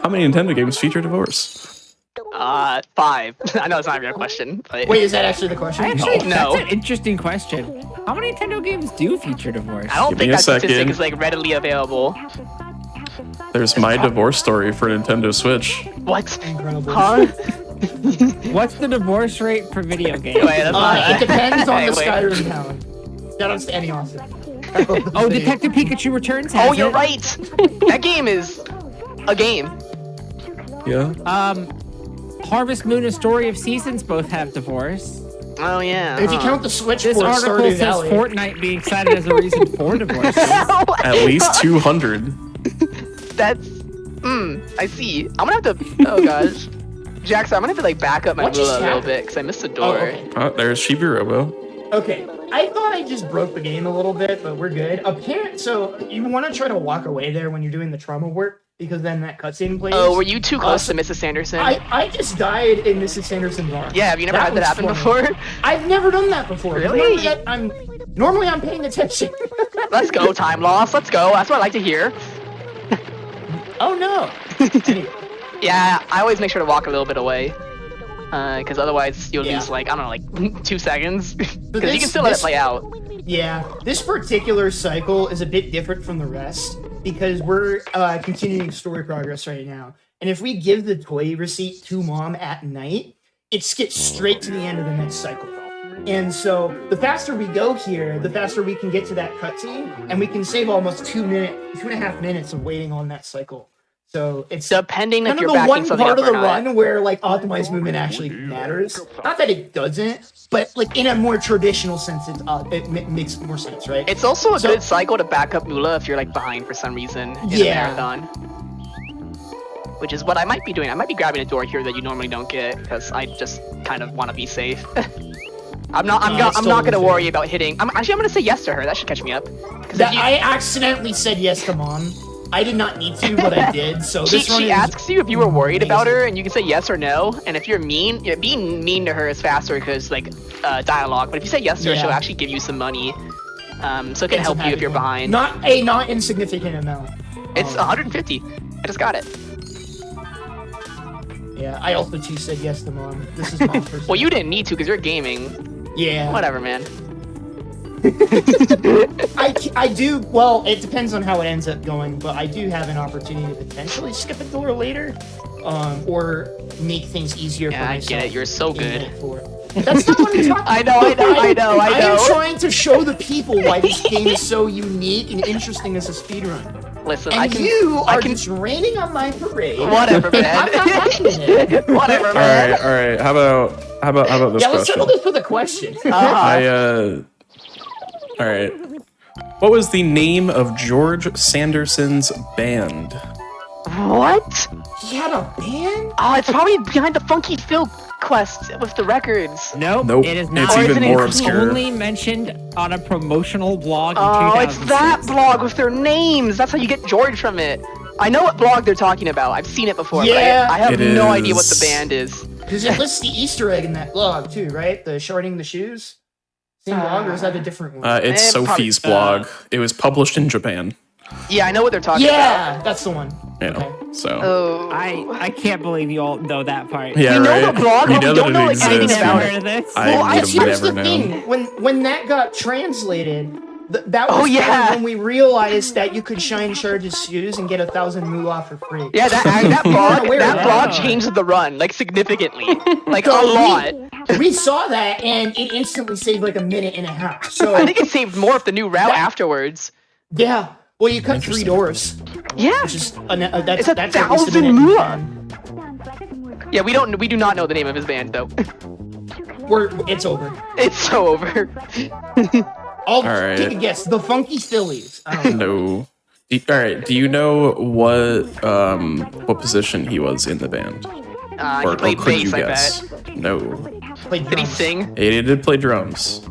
Speaker 2: How many Nintendo games feature divorce?
Speaker 4: 5. I know it's not even a question. But...
Speaker 3: Wait, is that actually the question?
Speaker 1: That's an interesting question. How many Nintendo games do feature divorce?
Speaker 4: I don't think that statistic is readily available.
Speaker 2: There's my divorce story for Nintendo Switch.
Speaker 4: What?
Speaker 3: Incredible.
Speaker 4: Huh?
Speaker 1: What's the divorce rate for video games?
Speaker 3: It depends on the Skyrim town. Shout out to Annie Austin.
Speaker 1: Detective Pikachu Returns has
Speaker 4: you're right! That game is a game.
Speaker 2: Yeah.
Speaker 1: Harvest Moon and Story of Seasons both have divorce.
Speaker 4: Oh yeah.
Speaker 3: If you count the Switch,
Speaker 1: this article says Fortnite being cited as a reason for divorce.
Speaker 2: At least 200.
Speaker 4: That's. I see. I'm gonna have to. Oh gosh. Jackson, I'm gonna have to back up my Lula a little bit because I missed the door.
Speaker 2: Oh, there's Chibi-Robo.
Speaker 3: Okay, I thought I just broke the game a little bit, but we're good. So you want to try to walk away there when you're doing the trauma work, because then that cutscene plays.
Speaker 4: Oh, were you too close to Mrs. Sanderson?
Speaker 3: I just died in Mrs. Sanderson's arms.
Speaker 4: Yeah, have you never had that happen before?
Speaker 3: I've never done that before.
Speaker 4: Really?
Speaker 3: Normally I'm paying attention.
Speaker 4: Let's go, time loss. Let's go. That's what I like to hear.
Speaker 3: Oh no. Anyway.
Speaker 4: Yeah, I always make sure to walk a little bit away. Because otherwise you'll lose, I don't know, 2 seconds. Because you can still let it play out.
Speaker 3: Yeah, this particular cycle is a bit different from the rest, because we're continuing story progress right now. And if we give the toy receipt to Mom at night, it skips straight to the end of the next cycle. And so the faster we go here, the faster we can get to that cutscene, and we can save almost 2.5 minutes of waiting on that cycle. So it's
Speaker 4: depending if you're
Speaker 3: the one
Speaker 4: something
Speaker 3: part
Speaker 4: up
Speaker 3: of the
Speaker 4: or
Speaker 3: run where optimized movement actually matters. Not that it doesn't, but in a more traditional sense, it makes more sense, right?
Speaker 4: It's also a good cycle to back up Mula if you're behind for some reason in a marathon. Which is what I might be doing. I might be grabbing a door here that you normally don't get because I just kind of want to be safe. I'm not gonna worry about hitting. I'm gonna say yes to her. That should catch me up.
Speaker 3: I accidentally said yes to Mom. I did not need to, but I did. So
Speaker 4: she asks you if you were worried about her, and you can say yes or no. And if you're mean, being mean to her is faster because dialogue. But if you say yes to her, she'll actually give you some money. So it can help you if you're behind.
Speaker 3: Not insignificant amount.
Speaker 4: It's 150. I just got it.
Speaker 3: Yeah, I also too said yes to Mom. This is Mom first.
Speaker 4: Well, you didn't need to because you're gaming.
Speaker 3: Yeah.
Speaker 4: Whatever, man.
Speaker 3: I do. Well, it depends on how it ends up going, but I do have an opportunity to potentially skip a door later, or make things easier for myself.
Speaker 4: I get it. You're so good.
Speaker 3: That's not what I'm talking about.
Speaker 4: I know.
Speaker 3: I am trying to show the people why this game is so unique and interesting as a speedrun.
Speaker 4: Listen,
Speaker 3: you are just raining on my parade.
Speaker 4: Whatever, man.
Speaker 3: I'm not having it.
Speaker 4: Whatever, man.
Speaker 2: All right. How about this question?
Speaker 3: Yeah, let's settle this with a question.
Speaker 2: All right. What was the name of George Sanderson's band?
Speaker 4: What?
Speaker 3: He had a band?
Speaker 4: Oh, it's probably behind the Funky Phil quest with the records.
Speaker 1: Nope,
Speaker 2: Nope.
Speaker 1: it is
Speaker 2: It's
Speaker 1: not.
Speaker 2: even more
Speaker 1: It's
Speaker 2: obscure.
Speaker 1: only mentioned on a promotional blog in
Speaker 4: Oh,
Speaker 1: 2006.
Speaker 4: it's that blog with their names. That's how you get George from it. I know what blog they're talking about. I've seen it before,
Speaker 3: Yeah.
Speaker 4: but I have
Speaker 2: It
Speaker 4: no idea what
Speaker 2: is.
Speaker 4: the band is.
Speaker 3: Because it lists the Easter egg in that blog too, right? The shorting the shoes. Same blog, or is that a different one?
Speaker 2: It's Sophie's blog. It was published in Japan.
Speaker 4: Yeah, I know what they're talking
Speaker 3: yeah,
Speaker 4: about.
Speaker 3: that's the one.
Speaker 2: Yeah.
Speaker 3: Okay.
Speaker 2: So.
Speaker 4: Oh.
Speaker 1: I can't believe you all know that part.
Speaker 2: Yeah,
Speaker 4: We know
Speaker 2: right.
Speaker 4: the blog,
Speaker 2: We
Speaker 4: but we
Speaker 2: know
Speaker 4: don't
Speaker 2: that
Speaker 4: know,
Speaker 2: it
Speaker 4: like, anything
Speaker 2: exists.
Speaker 4: about
Speaker 1: Never
Speaker 4: it.
Speaker 1: heard of this?
Speaker 2: I
Speaker 3: Well,
Speaker 2: would have
Speaker 3: here's
Speaker 2: never
Speaker 3: the
Speaker 2: known.
Speaker 3: thing. When that got translated, that
Speaker 4: Oh,
Speaker 3: was
Speaker 4: yeah.
Speaker 3: when we realized that you could shine Charge's shoes and get 1,000 moolah for free.
Speaker 4: Yeah, that
Speaker 3: weren't aware of
Speaker 4: that
Speaker 3: that.
Speaker 4: blog changed the run, like, significantly. Like, a lot.
Speaker 3: We saw that, and it instantly saved like a minute and a half. So
Speaker 4: I think it saved more of the new route afterwards.
Speaker 3: yeah. Well, you cut 3
Speaker 2: Interesting.
Speaker 3: doors,
Speaker 4: Yeah.
Speaker 3: which is
Speaker 4: It's
Speaker 3: that's at least
Speaker 4: 1,000
Speaker 3: minute and
Speaker 4: moolah.
Speaker 3: 10.
Speaker 4: Yeah, we do not know the name of his band, though.
Speaker 3: It's over.
Speaker 4: It's so over.
Speaker 3: I'll
Speaker 2: right.
Speaker 3: take a guess. The Funky Phillies. I don't know.
Speaker 2: No. All right. Do you know what position he was in the band?
Speaker 4: He played
Speaker 2: could you
Speaker 4: bass, I
Speaker 2: guess?
Speaker 4: bet.
Speaker 2: No.
Speaker 3: Played
Speaker 4: Did he
Speaker 3: drums.
Speaker 4: sing?
Speaker 2: He did play drums.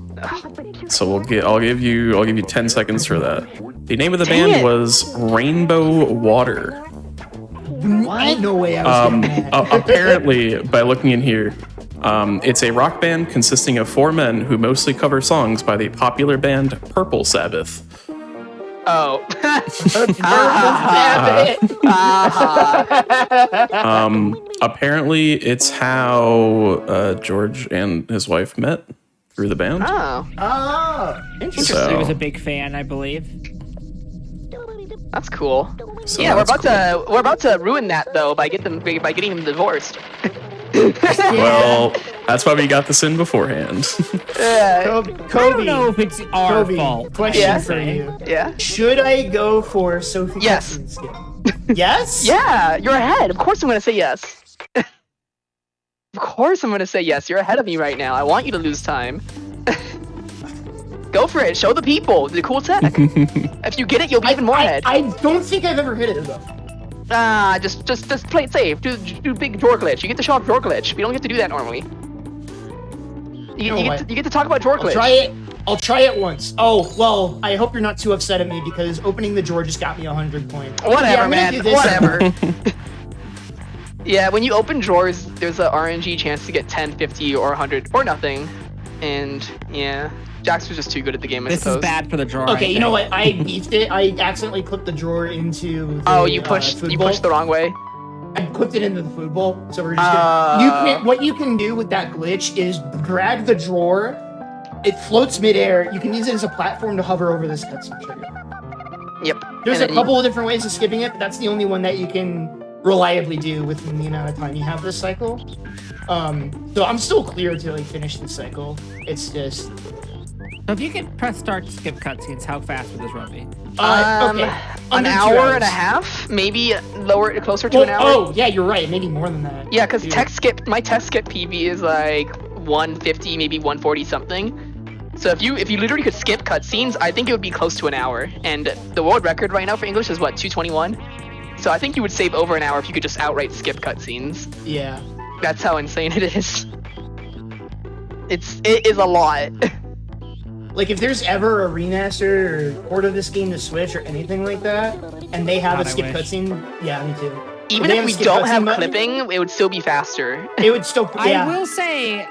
Speaker 2: So I'll give you 10 seconds for that. The name of the
Speaker 4: Dang
Speaker 2: band
Speaker 4: it.
Speaker 2: was Rainbow Water.
Speaker 3: Ain't no way I was getting that.
Speaker 2: Apparently, by looking in here, it's a rock band consisting of 4 men who mostly cover songs by the popular band Purple Sabbath.
Speaker 4: Oh.
Speaker 2: Apparently, it's how George and his wife met through the band.
Speaker 4: Oh.
Speaker 3: Oh, interesting.
Speaker 2: So-
Speaker 1: He was a big fan, I believe.
Speaker 4: That's cool.
Speaker 2: So
Speaker 4: Yeah, we're
Speaker 2: that's
Speaker 4: about to ruin that though by getting them divorced.
Speaker 2: Well, that's why we got this in beforehand.
Speaker 3: Kobe,
Speaker 1: I don't know if it's our
Speaker 3: Kobe,
Speaker 1: fault.
Speaker 3: question
Speaker 4: Yeah.
Speaker 3: for you.
Speaker 4: Yeah.
Speaker 3: Should I go for Sophie
Speaker 4: Yes.
Speaker 3: Hudson's skin? Yes?
Speaker 4: Yeah, you're ahead. Of course I'm gonna say yes. Of course I'm gonna say yes. You're ahead of me right now. I want you to lose time. Go for it. Show the people the cool tech. If you get it, you'll be even more ahead.
Speaker 3: I don't think I've ever hit it though.
Speaker 4: Just play it safe. Do big drawer glitch. You get to show off drawer glitch. We don't get to do that normally. You get to talk about drawer glitch.
Speaker 3: I'll try it once. Oh, well, I hope you're not too upset at me because opening the drawer just got me 100 points.
Speaker 4: Whatever,
Speaker 3: Yeah, I'm gonna
Speaker 4: man.
Speaker 3: do this.
Speaker 4: Whatever. Yeah, when you open drawers, there's a RNG chance to get 10, 50, or 100, or nothing. And, yeah. Jax was just too good at the game, I
Speaker 1: This
Speaker 4: suppose.
Speaker 1: is bad for the drawer.
Speaker 3: Okay,
Speaker 1: I
Speaker 3: you know
Speaker 1: think.
Speaker 3: what? I beefed it. I accidentally clipped the drawer into the,
Speaker 4: Oh, you pushed
Speaker 3: food
Speaker 4: you
Speaker 3: bowl.
Speaker 4: pushed the wrong way?
Speaker 3: I clipped it into the food bowl, so we're just gonna... what you can do with that glitch is drag the drawer. It floats midair. You can use it as a platform to hover over this cutscene trigger.
Speaker 4: Yep.
Speaker 3: There's
Speaker 4: And
Speaker 3: a
Speaker 4: then
Speaker 3: couple of different ways of skipping it, but that's the only one that you can reliably do within the amount of time you have this cycle. So I'm still clear to like finish the cycle. It's just
Speaker 1: So if you could press start to skip cutscenes, how fast would this run be?
Speaker 3: okay.
Speaker 4: An
Speaker 3: Under 2
Speaker 4: hour
Speaker 3: hours.
Speaker 4: and a half? Maybe closer to
Speaker 3: Well,
Speaker 4: an hour?
Speaker 3: oh, yeah, you're right. Maybe more than that.
Speaker 4: Yeah, because
Speaker 3: Dude.
Speaker 4: my tech skip PB is like 150, maybe 140 something. So if you literally could skip cutscenes, I think it would be close to an hour. And the world record right now for English is what, 221? So I think you would save over an hour if you could just outright skip cutscenes.
Speaker 3: Yeah.
Speaker 4: That's how insane it is. It is a lot.
Speaker 3: Like if there's ever a remaster or port of this game to Switch or anything like that, and they have
Speaker 1: God,
Speaker 3: a
Speaker 1: I
Speaker 3: skip
Speaker 1: wish.
Speaker 3: cutscene, yeah, me too.
Speaker 4: Even
Speaker 3: they
Speaker 4: if
Speaker 3: have a
Speaker 4: we
Speaker 3: skip
Speaker 4: don't
Speaker 3: cutscene
Speaker 4: have
Speaker 3: button,
Speaker 4: clipping, it would still be faster.
Speaker 3: it would still. Yeah.
Speaker 1: I will say,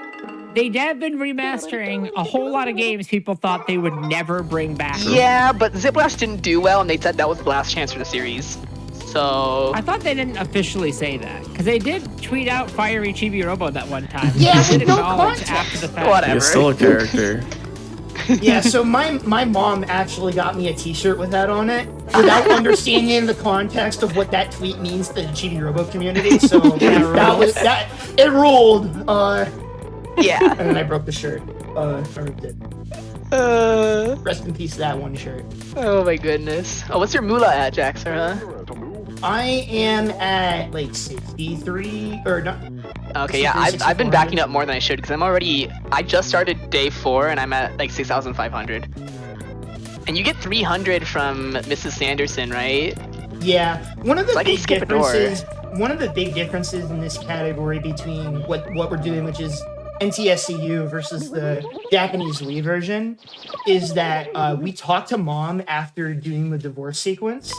Speaker 1: they have been remastering a whole lot of games people thought they would never bring back.
Speaker 4: Yeah, but Ziplash didn't do well, and they said that was the last chance for the series. So
Speaker 1: I thought they didn't officially say that, because they did tweet out Fiery Chibi-Robo that one time.
Speaker 3: Yeah,
Speaker 1: They did
Speaker 3: with no
Speaker 1: acknowledge
Speaker 3: context.
Speaker 1: after the fact.
Speaker 4: Whatever.
Speaker 2: He's still a character.
Speaker 3: Yeah, so my mom actually got me a T-shirt with that on it without understanding the context of what that tweet means to the Chibi-Robo community. So that it ruled.
Speaker 4: yeah.
Speaker 3: And then I broke the shirt. I ripped it. Rest in peace to that one shirt.
Speaker 4: Oh my goodness. Oh, what's your moolah at, Jaxer, huh?
Speaker 3: I am at like 63 or not.
Speaker 4: Okay, yeah, I've been backing up more than I should because I just started day 4 and I'm at like 6,500. And you get 300 from Mrs. Sanderson, right?
Speaker 3: Yeah, one of the
Speaker 4: So I can
Speaker 3: big
Speaker 4: skip a door.
Speaker 3: differences. One of the big differences in this category between what we're doing, which is NTSCU versus the Japanese Wii version, is that we talked to mom after doing the divorce sequence.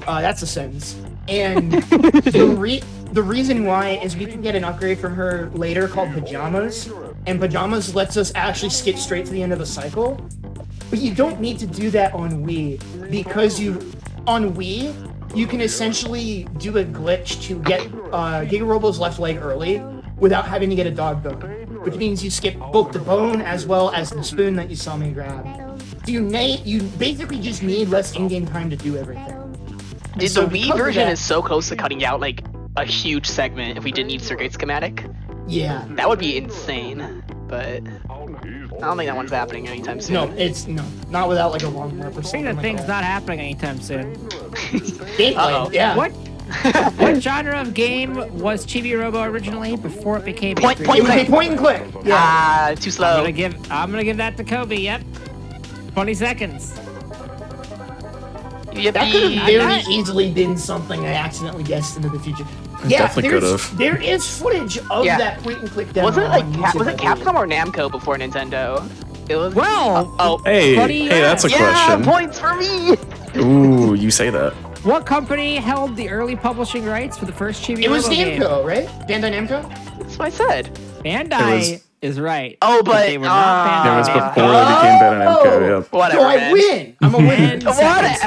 Speaker 3: That's a sentence. And the reason why is we can get an upgrade from her later called Pajamas, and Pajamas lets us actually skip straight to the end of the cycle. But you don't need to do that on Wii, because on Wii, you can essentially do a glitch to get Giga-Robo's left leg early without having to get a dog bone, which means you skip both the bone as well as the spoon that you saw me grab. So you basically just need less in-game time to do everything.
Speaker 4: The Wii version is so close to cutting out like a huge segment if we didn't need circuit schematic.
Speaker 3: Yeah.
Speaker 4: That would be insane, but I don't think that one's happening anytime soon.
Speaker 3: No, not without like a long rep or
Speaker 1: I think
Speaker 3: something
Speaker 1: that
Speaker 3: like
Speaker 1: thing's
Speaker 3: that.
Speaker 1: not happening anytime soon.
Speaker 3: Gameplay, yeah.
Speaker 1: What genre of game was Chibi-Robo originally before it became
Speaker 4: Point
Speaker 3: It would be point and click. Yeah.
Speaker 4: Too slow.
Speaker 1: I'm gonna give that to Kobe. Yep. 20 seconds.
Speaker 4: Yippee.
Speaker 3: That could have very easily been something I accidentally guessed into the future.
Speaker 2: Definitely could have.
Speaker 3: There is footage of that point and click demo.
Speaker 4: Wasn't it like
Speaker 3: on YouTube,
Speaker 4: was it
Speaker 3: I believe.
Speaker 4: Capcom or Namco before Nintendo? It was.
Speaker 1: Well,
Speaker 2: Hey,
Speaker 1: Buddy,
Speaker 2: that's a question.
Speaker 4: Points for me.
Speaker 2: Ooh, you say that.
Speaker 1: what company held the early publishing rights for the first Chibi-Robo
Speaker 3: It was
Speaker 1: game?
Speaker 3: Namco, right? Bandai Namco?
Speaker 4: That's what I said.
Speaker 1: Bandai is right.
Speaker 4: Oh, but
Speaker 1: they were not Bandai.
Speaker 2: It was
Speaker 1: Namco.
Speaker 2: before they became Bandai Namco, yep.
Speaker 4: Whatever.
Speaker 3: So I
Speaker 4: man.
Speaker 3: win! I'm a winner.
Speaker 1: 10 seconds for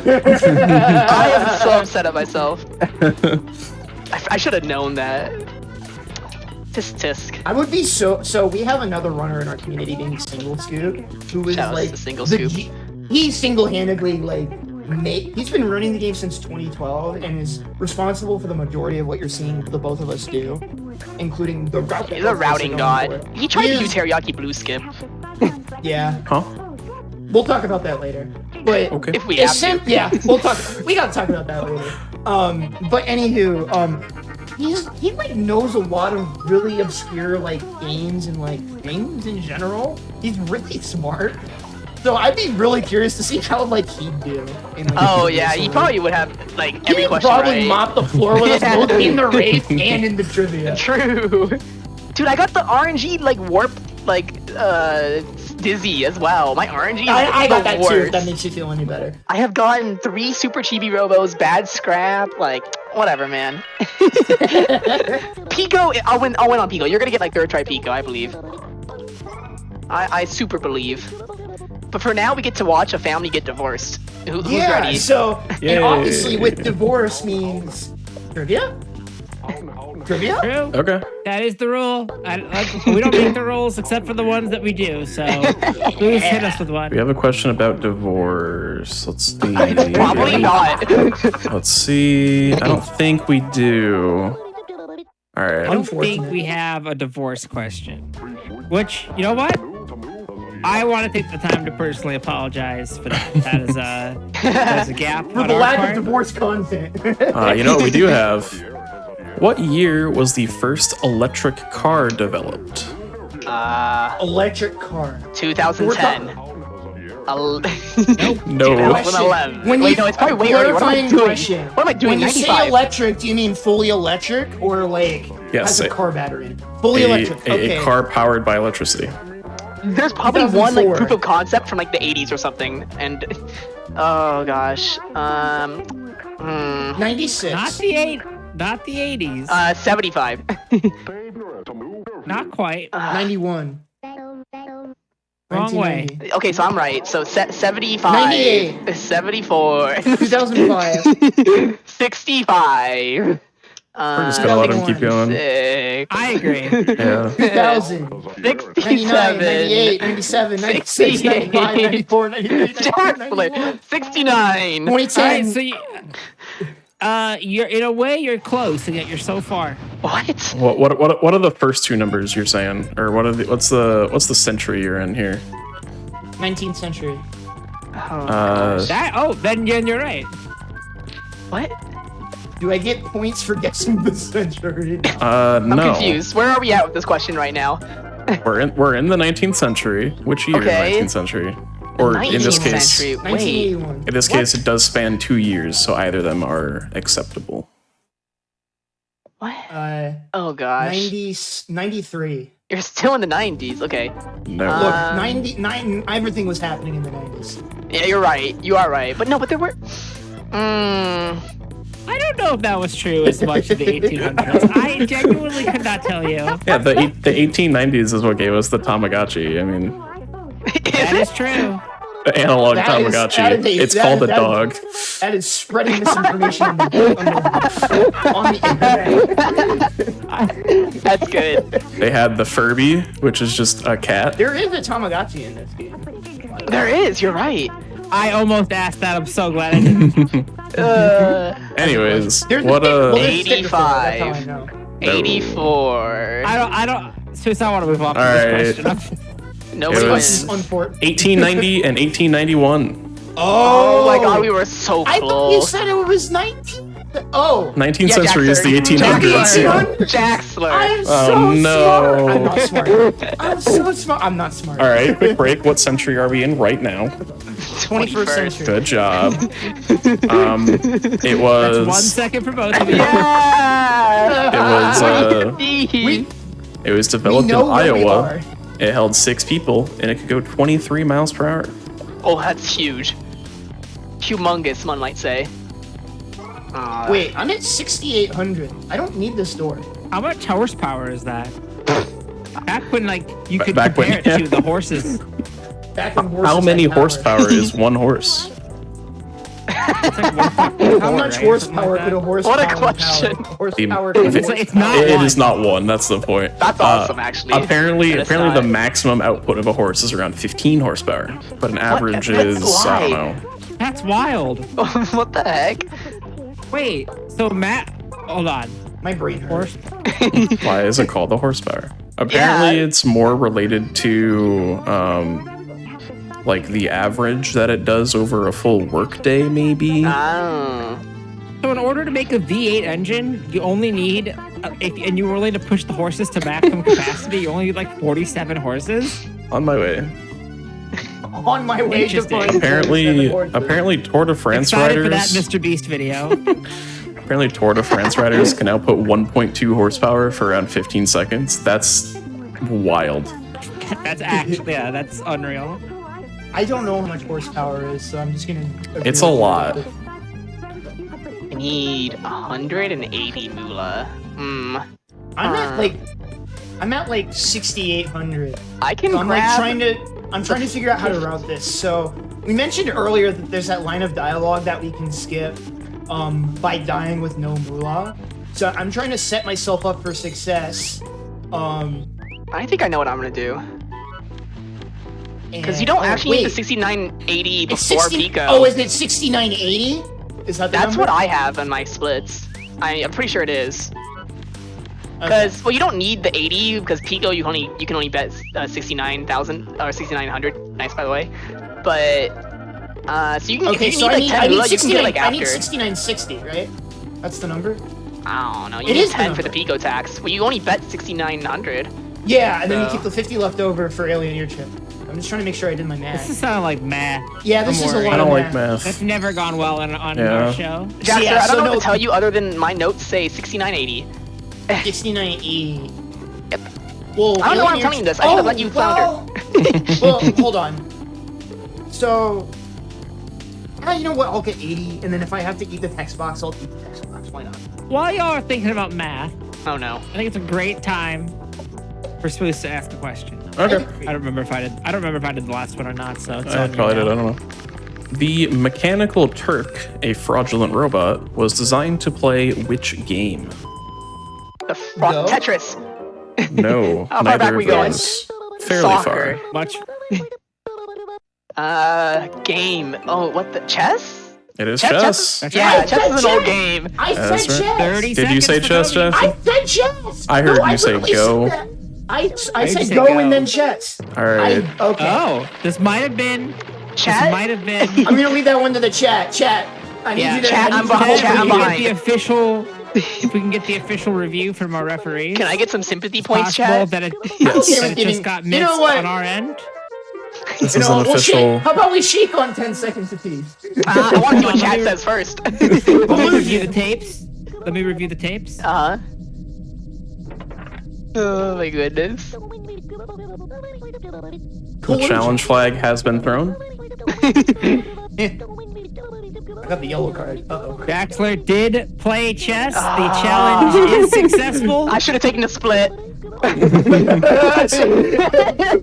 Speaker 1: Jack.
Speaker 4: Whatever. I am so upset at myself. I should have known that. Tisk.
Speaker 3: I would be so we have another runner in our community named Single Scoop, who is
Speaker 4: Shout out
Speaker 3: like
Speaker 4: to Single Scoop.
Speaker 3: He single-handedly he's been running the game since 2012 and is responsible for the majority of what you're seeing the both of us do, including the route.
Speaker 4: He's a routing god. He tried to do teriyaki blue skip.
Speaker 3: Yeah.
Speaker 2: Huh?
Speaker 3: We'll talk about that later. But
Speaker 2: Okay.
Speaker 4: If we have to.
Speaker 3: yeah, we gotta talk about that later. But anywho, he like knows a lot of really obscure like games and like things in general. He's really smart. So I'd be really curious to see how like he'd do. In, like,
Speaker 4: Oh
Speaker 3: the
Speaker 4: yeah,
Speaker 3: race
Speaker 4: he
Speaker 3: or-
Speaker 4: probably would have like every
Speaker 3: He'd
Speaker 4: question
Speaker 3: probably
Speaker 4: right.
Speaker 3: mop the floor with us both in the race and in the trivia.
Speaker 4: True. Dude, I got the RNG like warp like dizzy as well. My RNG is
Speaker 3: I got that
Speaker 4: the
Speaker 3: too. If
Speaker 4: worst.
Speaker 3: that makes you feel any better.
Speaker 4: I have gotten 3 Super Chibi-Robos, bad scrap, like whatever, man. Pico, I'll win on Pico. You're gonna get like 3rd try Pico, I believe. I super believe. But for now, we get to watch a family get divorced. Who's ready?
Speaker 3: So
Speaker 2: Yay.
Speaker 3: and obviously with divorce means trivia. Trivia.
Speaker 1: True.
Speaker 2: Okay.
Speaker 1: That is the rule. We don't make the rules except for the ones that we do. So please hit us with one.
Speaker 2: We have a question about divorce. Let's see.
Speaker 4: Probably not.
Speaker 2: Let's see. I don't think we do. All
Speaker 1: I
Speaker 2: right.
Speaker 1: don't think
Speaker 3: Unfortunate.
Speaker 1: we have a divorce question. Which, you know what? I want to take the time to personally apologize for that. That is a gap
Speaker 3: For
Speaker 1: on
Speaker 3: the
Speaker 1: our
Speaker 3: lack
Speaker 1: part.
Speaker 3: of divorce content.
Speaker 2: You know what we do have? What year was the first electric car developed?
Speaker 3: Electric car.
Speaker 4: 2010.
Speaker 2: No.
Speaker 4: 2011.
Speaker 3: When
Speaker 4: Wait,
Speaker 3: you
Speaker 4: no, it's probably way earlier. What am I
Speaker 3: clarifying
Speaker 4: doing?
Speaker 3: question.
Speaker 4: What am I doing?
Speaker 3: When you say
Speaker 4: 95.
Speaker 3: electric, do you mean fully electric or like
Speaker 2: Yes,
Speaker 3: has a car battery in it? Fully electric. Okay.
Speaker 2: A car powered by electricity.
Speaker 4: There's probably one like
Speaker 3: 2004.
Speaker 4: proof of concept from like the 80s or something, and oh gosh,
Speaker 3: 96.
Speaker 1: Not the 80s.
Speaker 4: 75.
Speaker 1: Not quite.
Speaker 3: 91.
Speaker 1: Wrong way.
Speaker 3: 1990.
Speaker 4: Okay, so I'm right. So 75,
Speaker 3: 98.
Speaker 4: 74,
Speaker 3: 2005.
Speaker 4: 65.
Speaker 2: We're just gonna let him keep going.
Speaker 1: I agree.
Speaker 2: Yeah.
Speaker 3: 2000. 99, 98, 97, 96, 95, 94, 93, 94,
Speaker 4: 69.
Speaker 3: 2010.
Speaker 1: All right, so you're in a way you're close, and yet you're so far.
Speaker 4: What?
Speaker 2: What are the first 2 numbers you're saying, or what's the century you're in here?
Speaker 3: 19th century.
Speaker 1: Then you're right.
Speaker 4: What?
Speaker 3: Do I get points for guessing the century?
Speaker 4: I'm
Speaker 2: no.
Speaker 4: confused. Where are we at with this question right now?
Speaker 2: We're in the 19th century. Which year
Speaker 4: Okay.
Speaker 2: in the 19th century? Or in this
Speaker 4: 19th
Speaker 2: case,
Speaker 4: century. Wait.
Speaker 3: 1981.
Speaker 2: in this case, it does span 2 years, so either of them are acceptable.
Speaker 4: What?
Speaker 3: Oh
Speaker 4: gosh.
Speaker 3: 93.
Speaker 4: You're still in the 90s. Okay.
Speaker 2: No.
Speaker 3: Look, 99. Everything was happening in the 90s.
Speaker 4: Yeah, you're right. You are right. But there were.
Speaker 1: I don't know if that was true as much in the 1800s. I genuinely could not tell you.
Speaker 2: Yeah, the 1890s is what gave us the Tamagotchi. I mean,
Speaker 1: That is true.
Speaker 2: the analog
Speaker 3: That is-
Speaker 2: Tamagotchi.
Speaker 3: that is-
Speaker 2: It's
Speaker 3: that-
Speaker 2: called a
Speaker 3: that-
Speaker 2: dog.
Speaker 3: That is spreading misinformation on the internet.
Speaker 4: That's good.
Speaker 2: They had the Furby, which is just a cat.
Speaker 3: There is a Tamagotchi in this game.
Speaker 4: There is. You're right.
Speaker 1: I almost asked that. I'm so glad I didn't.
Speaker 2: Anyways,
Speaker 3: There's
Speaker 2: what
Speaker 3: well,
Speaker 2: a...
Speaker 3: there's sticker for it, that's how I
Speaker 4: 85.
Speaker 3: know.
Speaker 4: 84.
Speaker 1: I don't. Susan, I want to move on from
Speaker 2: All
Speaker 1: this
Speaker 2: right.
Speaker 1: question.
Speaker 4: Nobody
Speaker 2: It was-
Speaker 4: wins.
Speaker 3: Unfortunate.
Speaker 2: 1890 and 1891.
Speaker 4: Oh my god, we were so
Speaker 3: I thought you
Speaker 4: close.
Speaker 3: said it was 19. Oh.
Speaker 2: 19th
Speaker 4: Yeah,
Speaker 2: century is the
Speaker 3: Jackson.
Speaker 2: 1800s.
Speaker 4: Jaxler.
Speaker 3: I am
Speaker 2: Oh,
Speaker 3: so
Speaker 2: no.
Speaker 3: smart. I'm not smart. I'm so smart. I'm not smart.
Speaker 2: All right, quick break. What century are we in right now?
Speaker 3: 21st century.
Speaker 2: Good job. It
Speaker 1: That's 1
Speaker 2: was.
Speaker 1: second for both of you.
Speaker 4: Yeah.
Speaker 2: It was
Speaker 3: We
Speaker 2: developed in
Speaker 3: know where we
Speaker 2: Iowa.
Speaker 3: are.
Speaker 2: It held 6 people, and it could go 23 miles per hour.
Speaker 4: Oh, that's huge. Humongous, one might say.
Speaker 3: Wait, I'm at 6,800. I don't need this door.
Speaker 1: How much horsepower is that? Back when you could
Speaker 2: Back when-
Speaker 1: compare it to the horses.
Speaker 3: Back when horses
Speaker 2: How many
Speaker 3: had power.
Speaker 2: horsepower is one horse?
Speaker 1: It's like 1.4,
Speaker 3: How much
Speaker 1: right?
Speaker 3: horsepower
Speaker 1: Something
Speaker 3: could a
Speaker 1: like
Speaker 3: horse?
Speaker 4: What a
Speaker 3: power
Speaker 4: question.
Speaker 3: Power? Horsepower.
Speaker 2: If
Speaker 1: that. It's not
Speaker 2: It
Speaker 1: one.
Speaker 2: is not one. That's the point.
Speaker 4: That's awesome, actually.
Speaker 2: Apparently,
Speaker 4: An
Speaker 2: apparently the
Speaker 4: aside.
Speaker 2: maximum output of a horse is around 15 horsepower, but an average
Speaker 4: That's
Speaker 2: is I don't know.
Speaker 1: That's wild.
Speaker 4: What the heck?
Speaker 1: Wait, so Matt, hold on.
Speaker 3: My brain hurts.
Speaker 1: Horse.
Speaker 2: Why is it called a horsepower? Apparently,
Speaker 4: Yeah.
Speaker 2: it's more related to like the average that it does over a full workday, maybe.
Speaker 4: Oh.
Speaker 1: So in order to make a V8 engine, you only need, and you were willing to push the horses to maximum capacity, you only need like 47 horses.
Speaker 2: On my way.
Speaker 3: On my way to
Speaker 1: Interesting.
Speaker 3: find
Speaker 2: Apparently, Tour de France
Speaker 1: Excited for that
Speaker 2: riders.
Speaker 1: Mr. Beast video.
Speaker 2: Apparently, Tour de France riders can output 1.2 horsepower for around 15 seconds. That's wild.
Speaker 1: That's actually, yeah, that's unreal.
Speaker 3: I don't know how much horsepower is, so I'm just gonna.
Speaker 2: It's a lot.
Speaker 4: I need 180 moolah.
Speaker 3: I'm at like 6,800.
Speaker 4: I can
Speaker 3: So I'm
Speaker 4: grab...
Speaker 3: trying to figure out how to route this. So we mentioned earlier that there's that line of dialogue that we can skip by dying with no moolah. So I'm trying to set myself up for success.
Speaker 4: I think I know what I'm gonna do. Because you don't actually need the 6980 before Pico.
Speaker 3: Oh, is it 6980? Is that the
Speaker 4: That's
Speaker 3: number?
Speaker 4: what I have on my splits. I'm pretty sure it is. Because well, you don't need the 80 because Pico you can only bet 69,000 or 6,900. Nice, by the way. But so you can
Speaker 3: Okay,
Speaker 4: if you
Speaker 3: so
Speaker 4: need like 10 moolah, you can get it like
Speaker 3: I need
Speaker 4: after.
Speaker 3: 6960, right? That's the number.
Speaker 4: I don't know. You
Speaker 3: It
Speaker 4: need
Speaker 3: is the
Speaker 4: 10 for the
Speaker 3: number.
Speaker 4: Pico tax. Well, you only bet 6,900.
Speaker 3: Yeah, and then you
Speaker 4: So-
Speaker 3: keep the 50 left over for alien ear chip. I'm just trying to make sure I did my
Speaker 1: This
Speaker 3: math.
Speaker 1: is sounding like math.
Speaker 3: Yeah, this
Speaker 1: I'm
Speaker 3: is a
Speaker 1: worried.
Speaker 3: lot
Speaker 2: I
Speaker 3: of
Speaker 2: don't like
Speaker 3: math.
Speaker 1: That's
Speaker 2: math.
Speaker 1: never gone well on
Speaker 2: Yeah.
Speaker 1: our show.
Speaker 4: Jackson,
Speaker 3: yeah,
Speaker 4: I don't
Speaker 3: so
Speaker 4: know what
Speaker 3: no-
Speaker 4: to tell you other than my notes say 6980.
Speaker 3: 6980.
Speaker 4: Yep.
Speaker 3: Well,
Speaker 4: I don't know why I'm
Speaker 3: alien
Speaker 4: telling you
Speaker 3: ear-
Speaker 4: this. I should have let you flounder.
Speaker 3: Well, hold on. So, you know what? I'll get 80, and then if I have to eat the text box, I'll eat the text box. Why not?
Speaker 1: While y'all are thinking about math,
Speaker 4: Oh no.
Speaker 1: I think it's a great time for Spooce to ask a question.
Speaker 2: Okay.
Speaker 1: I don't remember if I did the last one or not, so it's
Speaker 2: I
Speaker 1: on you
Speaker 2: probably did.
Speaker 1: now.
Speaker 2: I don't know. The Mechanical Turk, a fraudulent robot, was designed to play which game?
Speaker 4: The
Speaker 3: Go?
Speaker 4: Tetris.
Speaker 2: No,
Speaker 4: How far
Speaker 2: neither
Speaker 4: back
Speaker 2: of
Speaker 4: we going?
Speaker 2: those. Fairly
Speaker 4: Soccer.
Speaker 2: far.
Speaker 1: Much.
Speaker 4: Game. Oh, what the chess?
Speaker 2: It is
Speaker 4: Chess?
Speaker 2: chess.
Speaker 1: That's
Speaker 4: Yeah,
Speaker 1: right.
Speaker 4: chess is an old
Speaker 3: Chess.
Speaker 4: game.
Speaker 3: I
Speaker 2: That's
Speaker 3: said
Speaker 2: right.
Speaker 3: chess.
Speaker 1: 30
Speaker 2: Did you
Speaker 1: seconds
Speaker 2: say
Speaker 1: for
Speaker 2: chess,
Speaker 1: both of you.
Speaker 2: Jeff?
Speaker 3: I said chess.
Speaker 2: I heard you say
Speaker 3: literally
Speaker 2: go.
Speaker 3: said that. I
Speaker 1: you
Speaker 3: said
Speaker 1: say
Speaker 3: go,
Speaker 1: go.
Speaker 3: and then chess.
Speaker 2: All right.
Speaker 3: Okay.
Speaker 1: Oh, this might have been.
Speaker 4: Chat?
Speaker 1: This might have been.
Speaker 3: I'm gonna leave that one to the chat. Chat. I need
Speaker 1: Yeah,
Speaker 3: you to.
Speaker 4: chat,
Speaker 3: I
Speaker 4: I'm
Speaker 3: need you to-
Speaker 4: behind,
Speaker 1: If
Speaker 4: chat, I'm
Speaker 1: we can get
Speaker 4: behind.
Speaker 1: the official, if we can get the official review from our referees,
Speaker 4: Can I get some sympathy points,
Speaker 1: possible
Speaker 4: chat?
Speaker 1: that it,
Speaker 3: Yes.
Speaker 1: that it just got missed
Speaker 3: You know what?
Speaker 1: on our end.
Speaker 2: This is an official.
Speaker 3: How about we shake on 10 seconds apiece?
Speaker 4: I want to see what chat says first.
Speaker 1: Let me review the tapes. Let me review the tapes.
Speaker 4: Oh my goodness.
Speaker 2: The challenge flag has been thrown.
Speaker 3: I got the yellow card. Uh-oh.
Speaker 1: Jaxler did play chess. The challenge is successful.
Speaker 4: I should have taken a split.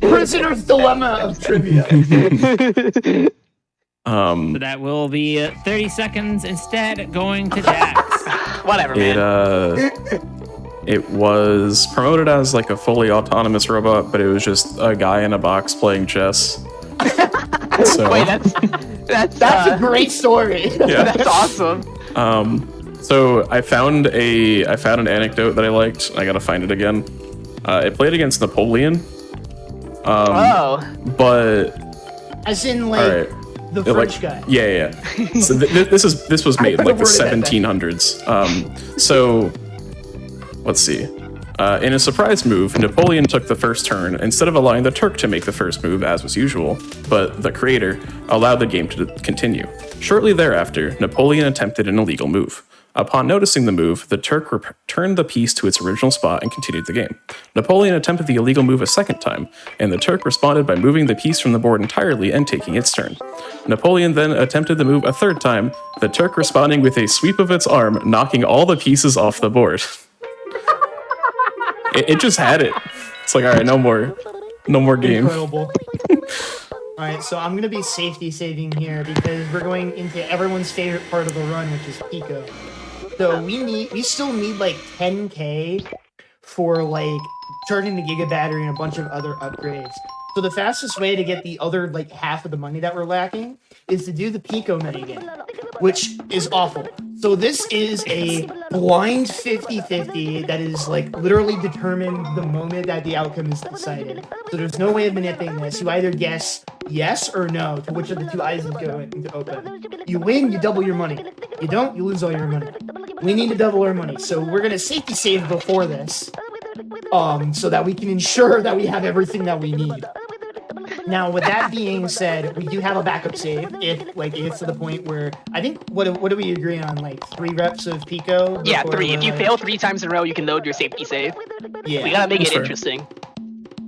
Speaker 3: Prisoner's dilemma of trivia.
Speaker 1: So that will be 30 seconds instead, going to Jax.
Speaker 4: Whatever, man.
Speaker 2: It was promoted as like a fully autonomous robot, but it was just a guy in a box playing chess. So,
Speaker 4: Wait, that's
Speaker 3: a great story.
Speaker 2: Yeah.
Speaker 4: That's awesome.
Speaker 2: So I found an anecdote that I liked. I gotta find it again. It played against Napoleon. But
Speaker 3: as in like the French guy.
Speaker 2: Yeah. So this was made in like the 1700s. So let's see. In a surprise move, Napoleon took the first turn instead of allowing the Turk to make the first move as was usual, but the creator allowed the game to continue. Shortly thereafter, Napoleon attempted an illegal move. Upon noticing the move, the Turk returned the piece to its original spot and continued the game. Napoleon attempted the illegal move a second time, and the Turk responded by moving the piece from the board entirely and taking its turn. Napoleon then attempted the move a third time, the Turk responding with a sweep of its arm, knocking all the pieces off the board. It just had it. It's like, all right, no more game.
Speaker 3: Incredible. All right, so I'm gonna be safety saving here because we're going into everyone's favorite part of the run, which is Pico. So we still need like 10K for like charging the Giga battery and a bunch of other upgrades. So the fastest way to get the other like half of the money that we're lacking is to do the Pico minigame, which is awful. So this is a blind 50-50 that is like literally determined the moment that the outcome is decided. So there's no way of manipulating this. You either guess yes or no to which of the two eyes is going to open. You win, you double your money. You don't, you lose all your money. We need to double our money. So we're gonna safety save before this, so that we can ensure that we have everything that we need. Now, with that being said, we do have a backup save if like it gets to the point where I think what do we agree on, like 3 reps of Pico?
Speaker 4: Yeah, 3. If you fail 3 times in a row, you can load your safety save.
Speaker 3: Yeah,
Speaker 4: we gotta make it interesting.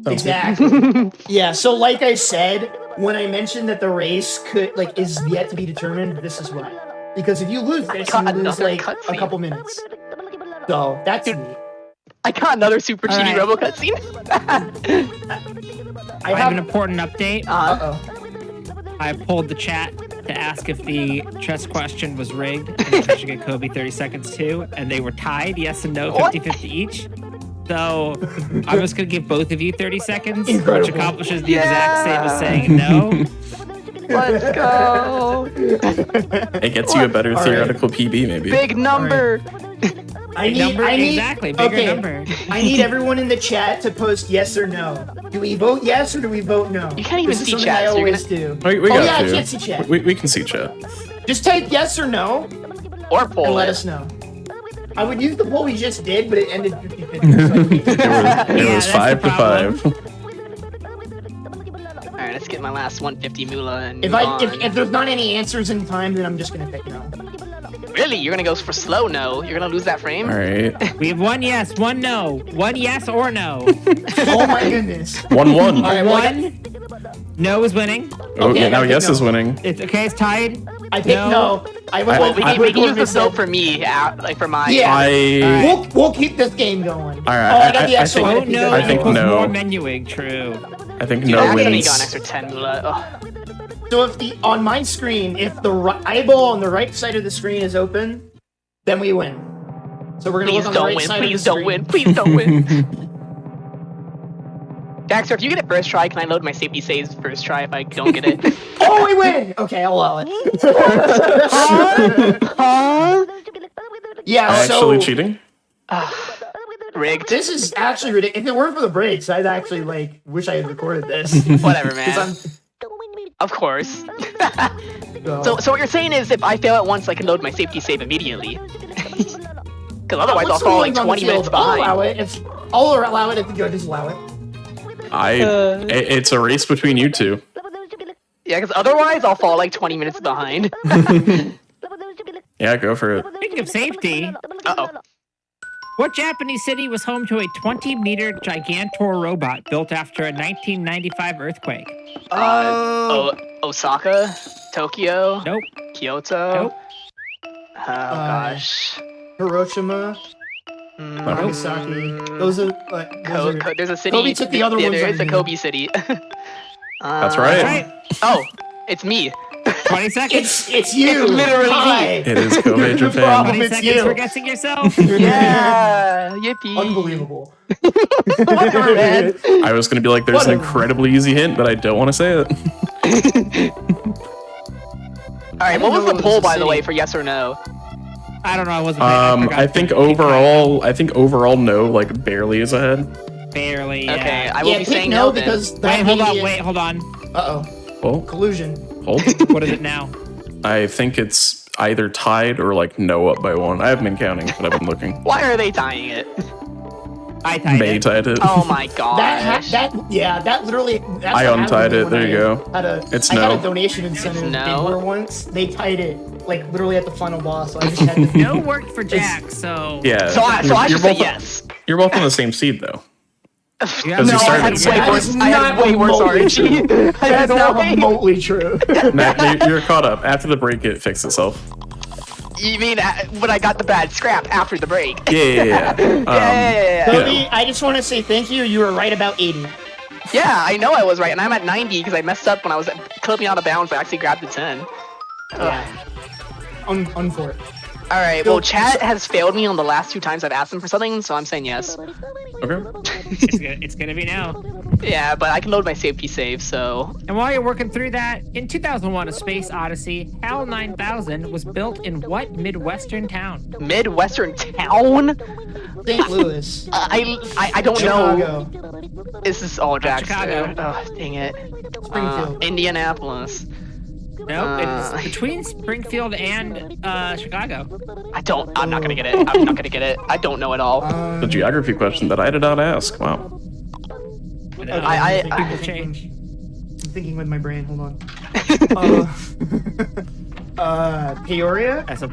Speaker 3: Exactly. Yeah. So, like I said, when I mentioned that the race is yet to be determined, this is why. Because if you lose this, you lose like a couple minutes. So that's neat.
Speaker 4: I got another Super Chibi-Robo cutscene.
Speaker 1: I have an important update.
Speaker 3: Uh-oh.
Speaker 1: I pulled the chat to ask if the chess question was rigged, and I should get Kobe 30 seconds too, and they were tied, yes and no, 50-50 each. So I'm just gonna give both of you 30 seconds, which accomplishes the exact same as saying no.
Speaker 4: Let's go.
Speaker 2: It gets you a better theoretical PB, maybe.
Speaker 4: Big number.
Speaker 3: I need
Speaker 1: bigger number.
Speaker 3: I need everyone in the chat to post yes or no. Do we vote yes or do we vote no?
Speaker 4: You can't even see
Speaker 3: chat. I
Speaker 4: so
Speaker 3: always do.
Speaker 2: We got
Speaker 3: I can't see chat.
Speaker 2: We can see chat.
Speaker 3: Just type yes or no,
Speaker 4: or poll
Speaker 3: and let us know. I would use the poll we just did, but it ended 50-50.
Speaker 2: It was 5 to 5.
Speaker 4: All right, let's get my last 150 moolah and
Speaker 3: if there's not any answers in time, then I'm just gonna pick no.
Speaker 4: Really? You're gonna go for slow no? You're gonna lose that frame?
Speaker 2: All right.
Speaker 1: We have 1 yes, 1 no. 1 yes or no.
Speaker 3: Oh my goodness.
Speaker 2: 1-1.
Speaker 3: All right,
Speaker 1: 1 no is winning.
Speaker 2: Oh, okay, now yes is winning.
Speaker 1: It's okay. It's tied.
Speaker 3: I picked no.
Speaker 4: We can use the vote for me, like for my.
Speaker 3: Yeah. We'll keep this game going.
Speaker 2: All right.
Speaker 3: I
Speaker 2: think no.
Speaker 1: More menuing. True.
Speaker 2: I think
Speaker 4: Dude,
Speaker 2: no
Speaker 4: I
Speaker 2: wins.
Speaker 4: got an extra 10 moolah.
Speaker 3: So if on my screen, if the eyeball on the right side of the screen is open, then we win. So we're gonna look on the right side of the screen.
Speaker 4: Please don't win. Daxter, if you get it first try, can I load my safety saves first try if I don't get it?
Speaker 3: Oh, we win! Okay, I'll allow it. Yeah,
Speaker 2: actually cheating?
Speaker 4: Rigged.
Speaker 3: This is actually ridiculous. If it weren't for the breaks, I'd actually wish I had recorded this.
Speaker 4: Whatever, man. Of course. So what you're saying is if I fail at once, I can load my safety save immediately. Because otherwise I'll fall like 20 minutes behind.
Speaker 3: I'll allow it if the judges allow it.
Speaker 2: It's a race between you two.
Speaker 4: Yeah, because otherwise I'll fall like 20 minutes behind.
Speaker 2: Yeah, go for it.
Speaker 1: Speaking of safety,
Speaker 4: Uh-oh.
Speaker 1: what Japanese city was home to a 20-meter gigantor robot built after a 1995 earthquake?
Speaker 4: Osaka? Tokyo?
Speaker 1: Nope.
Speaker 4: Kyoto?
Speaker 1: Nope.
Speaker 4: Oh, gosh.
Speaker 3: Hiroshima, Nagasaki. Those are
Speaker 4: There's a city.
Speaker 3: Kobe took the other ones.
Speaker 4: There is a
Speaker 3: on me.
Speaker 4: Kobe city.
Speaker 2: That's right.
Speaker 1: That's right.
Speaker 4: Oh, it's me.
Speaker 1: 20 seconds.
Speaker 3: It's you.
Speaker 4: It's literally
Speaker 3: Hi.
Speaker 2: It is Kobe, Japan.
Speaker 3: problem.
Speaker 1: 20
Speaker 3: It's
Speaker 1: seconds
Speaker 3: you.
Speaker 1: for guessing yourself.
Speaker 4: Yeah. Yippee.
Speaker 3: Unbelievable.
Speaker 4: Whatever, man.
Speaker 2: I was gonna be like, there's an
Speaker 3: Whatever.
Speaker 2: incredibly easy hint, but I don't want to say it.
Speaker 4: All right, what
Speaker 3: know
Speaker 4: was the
Speaker 3: it was
Speaker 4: poll,
Speaker 3: a
Speaker 4: by the way,
Speaker 3: city.
Speaker 4: for yes or no?
Speaker 1: I don't know. I wasn't. Paying.
Speaker 2: I think overall, no, like barely is ahead.
Speaker 1: Barely. Yeah.
Speaker 4: Okay, I will
Speaker 3: Yeah,
Speaker 4: be
Speaker 3: pick
Speaker 4: saying
Speaker 3: no
Speaker 4: no then.
Speaker 3: because
Speaker 1: Wait,
Speaker 3: that
Speaker 1: hold on.
Speaker 3: idiot-
Speaker 1: Wait, hold on.
Speaker 3: Uh-oh.
Speaker 2: Well,
Speaker 3: Collusion.
Speaker 2: hold.
Speaker 1: What is it now?
Speaker 2: I think it's either tied or like no up by one. I haven't been counting, but I've been looking.
Speaker 4: Why are they tying it?
Speaker 1: I tied
Speaker 2: May
Speaker 1: it.
Speaker 2: tied it.
Speaker 4: Oh my gosh.
Speaker 3: That literally. That's
Speaker 2: I
Speaker 3: what
Speaker 2: untied
Speaker 3: happened
Speaker 2: it, there
Speaker 3: when
Speaker 2: you
Speaker 3: I
Speaker 2: go.
Speaker 3: Had a,
Speaker 2: It's
Speaker 3: I had
Speaker 2: no.
Speaker 3: a donation incentive
Speaker 4: no.
Speaker 3: big war once. They tied it like literally at the final boss. So I just had to.
Speaker 1: No worked for Jack, so.
Speaker 2: Yeah.
Speaker 4: So I
Speaker 2: you're
Speaker 4: should say
Speaker 2: both-
Speaker 4: yes.
Speaker 2: You're both on the same seed though.
Speaker 1: Yeah,
Speaker 2: Because
Speaker 4: No,
Speaker 2: you
Speaker 4: I had
Speaker 2: started.
Speaker 4: way
Speaker 3: That
Speaker 4: worse.
Speaker 3: is
Speaker 4: I had
Speaker 3: not
Speaker 4: way worse
Speaker 3: remotely
Speaker 4: RNG. I had
Speaker 3: That's not
Speaker 4: no way.
Speaker 3: remotely true.
Speaker 2: Matt, you're caught up. After the break, it fixed itself.
Speaker 4: You mean when I got the bad scrap after the break?
Speaker 2: Yeah.
Speaker 4: Yeah.
Speaker 3: Toby, I just want to say thank you. You were right about 80.
Speaker 4: Yeah, I know I was right, and I'm at 90 because I messed up when I was clipping out of bounds. I actually grabbed the 10.
Speaker 3: Yeah. On for it.
Speaker 4: All right. Well, chat has failed me on the last 2 times I've asked them for something, so I'm saying yes.
Speaker 2: Okay.
Speaker 1: it's gonna be now.
Speaker 4: Yeah, but I can load my safety save, so.
Speaker 1: And while you're working through that, in 2001: A Space Odyssey, HAL 9000 was built in what Midwestern town?
Speaker 4: Midwestern town?
Speaker 3: St. Louis.
Speaker 4: I don't know.
Speaker 3: Chicago.
Speaker 4: This is all Jack's.
Speaker 1: Chicago.
Speaker 4: Oh, dang it.
Speaker 3: Springfield.
Speaker 4: Indianapolis.
Speaker 1: Nope, it's between Springfield and Chicago.
Speaker 4: I'm not gonna get it. I'm not gonna get it. I don't know at all.
Speaker 2: The geography question that I did not ask. Wow.
Speaker 1: People change.
Speaker 3: I'm thinking with my brain. Hold on. Peoria.
Speaker 1: That's a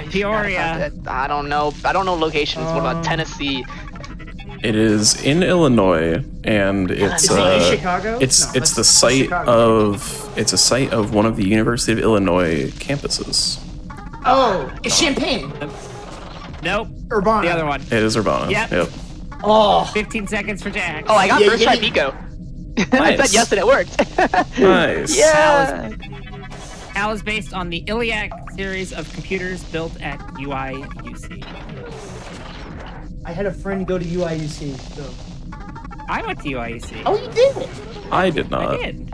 Speaker 1: Peoria.
Speaker 4: I don't know. I don't know locations. What about Tennessee?
Speaker 2: It is in Illinois, and it's
Speaker 3: Is it in Chicago?
Speaker 2: It's
Speaker 3: No,
Speaker 2: it's the
Speaker 3: that's
Speaker 2: site
Speaker 3: Chicago.
Speaker 2: it's a site of one of the University of Illinois campuses.
Speaker 3: Oh, it's Champaign.
Speaker 1: Nope.
Speaker 3: Urbana.
Speaker 1: The other one.
Speaker 2: It is Urbana.
Speaker 1: Yep.
Speaker 3: Oh,
Speaker 1: 15 seconds for Jack.
Speaker 4: Oh, I got
Speaker 3: Yeah,
Speaker 4: first
Speaker 3: yeah,
Speaker 4: try
Speaker 3: yeah.
Speaker 4: Pico. I said
Speaker 2: Nice.
Speaker 4: yes and it worked.
Speaker 2: Nice.
Speaker 4: Yeah.
Speaker 1: HAL is based on the Iliac series of computers built at UIUC.
Speaker 3: I had a friend go to UIUC. So.
Speaker 1: I went to UIUC.
Speaker 3: Oh, you did.
Speaker 2: I did not.
Speaker 1: I did.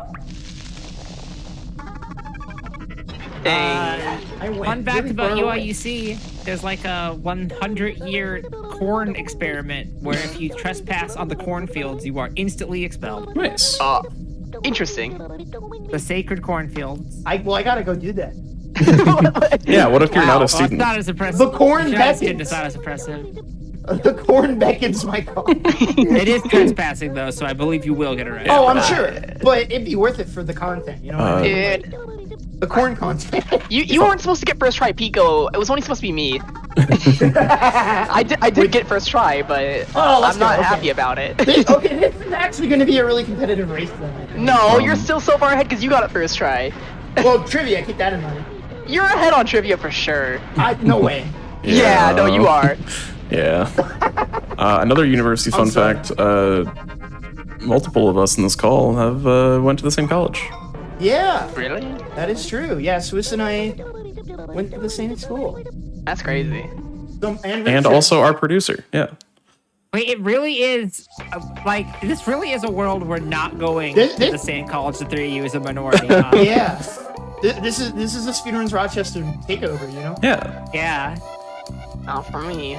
Speaker 4: Dang.
Speaker 3: I went.
Speaker 1: Fun fact
Speaker 3: really
Speaker 1: about
Speaker 3: far away.
Speaker 1: UIUC, there's like a 100-year corn experiment where if you trespass on the cornfields, you are instantly expelled.
Speaker 2: Nice.
Speaker 4: Interesting.
Speaker 1: The sacred cornfields.
Speaker 3: I gotta go do that.
Speaker 2: Yeah. What if you're not a
Speaker 1: Well, it's
Speaker 2: student?
Speaker 1: not as impressive.
Speaker 3: The corn
Speaker 1: It's
Speaker 3: beckons.
Speaker 1: not as impressive.
Speaker 3: The corn beckons my car.
Speaker 1: It is trespassing though, so I believe you will get arrested.
Speaker 3: Oh, I'm sure, but it'd be worth it for the content. You know what I mean?
Speaker 4: Dude,
Speaker 3: The corn content.
Speaker 4: you weren't supposed to get first try Pico. It was only supposed to be me. I did get first try, but
Speaker 3: Oh, let's
Speaker 4: I'm not
Speaker 3: go, okay.
Speaker 4: happy about it.
Speaker 3: This is actually going to be a really competitive race then. I think.
Speaker 4: No, you're still so far ahead because you got it first try.
Speaker 3: Well, trivia, keep that in mind.
Speaker 4: You're ahead on trivia for sure.
Speaker 3: No way.
Speaker 4: Yeah, no, you are.
Speaker 2: Yeah. Another university fun
Speaker 3: sorry.
Speaker 2: fact. Multiple of us in this call have went to the same college.
Speaker 3: Yeah,
Speaker 4: Really?
Speaker 3: that is true. Yeah, Swiss and I went to the same school.
Speaker 4: That's crazy.
Speaker 2: And
Speaker 3: Richard.
Speaker 2: also our producer. Yeah.
Speaker 1: Wait, it really is like this really is a world we're not going
Speaker 3: This-
Speaker 1: to the same college. The three of you is a minority. Huh?
Speaker 3: Yeah. This is a Speedruns Rochester takeover, you know?
Speaker 2: Yeah.
Speaker 1: Yeah.
Speaker 4: Oh, for me.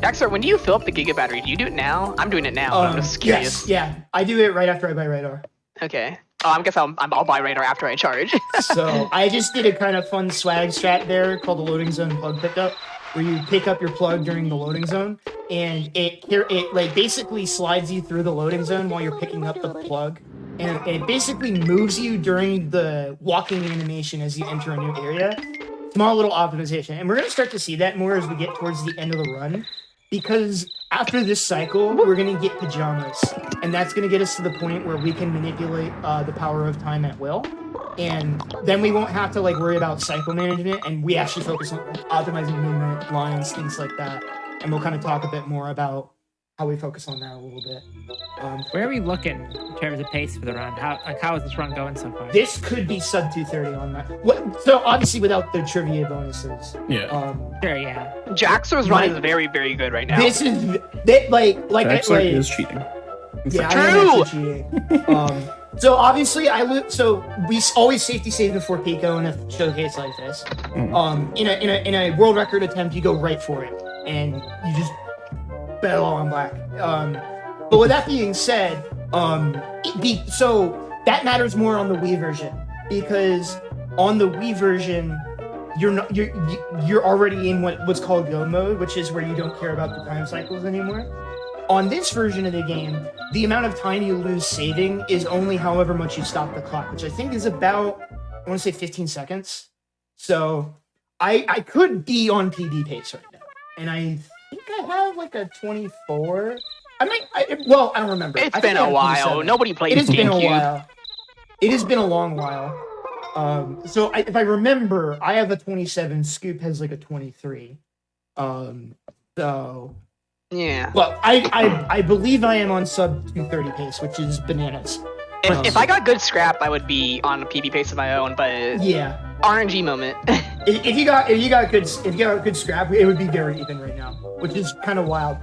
Speaker 4: Jaxer, when do you fill up the Giga battery? Do you do it now? I'm doing it now, but I'm just curious.
Speaker 3: Yes, yeah. I do it right after I buy radar.
Speaker 4: Okay. Oh, I guess I'll buy radar after I charge.
Speaker 3: So I just did a kind of fun swag strat there called the loading zone plug pickup, where you pick up your plug during the loading zone, and it like basically slides you through the loading zone while you're picking up the plug. and it basically moves you during the walking animation as you enter a new area. Small little optimization, and we're going to start to see that more as we get towards the end of the run, because after this cycle, we're going to get pajamas, and that's going to get us to the point where we can manipulate the power of time at will, and then we won't have to like worry about cycle management, and we actually focus on optimizing movement, lines, things like that, and we'll kind of talk a bit more about how we focus on that a little bit.
Speaker 1: Where are we looking in terms of pace for the run? How is this run going so far?
Speaker 3: This could be sub 230 on that. So obviously without the trivia bonuses.
Speaker 2: Yeah.
Speaker 1: Sure, yeah.
Speaker 4: Jaxer's run is very, very good right now.
Speaker 3: This is
Speaker 2: Jaxer is cheating.
Speaker 3: Yeah,
Speaker 4: True.
Speaker 3: I am cheating. So obviously we always safety save before Pico in a showcase like this. In a world record attempt, you go right for it, and you just bet all on black. But with that being said, so that matters more on the Wii version, because on the Wii version, you're already in what's called go mode, which is where you don't care about the time cycles anymore. On this version of the game, the amount of time you lose saving is only however much you stop the clock, which I think is about, I want to say 15 seconds. So I could be on PB pace right now, and I think I have like a 24. I don't remember.
Speaker 4: It's been a while. Nobody played
Speaker 3: It has been a
Speaker 4: GameCube.
Speaker 3: while. It has been a long while. So if I remember, I have a 27. Scoop has like a 23. So
Speaker 4: Yeah.
Speaker 3: well, I believe I am on sub 230 pace, which is bananas.
Speaker 4: If I got good scrap, I would be on a PB pace of my own. But
Speaker 3: Yeah.
Speaker 4: RNG moment.
Speaker 3: If you got good scrap, it would be very even right now, which is kind of wild.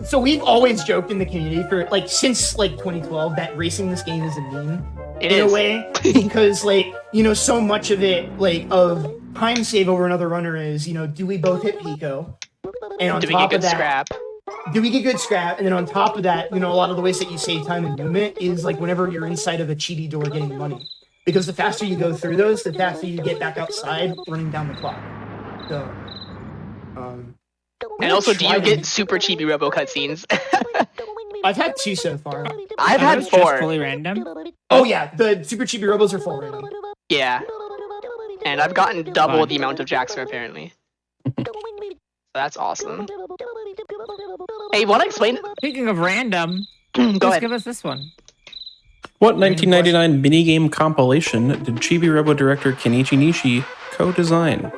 Speaker 3: So we've always joked in the community for like since like 2012 that racing this game is a meme in a way, because like, you know, so much of it like of time save over another runner is, you know, do we both hit Pico? And on
Speaker 4: Do we
Speaker 3: top
Speaker 4: get
Speaker 3: of
Speaker 4: good
Speaker 3: that,
Speaker 4: scrap?
Speaker 3: do we get good scrap? And then on top of that, you know, a lot of the ways that you save time and movement is like whenever you're inside of a Chibi door getting money. Because the faster you go through those, the faster you get back outside running down the clock. So,
Speaker 4: And also, do you get super Chibi-Robo cutscenes?
Speaker 3: I've had 2 so far.
Speaker 4: I've
Speaker 1: Are
Speaker 4: had
Speaker 1: those
Speaker 4: 4.
Speaker 1: just fully random?
Speaker 3: Oh yeah, the Super Chibi-Robos are full random.
Speaker 4: Yeah. And I've gotten double the amount of Jaxer, apparently. That's awesome. Hey, want to explain?
Speaker 1: Speaking of random,
Speaker 4: Go ahead.
Speaker 1: give us this one.
Speaker 2: What 1999 minigame compilation did Chibi-Robo director Kenichi Nishi co-design?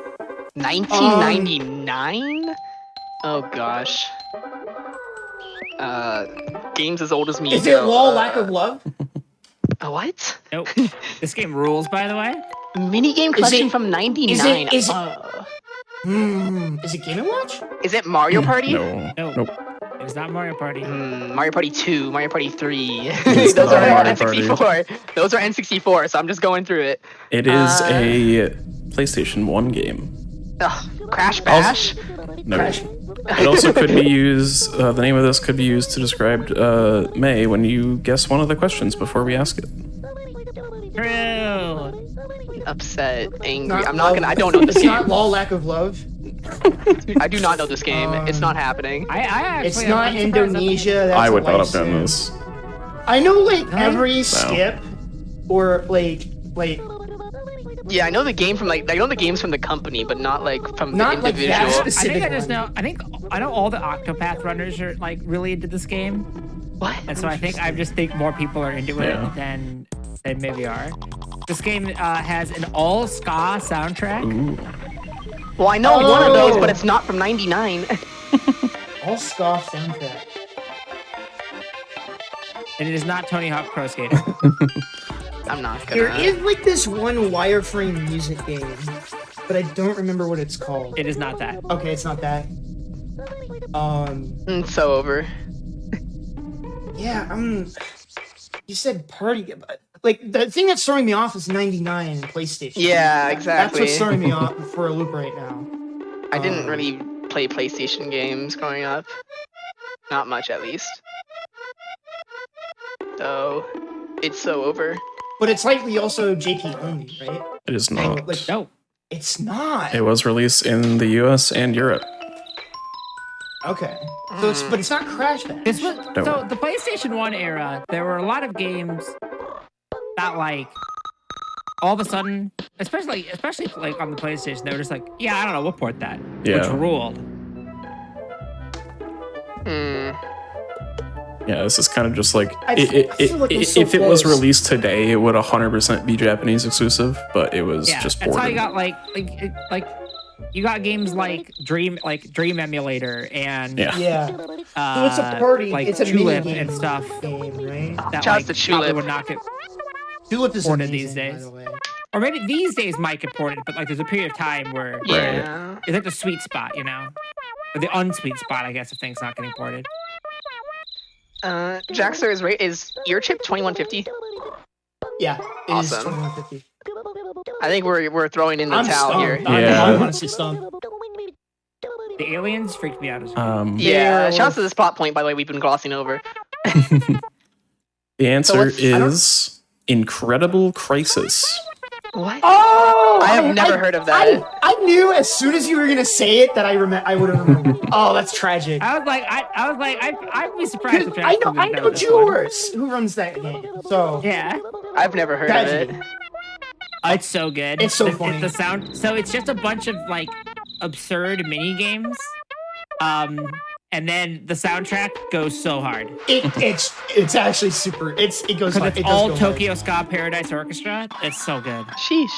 Speaker 4: 1999? Oh gosh. Games as old as me.
Speaker 3: Is it LOL Lack of Love?
Speaker 4: What?
Speaker 1: Nope. This game rules, by the way.
Speaker 4: Minigame collection from 99.
Speaker 3: Is it Game & Watch?
Speaker 4: Is it Mario Party?
Speaker 2: No.
Speaker 1: Nope. It's not Mario Party.
Speaker 4: Mario Party 2, Mario Party 3.
Speaker 2: It's
Speaker 4: Those
Speaker 2: not
Speaker 4: are
Speaker 2: Mario
Speaker 4: N64. Those are N64, so I'm just going through it.
Speaker 2: It is a PlayStation 1 game.
Speaker 4: Crash Bash?
Speaker 2: No. It also could be used, the name of this could be used to describe May when you guess one of the questions before we ask it.
Speaker 1: True.
Speaker 4: Upset, angry.
Speaker 3: Not
Speaker 4: I'm not gonna. I don't know this
Speaker 3: It's
Speaker 4: game.
Speaker 3: not LOL Lack of Love.
Speaker 4: I do not know this game. It's not happening.
Speaker 1: I actually,
Speaker 3: It's not
Speaker 1: I'm surprised
Speaker 3: Indonesia. That's
Speaker 2: I would
Speaker 3: a
Speaker 2: not have done
Speaker 3: license.
Speaker 2: this.
Speaker 3: I know like every skip or like
Speaker 4: Yeah, I know the game from I know the games from the company, but not like from
Speaker 3: Not
Speaker 4: the
Speaker 3: like that
Speaker 4: individual.
Speaker 3: specific-
Speaker 1: I think I just
Speaker 3: one.
Speaker 1: know. I know all the Octopath runners are like really into this game,
Speaker 4: What?
Speaker 1: and so I just think more people are into
Speaker 2: Yeah.
Speaker 1: it than maybe are. This game has an all ska soundtrack.
Speaker 2: Ooh.
Speaker 4: Well, I know one of those,
Speaker 3: Oh.
Speaker 4: but it's not from '99.
Speaker 3: all ska soundtrack.
Speaker 1: And it is not Tony Hawk Pro Skater.
Speaker 4: I'm not gonna.
Speaker 3: There is like this one wireframe music game, but I don't remember what it's called.
Speaker 1: It is not that.
Speaker 3: Okay, it's not that.
Speaker 4: It's so over.
Speaker 3: Yeah, you said party, but like the thing that's throwing me off is 99 and PlayStation.
Speaker 4: Yeah,
Speaker 3: That's
Speaker 4: exactly.
Speaker 3: what's throwing me off for a loop right now.
Speaker 4: I didn't really play PlayStation games growing up. Not much, at least. So, it's so over.
Speaker 3: But it's likely also JP only, right?
Speaker 2: It is not.
Speaker 3: Like,
Speaker 1: No.
Speaker 3: it's not.
Speaker 2: It was released in the US and Europe.
Speaker 3: Okay. So but it's not Crash Bash.
Speaker 1: This was
Speaker 2: No.
Speaker 1: so the PlayStation 1 era. There were a lot of games that like all of a sudden, especially like on the PlayStation, they were just like, yeah, I don't know, we'll port that, which ruled.
Speaker 2: Yeah, this is kind of just like if it was released today, it would 100% be Japanese exclusive, but it was just ported.
Speaker 1: That's how you got like you got games like Dream Emulator and
Speaker 3: so it's a party,
Speaker 1: like
Speaker 3: it's a
Speaker 1: Tulip
Speaker 3: mini game
Speaker 1: and stuff.
Speaker 3: Game, right?
Speaker 1: That
Speaker 4: Just
Speaker 1: like
Speaker 4: the Tulip
Speaker 1: probably would not get
Speaker 3: Tulip is
Speaker 1: ported
Speaker 3: amazing,
Speaker 1: these days.
Speaker 3: by the way.
Speaker 1: Or maybe these days might get ported, but like there's a period of time where it's like the sweet spot, you know, or the unsweet spot, I guess, if things not getting ported.
Speaker 4: Jaxter is your chip 2150?
Speaker 3: Yeah, it
Speaker 4: awesome.
Speaker 3: is 2150.
Speaker 4: I think we're throwing in the towel
Speaker 3: stumped.
Speaker 4: here.
Speaker 3: I'm honestly stumped.
Speaker 1: The aliens freaked me out as well.
Speaker 4: Shout out to this plot point, by the way, we've been glossing over.
Speaker 2: The answer is Incredible Crisis.
Speaker 4: What?
Speaker 3: Oh!
Speaker 4: I have never heard of that.
Speaker 3: I knew as soon as you were gonna say it that I would have remembered. Oh, that's tragic.
Speaker 1: I would be surprised if
Speaker 3: I know Jewers who runs that game. So
Speaker 1: yeah,
Speaker 4: I've never heard of it.
Speaker 1: It's so good.
Speaker 3: It's so funny.
Speaker 1: The sound. So it's just a bunch of like absurd mini games. And then the soundtrack goes so hard.
Speaker 3: It's actually super. It goes hard.
Speaker 1: It's all Tokyo Ska Paradise Orchestra. It's so good.
Speaker 4: Sheesh.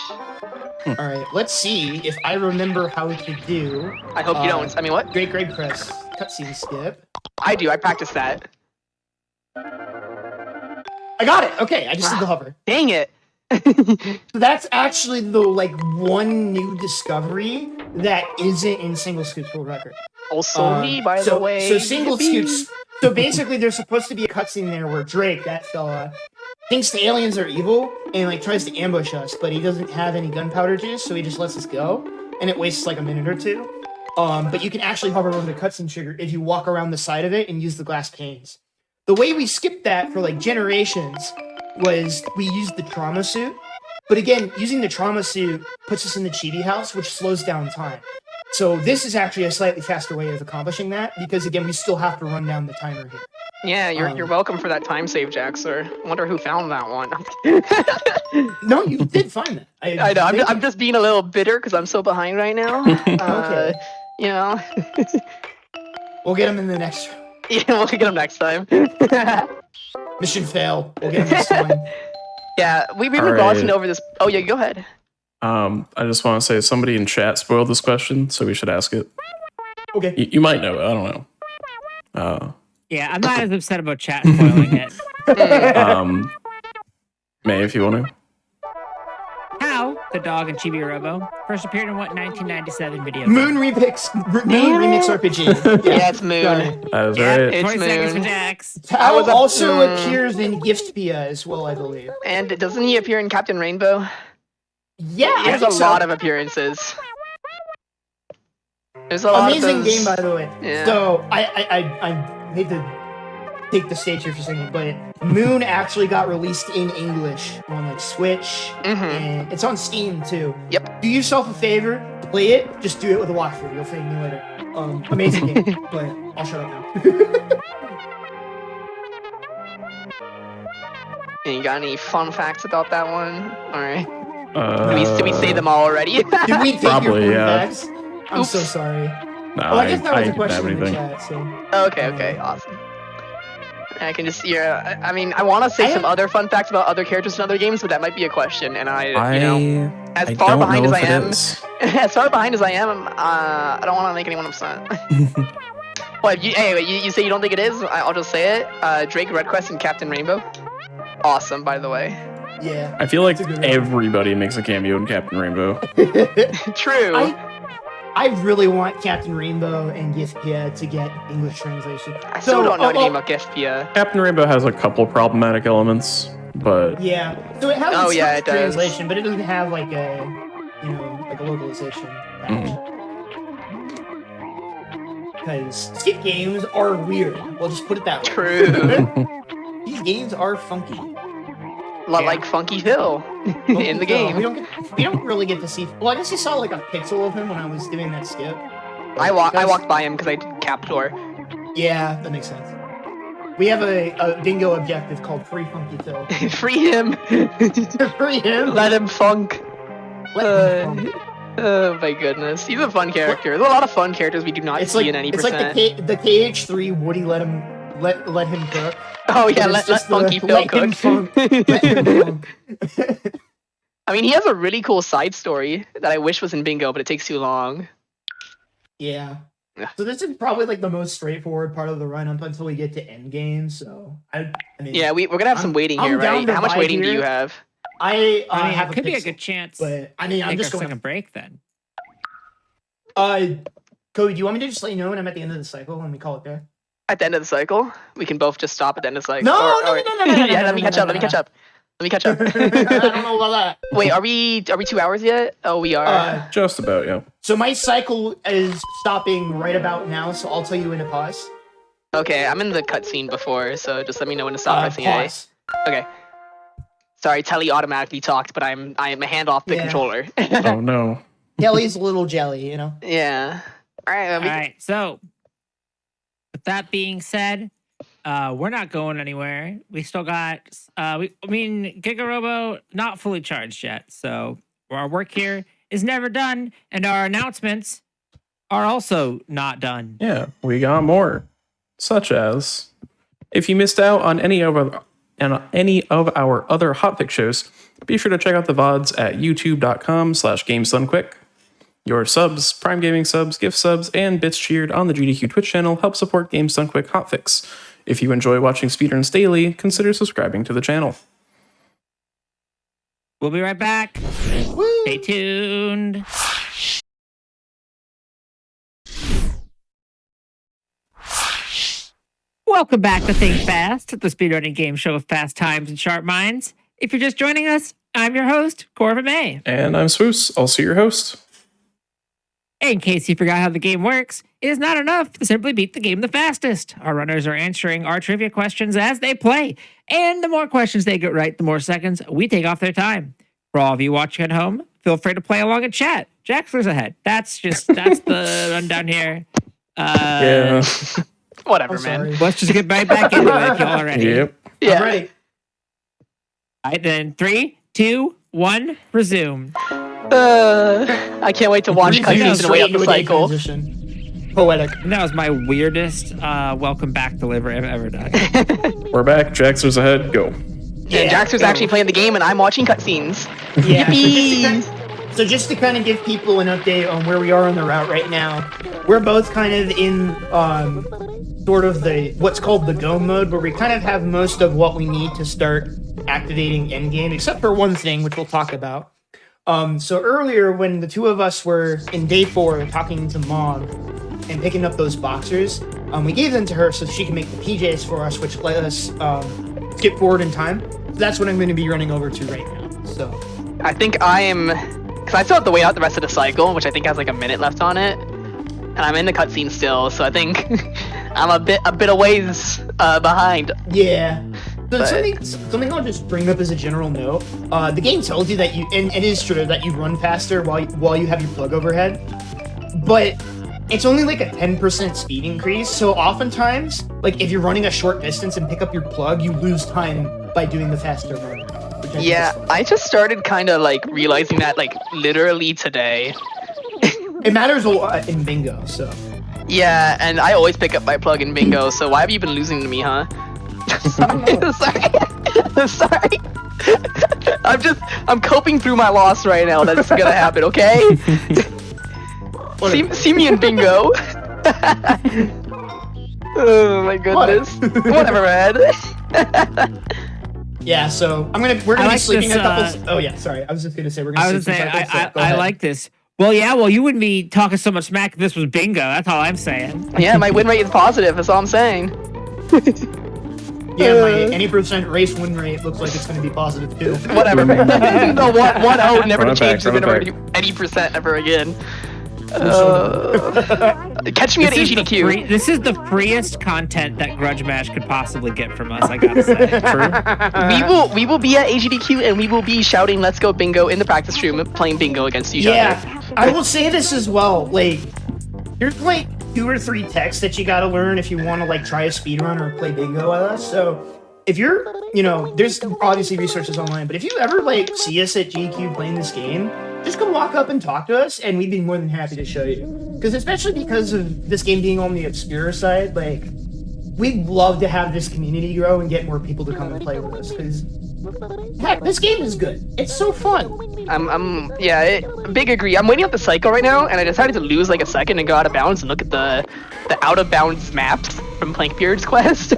Speaker 3: All right, let's see if I remember how to do.
Speaker 4: I hope you don't. I mean, what?
Speaker 3: Great grade press cutscene skip.
Speaker 4: I do. I practiced that.
Speaker 3: I got it. Okay, I just did the hover.
Speaker 4: Dang it.
Speaker 3: So that's actually the like one new discovery that isn't in Single Scoop's world record.
Speaker 4: Also me, by the way.
Speaker 3: So Single Scoops. So basically, there's supposed to be a cutscene there where Drake, that fella, thinks the aliens are evil and like tries to ambush us, but he doesn't have any gunpowder juice, so he just lets us go, and it wastes like a minute or two. But you can actually hover over the cutscene trigger if you walk around the side of it and use the glass panes. The way we skipped that for like generations was we used the trauma suit, but again, using the trauma suit puts us in the Chibi house, which slows down time. So this is actually a slightly faster way of accomplishing that, because again, we still have to run down the timer here.
Speaker 4: Yeah, you're welcome for that time save, Jaxer. I wonder who found that one.
Speaker 3: No, you did find that.
Speaker 4: I know. I'm just being a little bitter because I'm so behind right now.
Speaker 3: Okay.
Speaker 4: You know.
Speaker 3: We'll get him in the next round.
Speaker 4: Yeah, we'll get him next time.
Speaker 3: Mission fail. We'll get him this time.
Speaker 4: Yeah, we've been glossing over this. Oh yeah, go ahead.
Speaker 2: I just want to say somebody in chat spoiled this question, so we should ask it.
Speaker 3: Okay.
Speaker 2: You might know it. I don't know.
Speaker 1: Yeah, I'm not as upset about chat spoiling it.
Speaker 2: May, if you want to.
Speaker 1: How the dog in Chibi-Robo first appeared in what 1997 video?
Speaker 3: Moon Remix RPG.
Speaker 4: Yeah, it's Moon.
Speaker 2: That was right.
Speaker 4: It's
Speaker 1: 20 seconds for
Speaker 4: Moon.
Speaker 1: Jax.
Speaker 3: Tao also appears in Giftpia as well, I believe.
Speaker 4: And doesn't he appear in Captain Rainbow?
Speaker 3: Yeah,
Speaker 4: He has a lot of appearances. There's a lot
Speaker 3: amazing
Speaker 4: of those...
Speaker 3: game, by the way.
Speaker 4: Yeah.
Speaker 3: So I hate to take the stage here for a second, but Moon actually got released in English on like Switch, and it's on Steam too.
Speaker 4: Yep.
Speaker 3: Do yourself a favor, play it. Just do it with a walkthrough. You'll thank me later. Amazing game, but I'll shut up now.
Speaker 4: And you got any fun facts about that one? All right.
Speaker 2: Did
Speaker 4: we say them all already?
Speaker 3: Did we take
Speaker 2: Probably,
Speaker 3: your
Speaker 2: yeah.
Speaker 3: facts? I'm so sorry.
Speaker 2: No,
Speaker 3: Well, I guess that was a
Speaker 2: didn't
Speaker 3: question
Speaker 2: have
Speaker 3: in the
Speaker 2: anything.
Speaker 3: chat. So.
Speaker 4: Okay, awesome. I can just, I mean, I want to say some other fun facts about other characters in other games, but that might be a question, and you know, as far behind as I am, as far behind as I am, I don't want to make anyone upset. Well, anyway, you say you don't think it is? I'll just say it. Drake, Redquest, and Captain Rainbow. Awesome, by the way.
Speaker 3: Yeah.
Speaker 2: I feel like everybody makes a cameo in Captain Rainbow.
Speaker 4: True.
Speaker 3: I really want Captain Rainbow and Giftpia to get English translation.
Speaker 4: I still don't know anything about Giftpia.
Speaker 2: Captain Rainbow has a couple problematic elements, but
Speaker 3: yeah. So it has
Speaker 4: it does.
Speaker 3: translation, but it doesn't have like a localization. Because skip games are weird. We'll just put it that way.
Speaker 4: True.
Speaker 3: These games are funky.
Speaker 4: Like Funky Phil in the game.
Speaker 3: We don't really get to see. Well, I guess you saw like a pixel of him when I was doing that skip.
Speaker 4: I walked by him because I did Captor.
Speaker 3: Yeah, that makes sense. We have a bingo objective called Free Funky Phil.
Speaker 4: Free him.
Speaker 3: Free him.
Speaker 4: Let him funk.
Speaker 3: Let him funk.
Speaker 4: Oh my goodness, he's a fun character. There's a lot of fun characters we do not see in any percent.
Speaker 3: It's like the KH3 Woody let him cook.
Speaker 4: Oh yeah, let Funky Phil cook.
Speaker 3: Let him funk.
Speaker 4: I mean, he has a really cool side story that I wish was in Bingo, but it takes too long.
Speaker 3: Yeah. So this is probably like the most straightforward part of the run up until we get to endgame. So I mean,
Speaker 4: yeah, we're gonna have some waiting here, right? How much waiting do you have?
Speaker 3: I
Speaker 1: mean,
Speaker 3: have
Speaker 1: it could be a good chance.
Speaker 3: But I mean, I'm just going
Speaker 1: to break then.
Speaker 3: Cody, do you want me to just let you know when I'm at the end of the cycle and we call it there?
Speaker 4: At the end of the cycle, we can both just stop at the end of the cycle.
Speaker 3: No.
Speaker 4: Yeah, let me catch up. Let me catch up.
Speaker 3: I don't know about that.
Speaker 4: Wait, are we 2 hours yet? Oh, we are.
Speaker 2: Just about, yeah.
Speaker 3: So my cycle is stopping right about now, so I'll tell you when to pause.
Speaker 4: Okay, I'm in the cutscene before, so just let me know when to stop pressing A.
Speaker 3: Pause.
Speaker 4: Okay. Sorry, Telly automatically talked, but I am a hand off the controller.
Speaker 2: Oh no.
Speaker 3: Kelly's a little jelly, you know?
Speaker 4: Yeah. All right.
Speaker 1: So, with that being said, we're not going anywhere. We still got, Giga-Robo not fully charged yet. So, our work here is never done, and our announcements are also not done.
Speaker 2: Yeah, we got more. Such as, if you missed out on any of our other Hotfix shows, be sure to check out the VODs at youtube.com/GamesDoneQuick. Your subs, Prime Gaming subs, gift subs, and bits cheered on the GDQ Twitch channel help support Games Done Quick Hotfix. If you enjoy watching speedruns daily, consider subscribing to the channel.
Speaker 1: We'll be right back.
Speaker 3: Woo!
Speaker 1: Stay tuned. Welcome back to Think Fast, the speedrunning game show of fast times and sharp minds. If you're just joining us, I'm your host, Corvin May.
Speaker 2: And I'm Swoos, also your host.
Speaker 1: In case you forgot how the game works, it is not enough to simply beat the game the fastest. Our runners are answering our trivia questions as they play, and the more questions they get right, the more seconds we take off their time. For all of you watching at home, feel free to play along and chat. Jaxler's ahead. That's the rundown here.
Speaker 2: Yeah.
Speaker 4: Whatever, man.
Speaker 1: Let's just get right back into it if y'all are ready.
Speaker 2: Yep.
Speaker 4: Yeah.
Speaker 3: I'm ready.
Speaker 1: All right, then 3, 2, 1, resume.
Speaker 4: I can't wait to watch cutscenes and wait up the cycle.
Speaker 3: Poetic.
Speaker 1: That was my weirdest welcome back delivery I've ever done.
Speaker 2: We're back. Jaxler's ahead. Go.
Speaker 4: Yeah, Jaxler's actually playing the game and I'm watching cutscenes.
Speaker 3: Yeah.
Speaker 4: Yippee!
Speaker 3: So just to kind of give people an update on where we are on the route right now, we're both kind of in sort of what's called the go mode, where we kind of have most of what we need to start activating endgame, except for one thing, which we'll talk about. So earlier, when the two of us were in day 4 talking to Mom and picking up those boxers, we gave them to her so she can make the PJs for us, which let us skip forward in time. So that's what I'm going to be running over to right now. So
Speaker 4: I think because I still have to wait out the rest of the cycle, which I think has like a minute left on it, and I'm in the cutscene still, so I think I'm a bit of ways behind.
Speaker 3: Yeah. So something I'll just bring up as a general note. The game tells you that and it is true that you run faster while you have your plug overhead, but it's only like a 10% speed increase. So oftentimes, like if you're running a short distance and pick up your plug, you lose time by doing the faster run.
Speaker 4: Yeah, I just started kind of like realizing that like literally today.
Speaker 3: It matters a lot in bingo, so.
Speaker 4: Yeah, and I always pick up my plug in bingo, so why have you been losing to me, huh? Sorry. I'm coping through my loss right now. That's gonna happen, okay? see me in bingo. Oh my goodness. Whatever, man.
Speaker 3: Yeah, so we're gonna be sleeping a couple. Oh yeah, sorry. I was just gonna say we're gonna.
Speaker 1: I like this. Well, you wouldn't be talking so much smack if this was bingo. That's all I'm saying.
Speaker 4: Yeah, my win rate is positive. That's all I'm saying.
Speaker 3: Yeah, my any percent race win rate looks like it's going to be positive too.
Speaker 4: Whatever, man. No, 1-0 never to change the win rate any percent ever again. Catch me at AGDQ.
Speaker 1: This is the freest content that Grudge Mash could possibly get from us, I gotta say.
Speaker 2: True.
Speaker 4: We will be at AGDQ and we will be shouting "Let's go bingo" in the practice room, playing bingo against each other.
Speaker 3: Yeah, I will say this as well. Like, here's like 2 or 3 techs that you gotta learn if you want to like try a speedrun or play bingo with us. So if you're, there's obviously resources online, but if you ever like see us at GQ playing this game, just come walk up and talk to us, and we'd be more than happy to show you. Because especially because of this game being on the obscure side, like we'd love to have this community grow and get more people to come and play with us. Because heck, this game is good. It's so fun. Big agree. I'm waiting up the cycle right now, and I decided to lose like a second and go out of bounds and look at the out of bounds maps from Plankbeard's quest.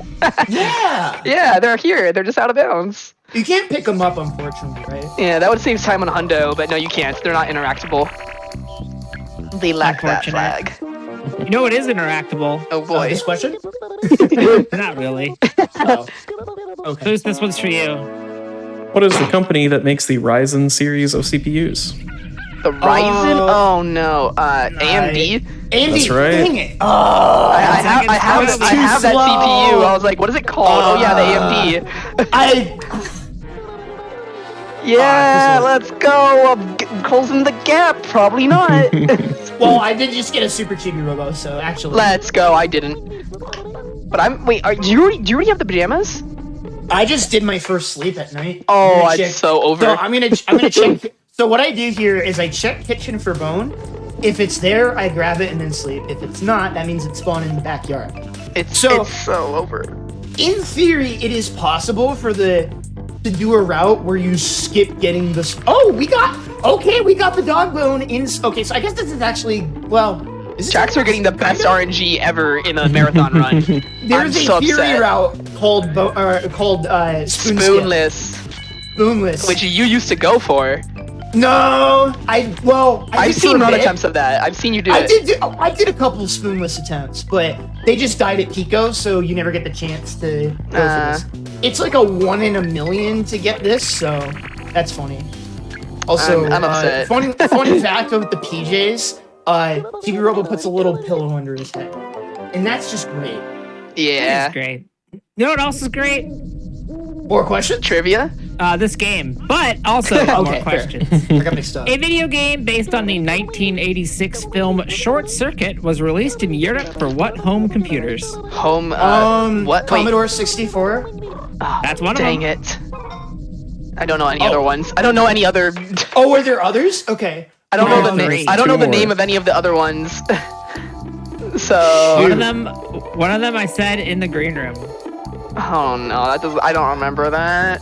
Speaker 3: Yeah.
Speaker 4: Yeah, they're here. They're just out of bounds.
Speaker 3: You can't pick them up, unfortunately, right?
Speaker 4: Yeah, that would save time on Hundo, but no, you can't. They're not interactable. They lack that flag.
Speaker 1: You know what is interactable?
Speaker 4: Oh boy.
Speaker 3: This question?
Speaker 1: Not really.
Speaker 3: Oh. Okay.
Speaker 1: Bruce, this one's for you.
Speaker 2: What is the company that makes the Ryzen series of CPUs?
Speaker 4: The Ryzen? Oh no. AMD?
Speaker 3: AMD,
Speaker 2: That's right.
Speaker 3: dang it.
Speaker 4: I have that CPU. I was like, what is it called? Oh yeah, the AMD. Yeah, let's go. I'm closing the gap. Probably not.
Speaker 3: Well, I did just get a super Chibi-Robo, so actually.
Speaker 4: Let's go. I didn't. But wait, do you already have the pajamas?
Speaker 3: I just did my first sleep at night.
Speaker 4: Oh, it's so over.
Speaker 3: So I'm gonna check. So what I do here is I check kitchen for bone. If it's there, I grab it and then sleep. If it's not, that means it's spawned in the backyard.
Speaker 4: It's so over.
Speaker 3: In theory, it is possible to do a route where you skip getting this. Oh, we got the dog bone in. Okay, so I guess this is actually
Speaker 4: Jacks are getting the best RNG ever in a marathon run.
Speaker 3: There's a theory route called Spoonless,
Speaker 4: which you used to go for.
Speaker 3: No, I've
Speaker 4: seen run attempts of that. I've seen you do it.
Speaker 3: I did a couple of spoonless attempts, but they just died at Pico, so you never get the chance to go for this. It's like a 1 in a million to get this, so that's funny. Also,
Speaker 4: I'm upset.
Speaker 3: Funny fact about the PJs, Chibi-Robo puts a little pillow under his head, and that's just great.
Speaker 4: Yeah,
Speaker 1: that's great. You know what else is great?
Speaker 3: More questions?
Speaker 4: Trivia?
Speaker 1: This game, but also more questions.
Speaker 3: I got mixed up.
Speaker 1: A video game based on the 1986 film Short Circuit was released in Europe for what home computers?
Speaker 4: What?
Speaker 3: Commodore 64?
Speaker 4: Oh,
Speaker 1: that's one of them.
Speaker 4: Dang it. I don't know any other ones. I don't know any other...
Speaker 3: Oh, were there others? Okay.
Speaker 4: I don't know the name. I don't know the name of any of the other ones. So...
Speaker 1: One of them I said in the green room.
Speaker 4: Oh no, I don't remember that.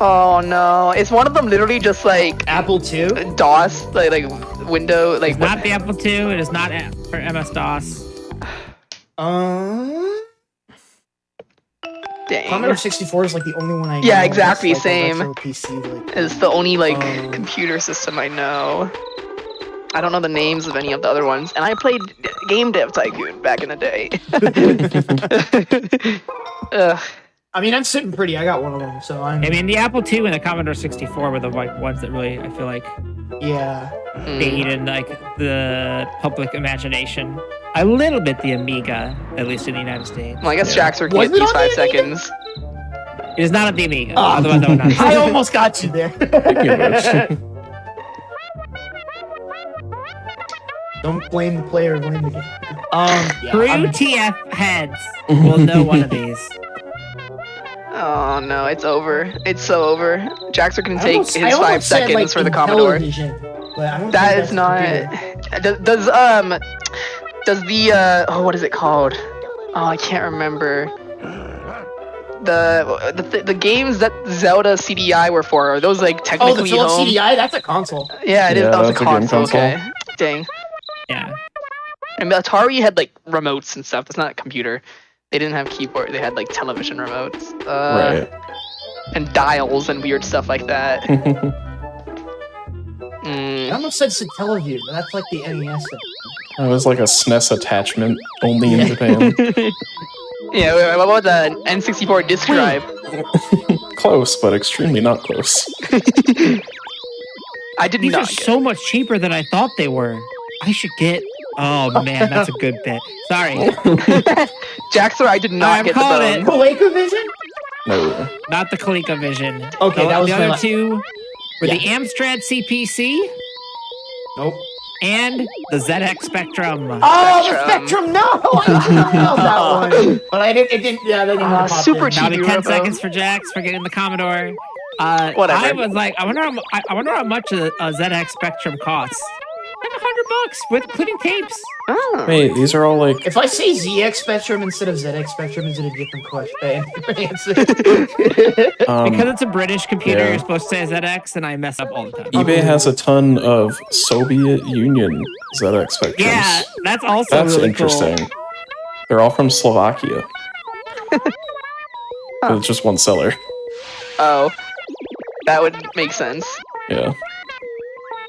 Speaker 4: Oh no, is one of them literally just like
Speaker 3: Apple II?
Speaker 4: DOS, like window, like
Speaker 1: it's not the Apple II. It is not for MS DOS.
Speaker 4: Dang.
Speaker 3: Commodore 64 is like the only one I know.
Speaker 4: Yeah, exactly,
Speaker 3: like
Speaker 4: same.
Speaker 3: PC,
Speaker 4: it's the only computer system I know. I don't know the names of any of the other ones, and I played Game Dev Tycoon back in the day.
Speaker 3: I mean, I'm sitting pretty. I got one of them, so I
Speaker 1: mean, the Apple II and the Commodore 64 were the ones that really, I feel like, stayed in the public imagination. A little bit the Amiga, at least in the United States.
Speaker 4: Well, I guess Jack's working at these 5 seconds.
Speaker 1: It is not at the Amiga. Otherwise, I would not.
Speaker 3: I almost got you there. Don't blame the player, blame the game.
Speaker 1: True TF heads will know one of these.
Speaker 4: Oh no, it's over. It's so over. Jackson can take his 5 seconds for the Commodore. That is not. Does the what is it called? Oh, I can't remember. The games that Zelda CDI were for, are those like technically
Speaker 3: the Philips CDI? That's a console.
Speaker 4: Yeah, it is. That was a console. Okay. Dang.
Speaker 1: Yeah.
Speaker 4: And Atari had like remotes and stuff. That's not a computer. They didn't have keyboard. They had like television remotes.
Speaker 2: Right.
Speaker 4: And dials and weird stuff like that.
Speaker 3: I almost said Satellaview, but that's like the NES.
Speaker 2: It was like a SNES attachment, only in Japan.
Speaker 4: Yeah, what about the N64 disk drive?
Speaker 2: Close, but extremely not close.
Speaker 4: I did
Speaker 1: These
Speaker 4: not.
Speaker 1: are so much cheaper than I thought they were. I should get. Oh man, that's a good bit. Sorry,
Speaker 4: Jackson. I did not get the bone.
Speaker 3: ColecoVision?
Speaker 2: No.
Speaker 1: Not the ColecoVision.
Speaker 3: Okay, that was
Speaker 1: the other two were the Amstrad CPC.
Speaker 3: Nope.
Speaker 1: and the ZX Spectrum.
Speaker 3: Oh, the Spectrum! No, I know that one, but I didn't. It didn't. Yeah, they didn't pop
Speaker 4: super
Speaker 3: in.
Speaker 1: Now the 10
Speaker 4: Chibi-Robo.
Speaker 1: seconds for Jax for getting the Commodore.
Speaker 4: Whatever.
Speaker 1: I was like, I wonder how much a ZX Spectrum costs. Like $100 with including tapes.
Speaker 4: Oh.
Speaker 2: Wait, these are all like.
Speaker 3: If I say ZX Spectrum instead of ZX Spectrum, is it a different question? Answer.
Speaker 1: Because it's a British computer,
Speaker 2: yeah.
Speaker 1: you're supposed to say ZX, and I mess up all the time.
Speaker 2: eBay has a ton of Soviet Union ZX Spectrums.
Speaker 1: Yeah, that's also
Speaker 2: That's
Speaker 1: really
Speaker 2: interesting.
Speaker 1: cool.
Speaker 2: They're all from Slovakia. But it's just one seller.
Speaker 4: Oh, that would make sense.
Speaker 2: Yeah.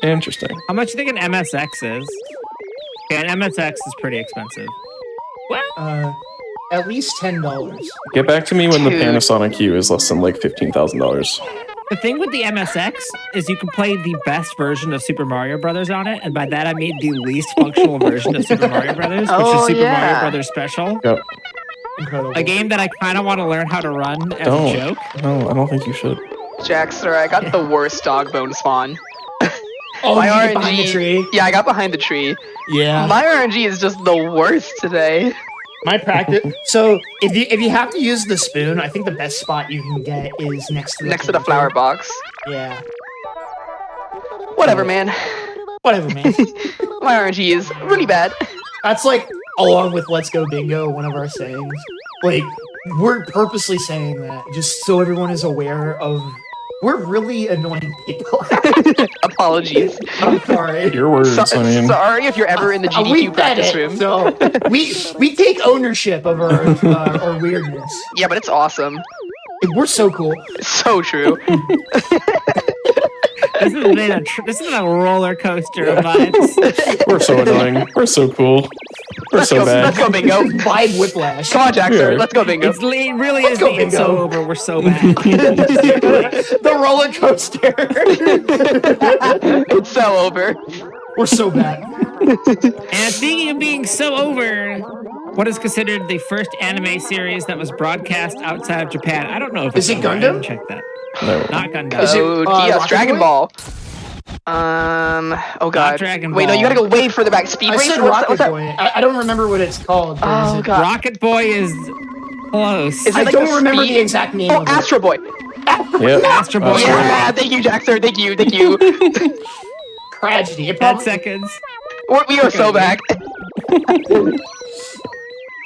Speaker 2: Interesting.
Speaker 1: How much do you think an MSX is? Yeah, an MSX is pretty expensive. Well,
Speaker 3: At least $10.
Speaker 2: Get back to me when the
Speaker 4: Dude.
Speaker 2: Panasonic Q is less than like $15,000.
Speaker 1: the thing with the MSX is you can play the best version of Super Mario Brothers on it, and by that I mean the least functional version of Super Mario Brothers, which
Speaker 4: Oh,
Speaker 1: is Super
Speaker 4: yeah.
Speaker 1: Mario Brothers Special.
Speaker 2: Yep.
Speaker 3: Incredible.
Speaker 1: A game that I kind of want to learn how to run as
Speaker 2: Don't.
Speaker 1: a joke.
Speaker 2: No, I don't think you should.
Speaker 4: Jaxter, I got the worst dog bone spawn.
Speaker 3: Oh,
Speaker 4: My
Speaker 3: you get
Speaker 4: RNG.
Speaker 3: behind the tree.
Speaker 4: Yeah, I got behind the tree.
Speaker 3: Yeah.
Speaker 4: My RNG is just the worst today.
Speaker 3: My practice. So if you have to use the spoon, I think the best spot you can get is next to
Speaker 4: Next to the flower box.
Speaker 3: Yeah.
Speaker 4: Whatever, man.
Speaker 3: Whatever, man.
Speaker 4: My RNG is really bad.
Speaker 3: That's like along with "Let's Go Bingo," one of our sayings. Like we're purposely saying that just so everyone is aware of. We're really annoying people.
Speaker 4: Apologies.
Speaker 3: I'm sorry.
Speaker 2: Your words, I mean.
Speaker 4: Sorry if you're ever in the
Speaker 3: We
Speaker 4: GDQ
Speaker 3: bet
Speaker 4: practice
Speaker 3: it,
Speaker 4: room.
Speaker 3: so we take ownership of our weirdness.
Speaker 4: Yeah, but it's awesome.
Speaker 3: We're so cool.
Speaker 4: It's so true.
Speaker 1: This is a roller coaster of vibes.
Speaker 2: We're so annoying. We're so cool. We're so
Speaker 4: Let's
Speaker 2: bad.
Speaker 4: go bingo.
Speaker 3: Vibe whiplash.
Speaker 4: Come on, Jaxter.
Speaker 2: Yeah.
Speaker 4: Let's go bingo.
Speaker 1: It really
Speaker 3: Let's
Speaker 1: is
Speaker 3: go
Speaker 1: the it's
Speaker 3: bingo.
Speaker 1: so over. We're so bad.
Speaker 3: The roller coaster.
Speaker 4: It's so over.
Speaker 3: We're so bad.
Speaker 1: And speaking of being so over, what is considered the first anime series that was broadcast outside of Japan? I don't know if
Speaker 3: Is
Speaker 1: it's
Speaker 3: it
Speaker 1: over. I
Speaker 3: Gundam?
Speaker 1: didn't check that.
Speaker 2: No.
Speaker 1: Not Gundam.
Speaker 3: Is it,
Speaker 4: Oh, yes,
Speaker 3: Rocket
Speaker 4: Dragon
Speaker 3: Boy?
Speaker 4: Ball. Oh god.
Speaker 1: Dragon
Speaker 4: Wait, no,
Speaker 1: Ball.
Speaker 4: you gotta go way further back. Speed
Speaker 3: I
Speaker 4: Racer?
Speaker 3: said
Speaker 4: What's
Speaker 3: Rocket
Speaker 4: that?
Speaker 3: Boy. I don't remember what it's called. but
Speaker 4: Oh
Speaker 3: is it,
Speaker 4: god.
Speaker 1: Rocket Boy is close.
Speaker 4: Is it
Speaker 3: I
Speaker 4: like
Speaker 3: don't
Speaker 4: the
Speaker 3: remember
Speaker 4: speed-
Speaker 3: the exact name
Speaker 4: Oh,
Speaker 3: of it.
Speaker 4: Astro Boy.
Speaker 2: Yep.
Speaker 1: Astro Boy.
Speaker 2: Astro
Speaker 4: Yeah, thank you, Jaxter. Thank you, thank you.
Speaker 3: Tragedy. It
Speaker 1: 10
Speaker 3: probably,
Speaker 1: seconds.
Speaker 4: We are so back.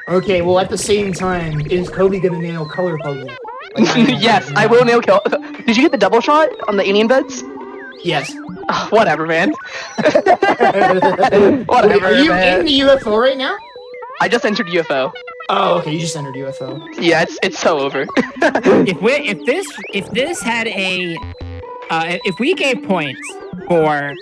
Speaker 3: okay, well, at the same time, is Kobe gonna nail color puzzle? Like,
Speaker 4: Yes, I will nail kill. Did you get the double shot on the alien beds?
Speaker 3: Yes.
Speaker 4: Oh, whatever, man.
Speaker 3: Wait,
Speaker 4: Whatever,
Speaker 3: are you
Speaker 4: man.
Speaker 3: in the UFO right now?
Speaker 4: I just entered UFO.
Speaker 3: Oh, okay, you just entered UFO.
Speaker 4: Yeah, it's so over.
Speaker 1: If this had a if we gave points for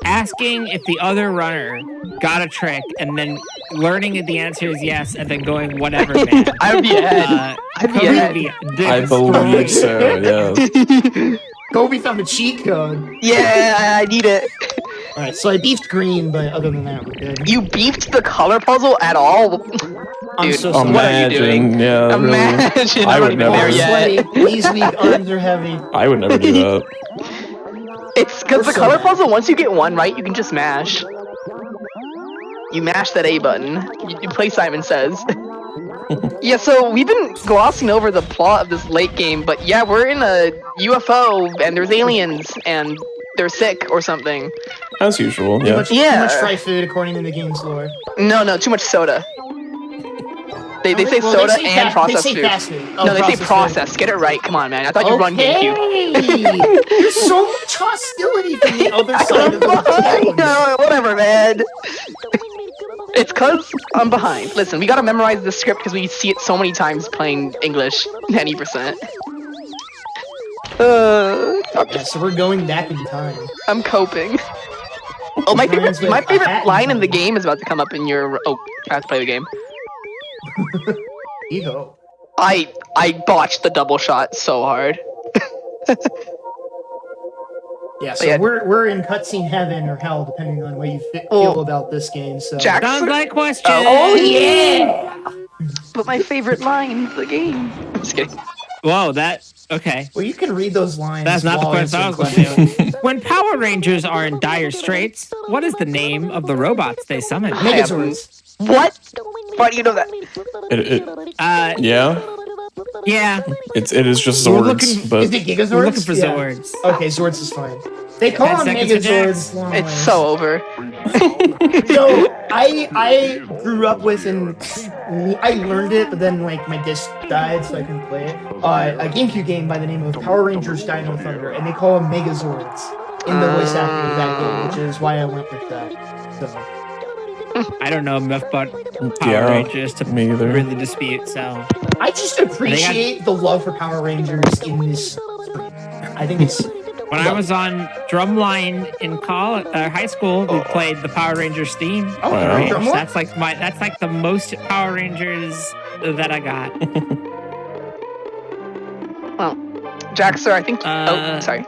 Speaker 1: asking if the other runner got a trick and then learning that the answer is yes and then going whatever, man.
Speaker 4: I would be ahead. I'd be
Speaker 1: Kobe
Speaker 4: ahead.
Speaker 1: would be
Speaker 2: I believe so, yes.
Speaker 3: Kobe found the cheat code.
Speaker 4: Yeah, I need it.
Speaker 3: Alright, so I beefed green, but other than that, we're good.
Speaker 4: You beefed the color puzzle at all?
Speaker 3: I'm
Speaker 4: Dude,
Speaker 3: so
Speaker 4: what
Speaker 3: sorry.
Speaker 4: are you doing?
Speaker 2: Imagine, yeah,
Speaker 4: Imagine.
Speaker 2: I
Speaker 4: I'm
Speaker 2: would
Speaker 4: not even there
Speaker 2: never.
Speaker 4: yet.
Speaker 3: Sweaty. These weak arms are heavy.
Speaker 2: really. I would never do that.
Speaker 4: It's because the
Speaker 3: so
Speaker 4: color
Speaker 3: bad.
Speaker 4: puzzle, once you get one right, you can just mash. You mash that A button. You play Simon Says. Yeah, so we've been glossing over the plot of this late game, but yeah, we're in a UFO, and there's aliens, and they're sick or something.
Speaker 2: As usual,
Speaker 3: Too
Speaker 2: yeah.
Speaker 3: much,
Speaker 4: Yeah.
Speaker 3: too much fry food, according to the game's lore.
Speaker 4: No, too much soda. They say
Speaker 3: Well,
Speaker 4: soda
Speaker 3: they say
Speaker 4: and processed
Speaker 3: they say
Speaker 4: food.
Speaker 3: fast food. Oh,
Speaker 4: No, they say
Speaker 3: processed food.
Speaker 4: processed. Get it right. Come on, man. I thought you run GameCube.
Speaker 3: Okay. There's so much hostility from the other side of the
Speaker 4: I
Speaker 3: phone.
Speaker 4: know, whatever, man. It's cause I'm behind. Listen, we gotta memorize this script because we see it so many times playing English 90%.
Speaker 3: Yeah, so we're going back in time.
Speaker 4: I'm coping. Oh, my
Speaker 3: Reminds me
Speaker 4: favorite
Speaker 3: of a hat
Speaker 4: line in
Speaker 3: in
Speaker 4: the
Speaker 3: time.
Speaker 4: game is about to come up in your. Oh, I have to play the game.
Speaker 3: Ego.
Speaker 4: I botched the double shot so hard.
Speaker 3: Yeah, so
Speaker 4: Yeah.
Speaker 3: we're in cutscene heaven or hell, depending on what you feel about this game. So
Speaker 4: Jack-
Speaker 1: Sounds like question.
Speaker 3: Oh yeah!
Speaker 4: But my favorite line in the game. I'm just kidding.
Speaker 1: Whoa, that Okay.
Speaker 3: Well, you can read those lines.
Speaker 1: That's not the
Speaker 3: while
Speaker 1: question I was going
Speaker 3: answering
Speaker 1: to do. When Power Rangers are in dire straits, what is the name of the robots they summon?
Speaker 3: Megazords.
Speaker 4: What? Why do you know that?
Speaker 2: Yeah.
Speaker 1: Yeah.
Speaker 2: It is just
Speaker 1: We're
Speaker 2: Zords,
Speaker 1: looking-
Speaker 2: but
Speaker 3: Is it Gigazords?
Speaker 1: We're looking for
Speaker 3: Yeah.
Speaker 1: Zords.
Speaker 3: Okay, Zords is fine. They call
Speaker 1: 10
Speaker 3: them
Speaker 1: seconds for
Speaker 3: Megazords. long
Speaker 4: It's
Speaker 3: ways.
Speaker 4: so over.
Speaker 3: So I grew up with and I learned it, but then like my disc died, so I couldn't play it. A GameCube game by the name of Power Rangers Dino Thunder, and they call them Megazords in the voice acting of that game, which is why I went with that. So.
Speaker 1: I don't know enough about Power Rangers to
Speaker 2: me either.
Speaker 1: really dispute, so...
Speaker 3: I just appreciate the love for Power Rangers in this stream. I think it's...
Speaker 1: When I was on Drumline in high school, we played the Power Rangers theme.
Speaker 3: Oh,
Speaker 2: Wow.
Speaker 3: right. Drumline?
Speaker 1: That's like the most Power Rangers that I got.
Speaker 4: Well, Jaxer, I think. Sorry.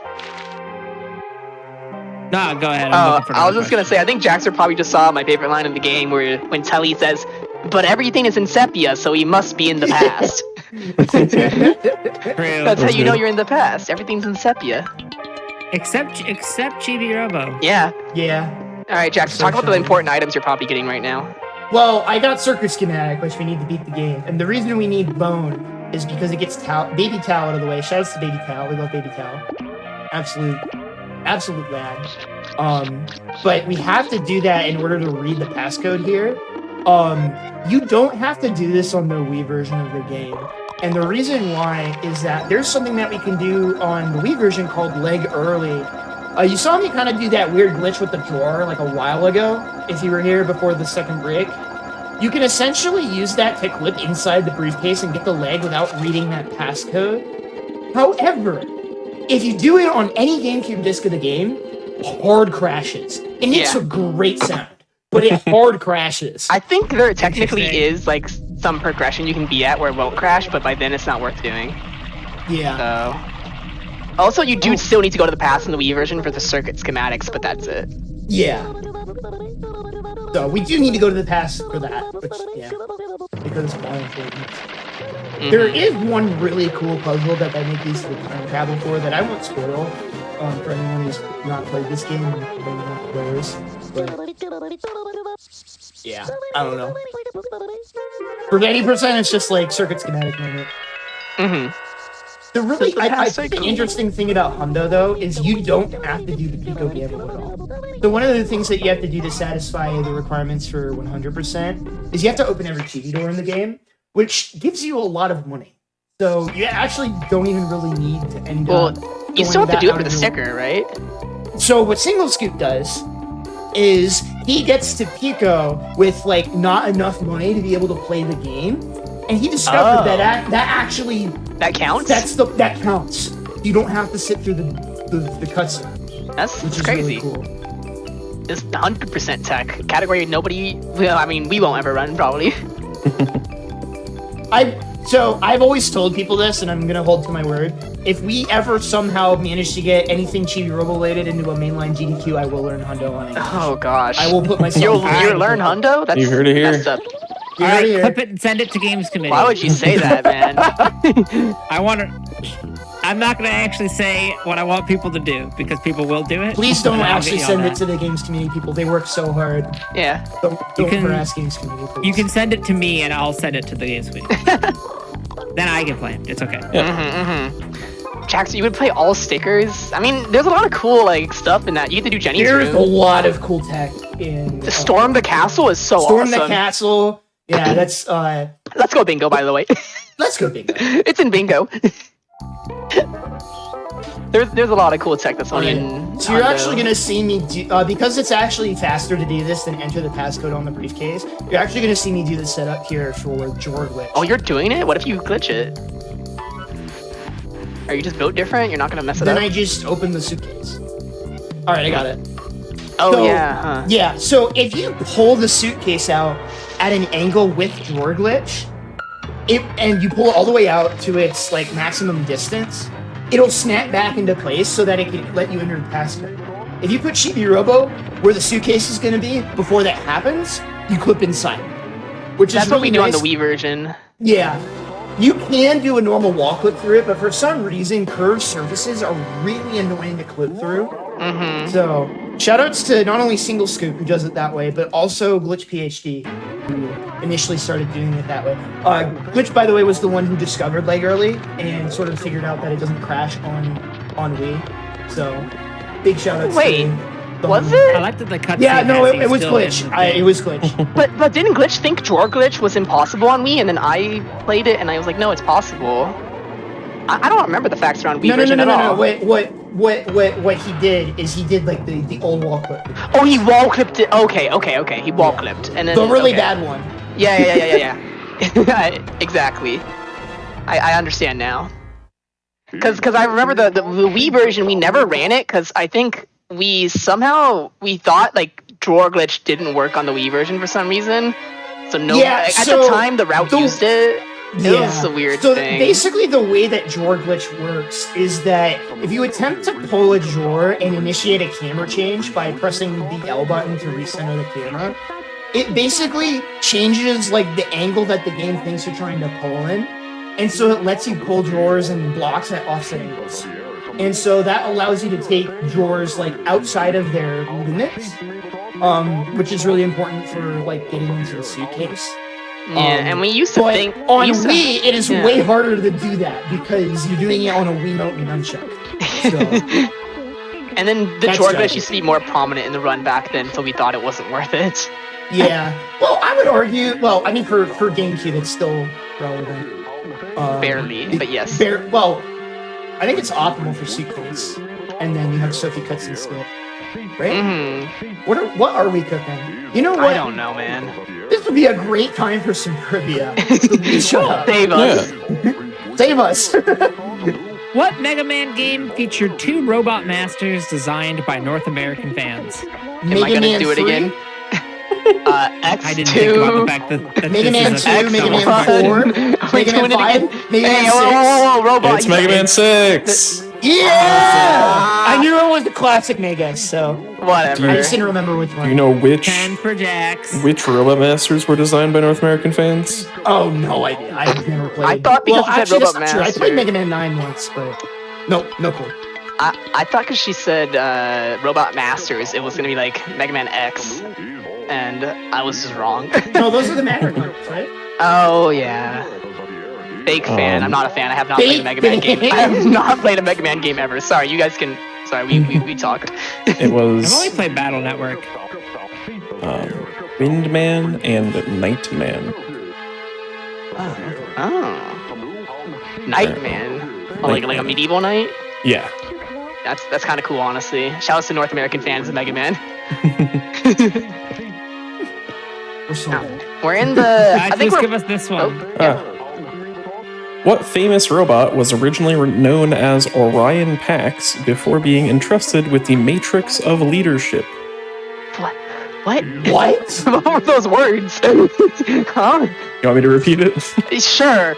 Speaker 1: No, go ahead.
Speaker 4: I was just gonna say, I think Jaxer probably just saw my favorite line in the game, where when Telly says, "But everything is in sepia, so he must be in the past." That's how you know you're in the past. Everything's in sepia.
Speaker 1: Except Chibi-Robo.
Speaker 4: Yeah.
Speaker 3: Yeah.
Speaker 4: All right, Jaxer, talk about the important items you're probably getting right now.
Speaker 3: Well, I got Circuit Schematic, which we need to beat the game. And the reason we need Bone is because it gets Baby Tao out of the way. Shouts to Baby Tao. We love Baby Tao. Absolute lad. But we have to do that in order to read the passcode here. You don't have to do this on the Wii version of the game. And the reason why is that there's something that we can do on the Wii version called Leg Early. You saw me kind of do that weird glitch with the drawer like a while ago, if you were here before the second break. You can essentially use that to clip inside the briefcase and get the leg without reading that passcode. However, if you do it on any GameCube disc of the game, hard crashes. It makes a great sound, but it hard crashes.
Speaker 4: I think there technically is like some progression you can be at where it won't crash, but by then it's not worth doing.
Speaker 3: Yeah.
Speaker 4: So. Also, you do still need to go to the past in the Wii version for the circuit schematics, but that's it.
Speaker 3: Yeah. So we do need to go to the past for that, which, because it's more important. There is one really cool puzzle that I make use of the time travel for that I won't spoil for anyone who's not played this game and maybe not players. But yeah, I don't know. For 80%, it's just like circuit schematic moment. The really, I think the interesting thing about Hundo, though, is you don't have to do the Pico Gamble at all. So one of the things that you have to do to satisfy the requirements for 100% is you have to open every Chibi door in the game, which gives you a lot of money. So you actually don't even really need to end up...
Speaker 4: Well, you still have to do it for the sticker, right?
Speaker 3: So what Single Scoop does is he gets to Pico with, like, not enough money to be able to play the game. And he discovered that actually...
Speaker 4: That counts?
Speaker 3: That counts. You don't have to sit through the cutscene.
Speaker 4: That's crazy.
Speaker 3: Really cool.
Speaker 4: It's 100% tech. Category nobody... Well, I mean, we won't ever run, probably.
Speaker 3: I've always told people this, and I'm going to hold to my word. If we ever somehow manage to get anything Chibi-Robo related into a mainline GDQ, I will learn Hundo on English.
Speaker 4: Oh, gosh.
Speaker 3: I will put myself...
Speaker 4: You'll learn Hundo? That's
Speaker 2: you heard it here.
Speaker 4: Messed up.
Speaker 1: All right, clip it and send it to Games Committee.
Speaker 4: Why would you say that, man?
Speaker 1: I'm not going to actually say what I want people to do, because people will do it.
Speaker 3: Please don't actually send it to the Games Committee people. They work so hard.
Speaker 4: Yeah.
Speaker 3: Don't harass Games Committee, please.
Speaker 1: You can send it to me, and I'll send it to the Games Committee. Then I can play it. It's okay.
Speaker 4: Jackson, you would play all stickers? I mean, there's a lot of cool stuff in that. You get to do Jenny's room.
Speaker 3: There's a lot of cool tech in...
Speaker 4: Storm the Castle is so awesome.
Speaker 3: Storm the Castle... Yeah, that's,
Speaker 4: Let's go bingo, by the way.
Speaker 3: Let's go bingo.
Speaker 4: It's in bingo. There's a lot of cool tech that's on in...
Speaker 3: So you're actually going to see me do... because it's actually faster to do this than enter the passcode on the briefcase, you're actually going to see me do the setup here for Jorglitch.
Speaker 4: Oh, you're doing it? What if you glitch it? Are you just built different? You're not going to mess it up?
Speaker 3: Then I just open the suitcase. Alright, I got it.
Speaker 4: Oh,
Speaker 3: so,
Speaker 4: yeah.
Speaker 3: Yeah, so if you pull the suitcase out at an angle with Jorglitch, and you pull it all the way out to its maximum distance, it'll snap back into place so that it can let you enter the passcode. If you put Chibi-Robo where the suitcase is going to be before that happens, you clip inside.
Speaker 4: That's really what we do on the Wii version.
Speaker 3: Yeah. You can do a normal wall clip through it, but for some reason, curved surfaces are really annoying to clip through. So, shoutouts to not only Single Scoop, who does it that way, but also Glitch PhD, who initially started doing it that way. Glitch, by the way, was the one who discovered leg early and sort of figured out that it doesn't crash on Wii. So, big shoutouts to
Speaker 4: was it?
Speaker 1: I liked that the cutscene.
Speaker 3: Yeah, no, it was Glitch. It was Glitch.
Speaker 4: But didn't Glitch think Drawer Glitch was impossible on Wii, and then I played it, and I was like, no, it's possible. I don't remember the facts around Wii version at all.
Speaker 3: What he did is he did like the old wall clip.
Speaker 4: Oh, he wall clipped it. Okay. He wall clipped, and then
Speaker 3: the really bad one.
Speaker 4: Yeah. Exactly. I understand now. Because I remember the Wii version, we never ran it because I think we thought like Drawer Glitch didn't work on the Wii version for some reason. So at the time the route used it. It was a weird thing. So
Speaker 3: basically the way that Drawer Glitch works is that if you attempt to pull a drawer and initiate a camera change by pressing the L button to recenter the camera, it basically changes like the angle that the game thinks you're trying to pull in. And so it lets you pull drawers and blocks at offset angles. And so that allows you to take drawers like outside of their limits, which is really important for like getting into the suitcase.
Speaker 4: And we used to think
Speaker 3: on Wii, it is way harder to do that because you're doing it on a Wiimote and nunchuck. So,
Speaker 4: and then the Drawer Glitch used to be more prominent in the run back then, so we thought it wasn't worth it.
Speaker 3: Yeah. Well, I would argue. Well, I mean, for GameCube, it's still relevant.
Speaker 4: Barely, but yes.
Speaker 3: Well, I think it's optimal for Suitcase, and then you have Sophie Cuts and Skip. Right? What are we cooking? You know what?
Speaker 4: I don't know, man.
Speaker 3: This would be a great time for some trivia.
Speaker 4: Save us.
Speaker 3: Save us.
Speaker 1: What Mega Man game featured 2 robot masters designed by North American fans?
Speaker 4: Am I gonna do it again? X2.
Speaker 1: I didn't think about the fact that
Speaker 3: Mega Man 2, Mega Man 4, Mega Man 5, Mega Man 6.
Speaker 4: Whoa, robot.
Speaker 2: It's Mega Man 6.
Speaker 3: Yeah! I knew it was the classic Mega, so
Speaker 4: whatever.
Speaker 3: I just didn't remember which one.
Speaker 2: Do you know which
Speaker 1: 10 for Jax.
Speaker 2: Which Robot Masters were designed by North American fans?
Speaker 3: Oh, no idea. I've never played.
Speaker 4: I thought because you said Robot Master.
Speaker 3: I played Mega Man 9 once, but no clue.
Speaker 4: I thought because she said Robot Masters, it was gonna be like Mega Man X, and I was just wrong.
Speaker 3: No, those are the Matter ones, right?
Speaker 4: Oh yeah. Fake fan. I'm not a fan. I have not played a Mega Man game. I have not played a Mega Man game ever. Sorry, you guys can. Sorry, we talk.
Speaker 2: It was.
Speaker 1: I've only played Battle Network.
Speaker 2: Windman and Nightman.
Speaker 4: Oh. Nightman. Oh, like a medieval knight?
Speaker 2: Yeah.
Speaker 4: That's kind of cool, honestly. Shout out to North American fans of Mega Man. We're in the. I think
Speaker 1: give us this one.
Speaker 2: What famous robot was originally known as Orion Pax before being entrusted with the Matrix of Leadership?
Speaker 4: What?
Speaker 3: What
Speaker 4: were those words? Huh?
Speaker 2: You want me to repeat it?
Speaker 4: Sure.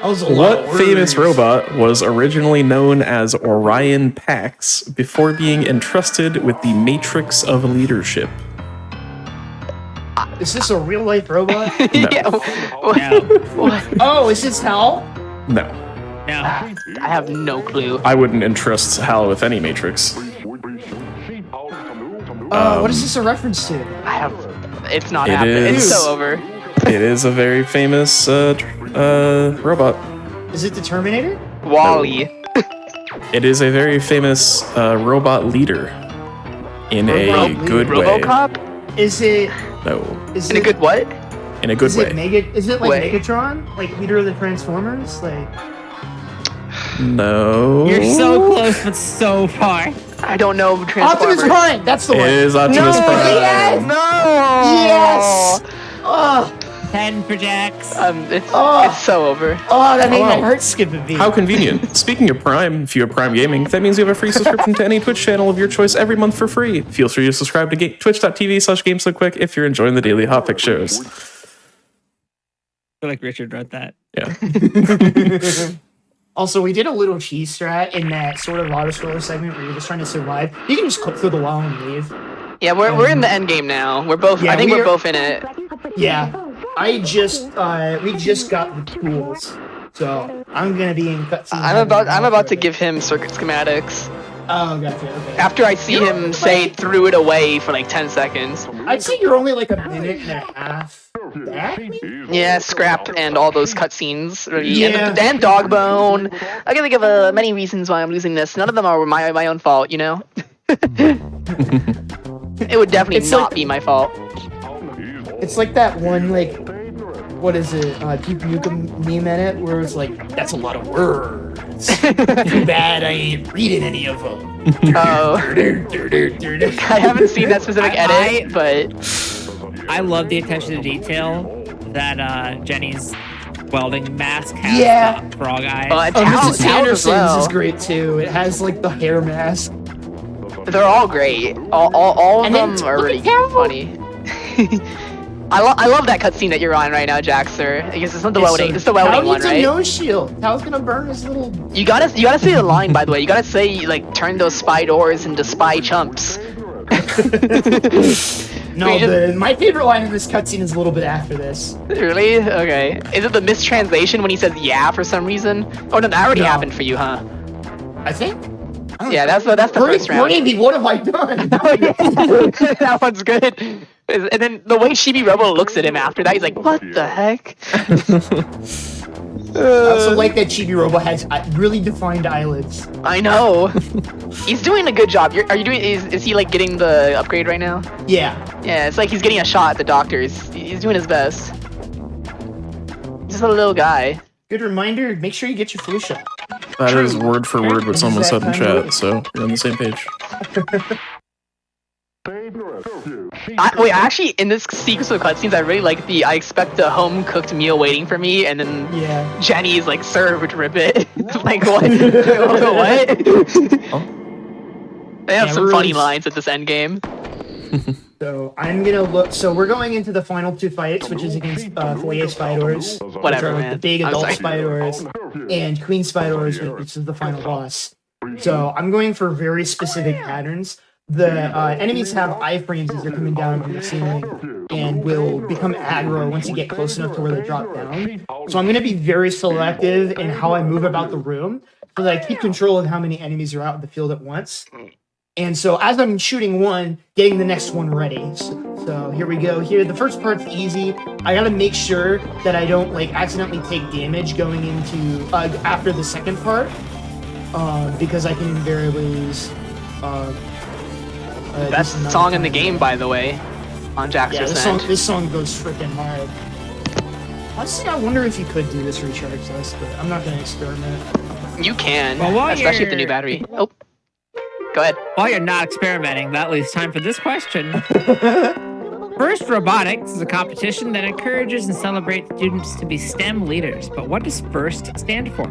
Speaker 2: What famous robot was originally known as Orion Pax before being entrusted with the Matrix of Leadership?
Speaker 3: Is this a real life robot?
Speaker 2: No.
Speaker 1: No.
Speaker 3: Oh, is this Hal?
Speaker 2: No.
Speaker 1: No.
Speaker 4: I have no clue.
Speaker 2: I wouldn't entrust Hal with any Matrix.
Speaker 3: What is this a reference to?
Speaker 4: It's not happening. It's so over.
Speaker 2: It is a very famous robot.
Speaker 3: Is it the Terminator?
Speaker 4: Wall-E.
Speaker 2: It is a very famous robot leader in a good way.
Speaker 4: RoboCop?
Speaker 3: Is it?
Speaker 2: No.
Speaker 4: In a good what?
Speaker 2: In a good way.
Speaker 3: Is it like Megatron? Like leader of the Transformers? Like.
Speaker 2: No.
Speaker 1: You're so close, but so far.
Speaker 4: I don't know Transformers.
Speaker 3: Optimus Prime. That's the one.
Speaker 2: It is Optimus Prime.
Speaker 3: Yes!
Speaker 4: No.
Speaker 3: Yes. Oh.
Speaker 1: 10 for Jax.
Speaker 4: It's so over.
Speaker 3: Oh, that made my heart skip a beat.
Speaker 2: How convenient. Speaking of Prime, if you have Prime Gaming, that means you have a free subscription to any Twitch channel of your choice every month for free. Feel free to subscribe to twitch.tv/GameSoQuick if you're enjoying the daily Hotfix shows.
Speaker 1: I feel like Richard wrote that.
Speaker 2: Yeah.
Speaker 3: Also, we did a little cheese strat in that sort of auto-scroller segment where you're just trying to survive. You can just click through the wall and leave.
Speaker 4: Yeah, we're in the end game now. We're both. I think we're both in it.
Speaker 3: Yeah. We just got the tools So I'm gonna be in cutscene.
Speaker 4: I'm about to give him circuit schematics.
Speaker 3: Oh, gotcha. Okay.
Speaker 4: After I see him say threw it away for like 10 seconds.
Speaker 3: I'd say you're only like a minute and a half back.
Speaker 4: Yeah, scrap and all those cutscenes.
Speaker 3: Yeah.
Speaker 4: And Dogbone. I can think of many reasons why I'm losing this. None of them are my own fault, you know? It would definitely not be my fault.
Speaker 3: It's like that one, like, what is it? People you can meme at it, where it's like, that's a lot of words. Too bad I ain't reading any of them.
Speaker 4: Oh. I haven't seen that specific edit, but
Speaker 1: I love the attention to detail that Jenny's welding mask has for all guys.
Speaker 3: Mrs. Anderson's is great too. It has like the hair mask.
Speaker 4: They're all great. All of them are really funny. I love that cutscene that you're on right now, Jaxer. I guess it's not the welding. It's the welding one, right?
Speaker 3: Nose shield. How's gonna burn his little?
Speaker 4: You gotta say the line, by the way. You gotta say like turn those spy doors into spy chumps.
Speaker 3: No, my favorite line in this cutscene is a little bit after this.
Speaker 4: Really? Okay. Is it the mistranslation when he says yeah for some reason? Oh no, that already happened for you, huh?
Speaker 3: I think.
Speaker 4: Yeah, that's the first round.
Speaker 3: Brandy, what have I done?
Speaker 4: That one's good. And then the way Chibi-Robo looks at him after that, he's like, what the heck?
Speaker 3: I also like that Chibi-Robo has really defined eyelids.
Speaker 4: I know. He's doing a good job. Are you doing? Is he like getting the upgrade right now?
Speaker 3: Yeah.
Speaker 4: Yeah, it's like he's getting a shot at the doctors. He's doing his best. Just a little guy.
Speaker 3: Good reminder. Make sure you get your flu shot.
Speaker 2: That is word for word what someone said in chat, so you're on the same page.
Speaker 4: Wait, actually, in this sequence of cutscenes, I really like I expect a home-cooked meal waiting for me, and then Jenny's like, served, ribbit. Like, what? What? They have some funny lines at this end game.
Speaker 3: So I'm gonna look. So we're going into the final two fights, which is against Foyer Spiders,
Speaker 4: whatever,
Speaker 3: which are,
Speaker 4: man.
Speaker 3: The big adult Spiders, and Queen Spiders, which is the final boss. So I'm going for very specific patterns. The enemies have iframes as they're coming down from the ceiling, and will become aggro once you get close enough to where they drop down. So I'm going to be very selective in how I move about the room, so that I keep control of how many enemies are out in the field at once. And so as I'm shooting one, getting the next one ready. So here we go. Here, the first part's easy. I gotta make sure that I don't like accidentally take damage going into after the second part, because I can invariably lose.
Speaker 4: Best song in the game, by the way, on Jaxer's end.
Speaker 3: This song goes freaking hard. Honestly, I wonder if you could do this recharge test, but I'm not gonna experiment.
Speaker 4: You can, especially with the new battery. Oh. Go ahead.
Speaker 1: While you're not experimenting, that leaves time for this question. First Robotics is a competition that encourages and celebrates students to be STEM leaders. But what does FIRST stand for?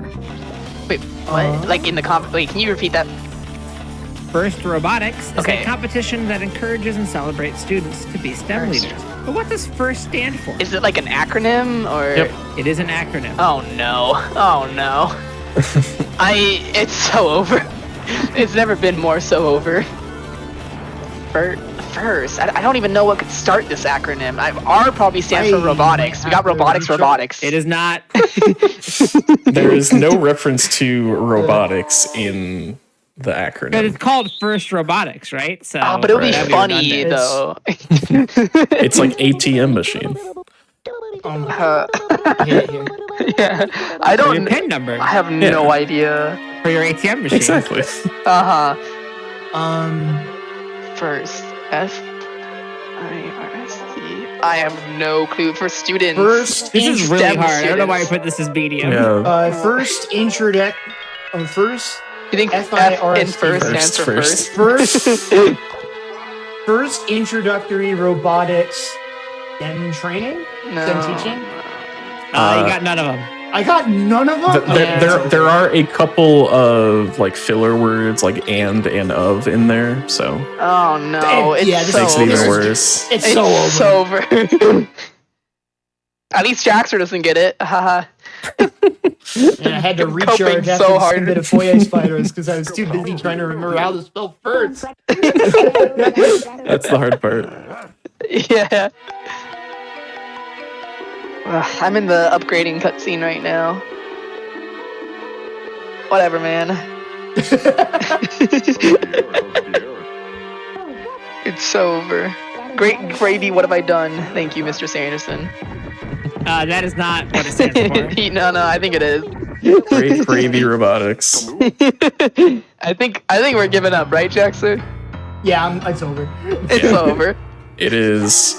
Speaker 4: Wait, what? Like in the wait, can you repeat that?
Speaker 1: First Robotics is a competition that encourages and celebrates students to be STEM leaders. But what does FIRST stand for?
Speaker 4: Is it like an acronym or?
Speaker 1: Yep, it is an acronym.
Speaker 4: Oh no! Oh no! It's so over. It's never been more so over. First, I don't even know what could start this acronym. R probably stands for robotics. We got robotics.
Speaker 1: It is not.
Speaker 2: There is no reference to robotics in the acronym.
Speaker 1: But it's called First Robotics, right? So,
Speaker 4: but it would be funny though.
Speaker 2: It's like ATM machine.
Speaker 4: Yeah, I don't.
Speaker 1: Your PIN number.
Speaker 4: I have no idea.
Speaker 1: For your ATM machine.
Speaker 2: Exactly.
Speaker 4: First FIRST. I have no clue for students.
Speaker 3: First,
Speaker 1: this is really hard. I don't know why I put this as medium.
Speaker 2: Yeah.
Speaker 3: First introduct. First.
Speaker 4: You think F in first stands for first?
Speaker 3: First introductory robotics. STEM training. STEM teaching.
Speaker 1: You got none of them.
Speaker 3: I got none of them.
Speaker 2: There are a couple of like filler words like and of in there, so.
Speaker 4: Oh no!
Speaker 2: This makes it even worse.
Speaker 3: It's so over.
Speaker 4: At least Jaxer doesn't get it. Haha.
Speaker 3: And I had to recharge after a bit of Foyer Spiders because I was too busy trying to remember how to spell first.
Speaker 2: That's the hard part.
Speaker 4: Yeah. I'm in the upgrading cutscene right now. Whatever, man. It's so over. Great gravy, what have I done? Thank you, Mr. Sanderson.
Speaker 1: That is not what it stands for.
Speaker 4: No, I think it is.
Speaker 2: Great gravy robotics.
Speaker 4: I think we're giving up, right, Jackson?
Speaker 3: Yeah, it's over.
Speaker 4: It's over.
Speaker 2: It is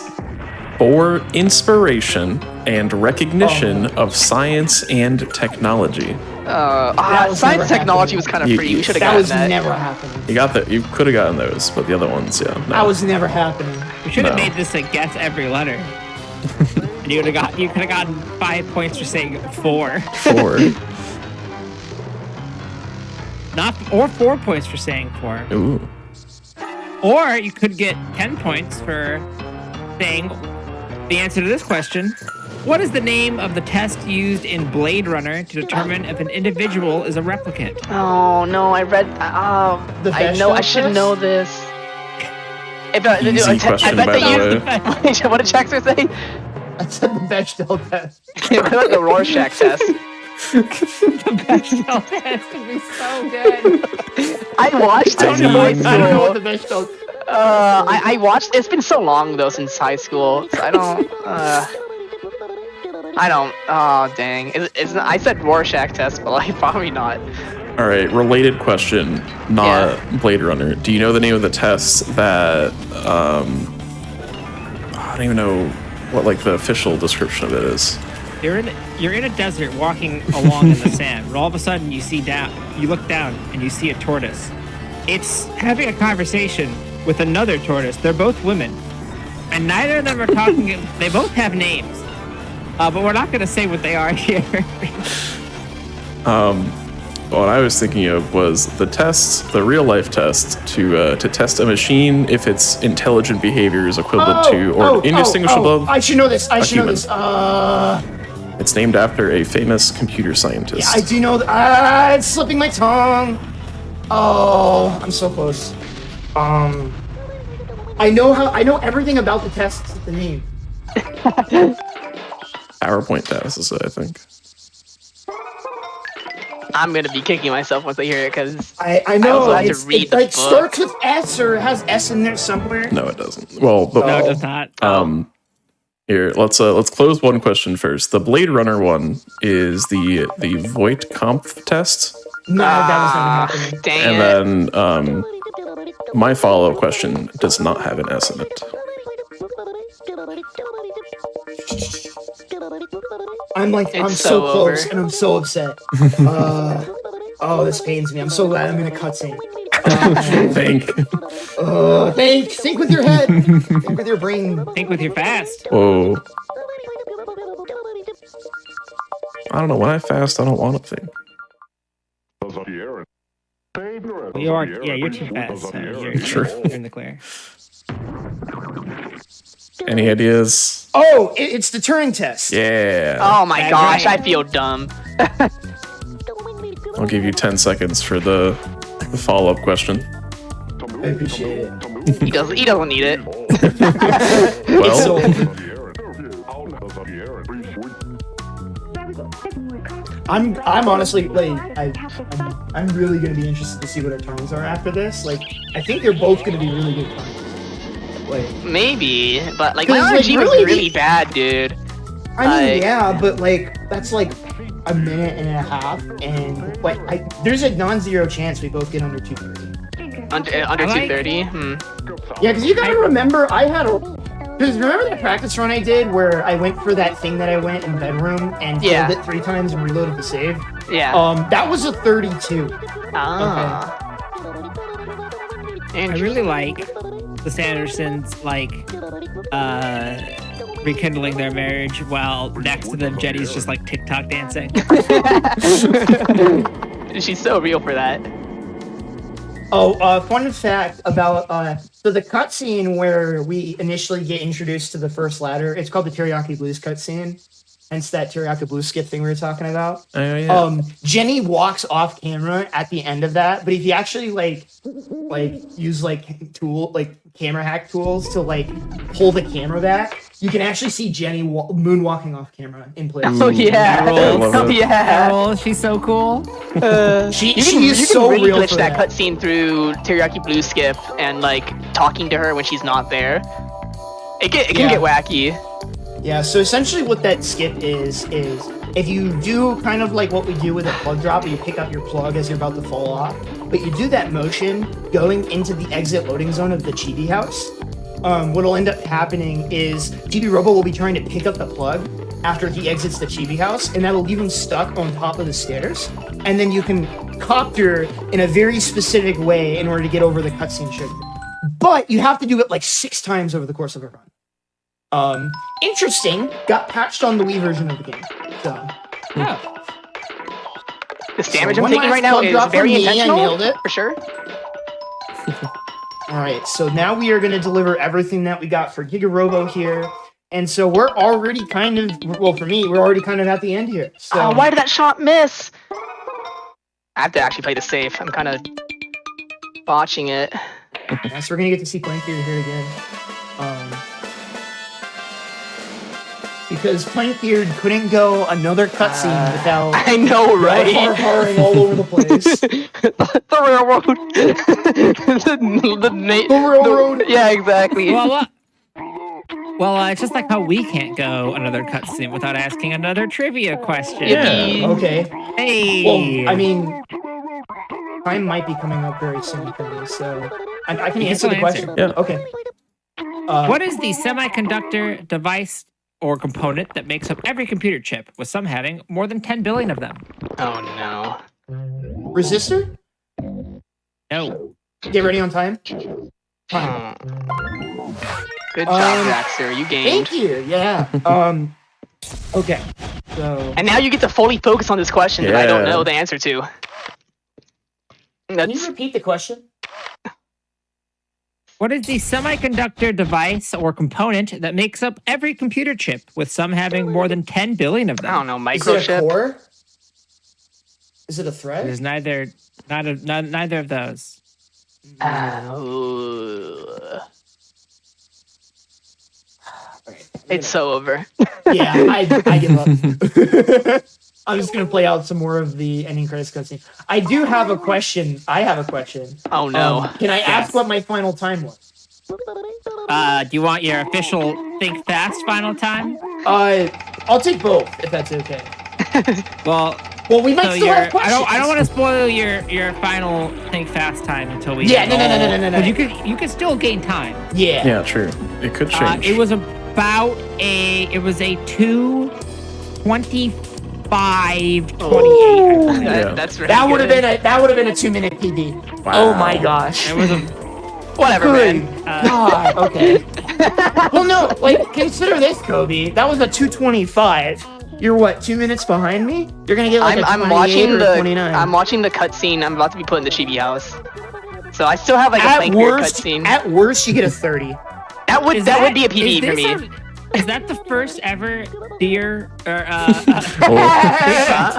Speaker 2: for inspiration and recognition of science and technology.
Speaker 4: Science technology was kind of free. We should have
Speaker 3: That
Speaker 4: gotten
Speaker 3: was
Speaker 4: that.
Speaker 3: never happening.
Speaker 2: You got that. You could have gotten those, but the other ones, yeah. No.
Speaker 3: That was never happening.
Speaker 1: We should have
Speaker 2: No.
Speaker 1: made this a guess every letter. And you could have gotten 5 points for saying 4.
Speaker 2: 4.
Speaker 1: Or 4 points for saying 4.
Speaker 2: Ooh.
Speaker 1: Or you could get 10 points for saying the answer to this question. What is the name of the test used in Blade Runner to determine if an individual is a replicant?
Speaker 4: Oh no, I read. I know. I should know this.
Speaker 2: Easy question,
Speaker 4: I bet
Speaker 2: by
Speaker 4: they
Speaker 2: the
Speaker 4: used the. What did Jackson say?
Speaker 3: I said the Bechdel test.
Speaker 4: What about the Rorschach test?
Speaker 1: The Bechdel test would be so good.
Speaker 4: I watched it in high school.
Speaker 3: I don't know what the Bechdel.
Speaker 4: I watched. It's been so long though since high school, so I don't. Oh dang! It's not, I said Rorschach test, but like probably not.
Speaker 2: All right, related question, not Blade Runner. Do you know the name of the test that I don't even know what like the official description of it is?
Speaker 1: You're in a desert walking along in the sand, but all of a sudden you look down and you see a tortoise. It's having a conversation with another tortoise. They're both women, and neither of them are talking. They both have names, but we're not going to say what they are here.
Speaker 2: What I was thinking of was the real life test to test a machine if its intelligent behavior is equivalent to or indistinguishable.
Speaker 3: I should know this. I should know this.
Speaker 2: It's named after a famous computer scientist.
Speaker 3: Yeah, I do know. It's slipping my tongue. Oh, I'm so close. I know everything about the test. The name.
Speaker 2: PowerPoint test is it, I think.
Speaker 4: I'm gonna be kicking myself once I hear it because
Speaker 3: I know
Speaker 4: I have to read
Speaker 3: it
Speaker 4: the
Speaker 3: like
Speaker 4: book.
Speaker 3: starts with S or has S in there somewhere.
Speaker 2: No, it doesn't. Well, but,
Speaker 1: No, it does not.
Speaker 2: Here, let's close one question first. The Blade Runner one is the Voight-Kampff test.
Speaker 3: No, that was never happening.
Speaker 4: Dang
Speaker 2: And
Speaker 4: it.
Speaker 2: then my follow-up question does not have an S in it.
Speaker 3: I'm
Speaker 4: It's
Speaker 3: so
Speaker 4: so
Speaker 3: close
Speaker 4: over.
Speaker 3: and I'm so upset. Oh, this pains me. I'm so glad I'm in a cutscene. Think with your head. Think with your brain.
Speaker 1: Think with your fast.
Speaker 2: Whoa. I don't know. When I fast, I don't want to think.
Speaker 1: You're too fast. So you're in the clear.
Speaker 2: Any ideas?
Speaker 3: Oh, it's the Turing test.
Speaker 2: Yeah.
Speaker 4: Oh my
Speaker 1: That's
Speaker 4: gosh,
Speaker 1: right.
Speaker 4: I feel dumb.
Speaker 2: I'll give you 10 seconds for the follow-up question.
Speaker 3: I appreciate it.
Speaker 4: He doesn't need it.
Speaker 2: Well,
Speaker 3: So, I'm honestly like I'm really gonna be interested to see what our turns are after this. Like I think they're both gonna be really good turns. Like
Speaker 4: Maybe, but like my
Speaker 3: 'Cause, like,
Speaker 4: RNG was
Speaker 3: really-
Speaker 4: really bad, dude.
Speaker 3: I mean
Speaker 4: Like-
Speaker 3: yeah, but like that's like a minute and a half, and like there's a non-zero chance we both get under 230.
Speaker 4: Under
Speaker 1: I like-
Speaker 4: 230.
Speaker 3: Yeah, because you gotta remember I had because remember that practice run I did where I went for that thing that I went in bedroom and
Speaker 4: Yeah.
Speaker 3: killed it 3 times and reloaded the save.
Speaker 4: Yeah.
Speaker 3: That was a 32.
Speaker 4: Ah.
Speaker 1: I really like the Sandersons rekindling their marriage while next to them Jenny's just like TikTok dancing.
Speaker 4: She's so real for that.
Speaker 3: Oh, fun fact about so the cutscene where we initially get introduced to the first ladder, it's called the Teriyaki Blues cutscene. Hence that Teriyaki Blues skip thing we were talking about.
Speaker 2: oh, yeah.
Speaker 3: Jenny walks off camera at the end of that, but if you actually like use camera hack tools to like pull the camera back, you can actually see Jenny moonwalking off camera in place.
Speaker 4: Oh yeah. Oh yeah.
Speaker 1: Oh, she's so cool.
Speaker 3: She
Speaker 4: you
Speaker 3: is
Speaker 4: can
Speaker 3: so
Speaker 4: really
Speaker 3: real
Speaker 4: glitch
Speaker 3: for
Speaker 4: that
Speaker 3: that.
Speaker 4: cutscene through Teriyaki Blue Skip and like talking to her when she's not there. It can get wacky.
Speaker 3: Yeah, so essentially what that skip is if you do kind of like what we do with a plug drop, where you pick up your plug as you're about to fall off, but you do that motion going into the exit loading zone of the Chibi house, what'll end up happening is Chibi-Robo will be trying to pick up the plug after he exits the Chibi house, and that'll leave him stuck on top of the stairs, and then you can copter in a very specific way in order to get over the cutscene sugar. But you have to do it like 6 times over the course of a run. Interesting. Got patched on the Wii version of the game. So,
Speaker 4: This damage I'm taking right now is very intentional.
Speaker 3: I nailed it.
Speaker 4: For sure.
Speaker 3: Alright, so now we are going to deliver everything that we got for Giga-Robo here. And so we're already kind of, well, for me, we're already kind of at the end here. So,
Speaker 4: why did that shot miss? I have to actually play this safe. I'm kind of botching it.
Speaker 3: Yeah, so we're going to get to see Plankbeard here again. Because Plankbeard couldn't go another cutscene without...
Speaker 4: I know, right?
Speaker 3: Har-har-haring all over the place.
Speaker 4: The railroad.
Speaker 3: The railroad.
Speaker 4: Yeah, exactly.
Speaker 1: Well, it's just like how we can't go another cutscene without asking another trivia question.
Speaker 2: Yeah.
Speaker 3: Okay.
Speaker 1: Hey.
Speaker 3: Well, I mean, time might be coming up very soon for me, so I can answer the question.
Speaker 2: Yeah.
Speaker 3: Okay.
Speaker 1: What is the semiconductor device or component that makes up every computer chip, with some having more than 10 billion of them?
Speaker 4: Oh no.
Speaker 3: Resistor?
Speaker 1: No.
Speaker 3: Get ready on time.
Speaker 4: Good job, Daxter. You gained.
Speaker 3: Thank you. Yeah. Okay. So.
Speaker 4: And now you get to fully focus on this question that I don't know the answer to.
Speaker 3: Can you repeat the question?
Speaker 1: What is the semiconductor device or component that makes up every computer chip, with some having more than 10 billion of them?
Speaker 4: I don't know,
Speaker 3: Is it a
Speaker 4: microchip.
Speaker 3: core? Is it a thread?
Speaker 1: It is neither of those.
Speaker 4: It's so over.
Speaker 3: Yeah, I give up. I'm just gonna play out some more of the ending credits cutscene. I do have a question.
Speaker 4: Oh no.
Speaker 3: Can I ask what my final time was?
Speaker 1: Do you want your official think fast final time?
Speaker 3: I'll take both if that's okay.
Speaker 1: Well,
Speaker 3: we might still have questions.
Speaker 1: I don't want to spoil your final think fast time until we.
Speaker 3: Yeah, no.
Speaker 1: But you can still gain time.
Speaker 3: Yeah.
Speaker 2: Yeah, true. It could change.
Speaker 1: It was a 2:25:28.
Speaker 2: Yeah.
Speaker 4: That's really
Speaker 3: That would
Speaker 4: good.
Speaker 3: have been a 2-minute PB.
Speaker 2: Wow.
Speaker 3: Oh my gosh.
Speaker 1: It was a
Speaker 4: Whatever, man.
Speaker 3: God. Okay. Well, no. Like, consider this, Kobe. That was a 2:25. You're what? 2 minutes behind me? You're gonna get like a 28 or 29.
Speaker 4: I'm watching the cutscene. I'm about to be put in the Chibi house. So I still have like a Plankbeard cutscene.
Speaker 3: At worst, you get a 30.
Speaker 4: That would be a PB for me.
Speaker 1: Is that the first ever deer or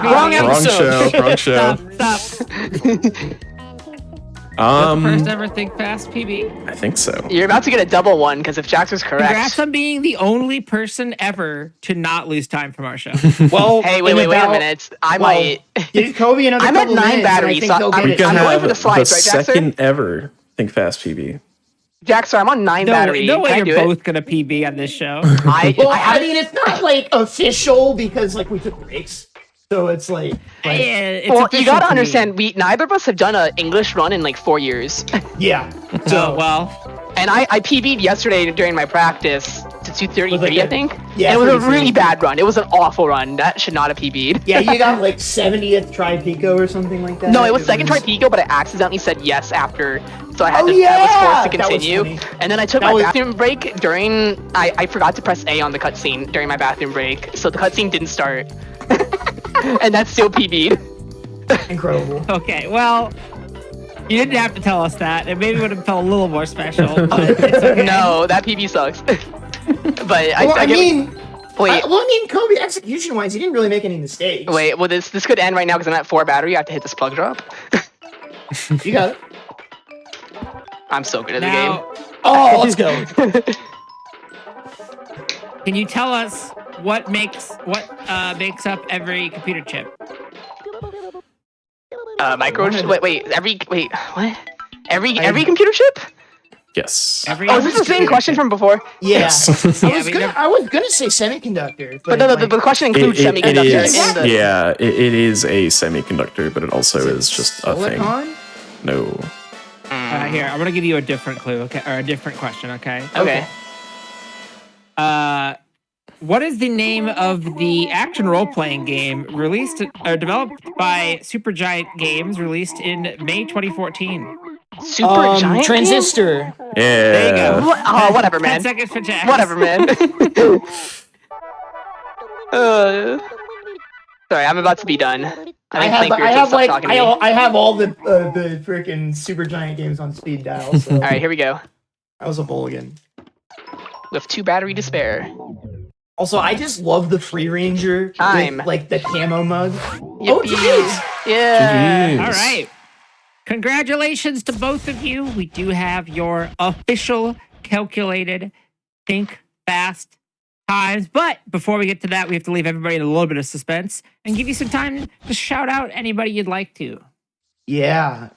Speaker 3: Wrong episode.
Speaker 2: Wrong show.
Speaker 1: Stop. First ever think fast PB.
Speaker 2: I think so.
Speaker 4: You're about to get a double one because if Jax was correct.
Speaker 1: Congrats on being the only person ever to not lose time from our show.
Speaker 3: Well,
Speaker 4: hey, wait a minute. I might.
Speaker 3: Give Kobe another
Speaker 4: I'm at
Speaker 3: couple
Speaker 4: 9
Speaker 3: minutes,
Speaker 4: batteries,
Speaker 3: and I think
Speaker 4: so
Speaker 3: he'll
Speaker 4: I'm
Speaker 3: get it.
Speaker 2: Gonna
Speaker 4: going
Speaker 2: have
Speaker 4: for the slides,
Speaker 2: the
Speaker 4: right, Jaxer?
Speaker 2: second ever Think Fast PB.
Speaker 4: Jaxer, I'm on 9 battery.
Speaker 1: No way
Speaker 4: Can I
Speaker 1: you're
Speaker 4: do
Speaker 1: both gonna PB on this show.
Speaker 4: I
Speaker 3: mean, it's not like official because like we took breaks, so it's like.
Speaker 1: It's
Speaker 4: well, you
Speaker 1: official
Speaker 4: gotta
Speaker 1: to me.
Speaker 4: understand, neither of us have done an English run in like 4 years.
Speaker 3: Yeah.
Speaker 1: So well.
Speaker 4: And I PB'd yesterday during my practice to 2:33, I think.
Speaker 3: Yeah,
Speaker 4: and it was a
Speaker 3: 33.
Speaker 4: really bad run. It was an awful run. That should not have PB'd.
Speaker 3: Yeah, you got like 70th try Pico or something like that.
Speaker 4: No, it was second try Pico, but I accidentally said yes after, so I had
Speaker 3: Oh,
Speaker 4: to.
Speaker 3: yeah!
Speaker 4: I was forced to
Speaker 3: That was
Speaker 4: continue.
Speaker 3: funny.
Speaker 4: And then I took
Speaker 3: That
Speaker 4: my
Speaker 3: was-
Speaker 4: bathroom break during. I forgot to press A on the cutscene during my bathroom break, so the cutscene didn't start. And that's still PB'd.
Speaker 3: Incredible.
Speaker 1: Okay, well, you didn't have to tell us that. It maybe would have felt a little more special. But it's okay.
Speaker 4: No, that PB sucks. But
Speaker 3: Well, I mean,
Speaker 4: wait.
Speaker 3: Kobe, execution-wise, he didn't really make any mistakes.
Speaker 4: Wait, well this could end right now because I'm at 4 battery. I have to hit this plug drop.
Speaker 3: You got it.
Speaker 4: I'm so good at the
Speaker 1: Now,
Speaker 4: game.
Speaker 3: Oh, let's go.
Speaker 1: Can you tell us what makes up every computer chip?
Speaker 4: Every computer chip?
Speaker 2: Yes.
Speaker 4: Is this the same question from before?
Speaker 3: Yeah.
Speaker 2: Yes.
Speaker 3: I was gonna say semiconductor,
Speaker 4: But the question includes semiconductor.
Speaker 2: It is a semiconductor, but it also is just a thing.
Speaker 3: silicon?
Speaker 2: No.
Speaker 1: Here, I'm gonna give you a different clue, okay, or a different question, okay?
Speaker 4: Okay.
Speaker 1: What is the name of the action role-playing game released or developed by Supergiant Games, released in May 2014?
Speaker 4: Supergiant
Speaker 3: Transistor.
Speaker 2: Yeah.
Speaker 1: There you go.
Speaker 4: Oh, whatever, man.
Speaker 1: 10 seconds for Jax.
Speaker 4: Whatever, man. Sorry, I'm about to be done. I
Speaker 3: have all the freaking Supergiant games on speed dial. So.
Speaker 4: All right, here we go.
Speaker 3: That was a mulligan.
Speaker 4: With 2 battery to spare.
Speaker 3: Also, I just love the Free Ranger with, like, the camo mug.
Speaker 4: Yippee.
Speaker 3: Oh, jeez!
Speaker 4: Yeah.
Speaker 2: Jeez.
Speaker 1: All right. Congratulations to both of you. We do have your official calculated think fast times. But before we get to that, we have to leave everybody in a little bit of suspense and give you some time to shout out anybody you'd like to.
Speaker 3: Yeah.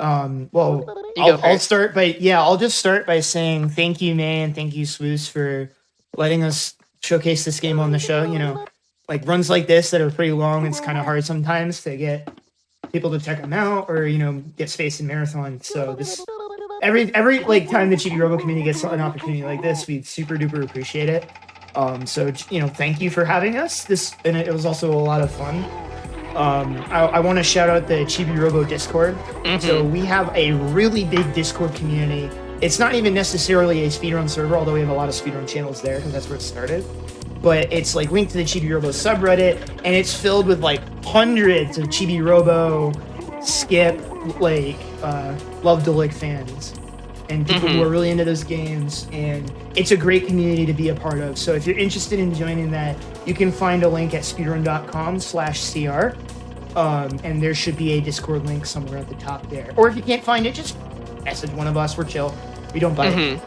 Speaker 3: Well, I'll start by I'll just start by saying thank you, May, and thank you, Swoos, for letting us showcase this game on the show. You know, like runs like this that are pretty long, it's kind of hard sometimes to get people to check them out or, you know, get space in marathon. So this every like time the Chibi-Robo community gets an opportunity like this, we super duper appreciate it. So, you know, thank you for having us. And it was also a lot of fun. I want to shout out the Chibi-Robo Discord. Mm-hmm. So we have a really big Discord community. It's not even necessarily a speedrun server, although we have a lot of speedrun channels there because that's where it started. But it's like linked to the Chibi-Robo subreddit, and it's filled with like hundreds of Chibi-Robo, Skip, like Love to Lick fans, and people who are really into those games. And it's a great community to be a part of. So if you're interested in joining that, you can find a link at speedrun.com/cr. And there should be a Discord link somewhere at the top there. Or if you can't find it, just message one of us. We're chill. We don't bite.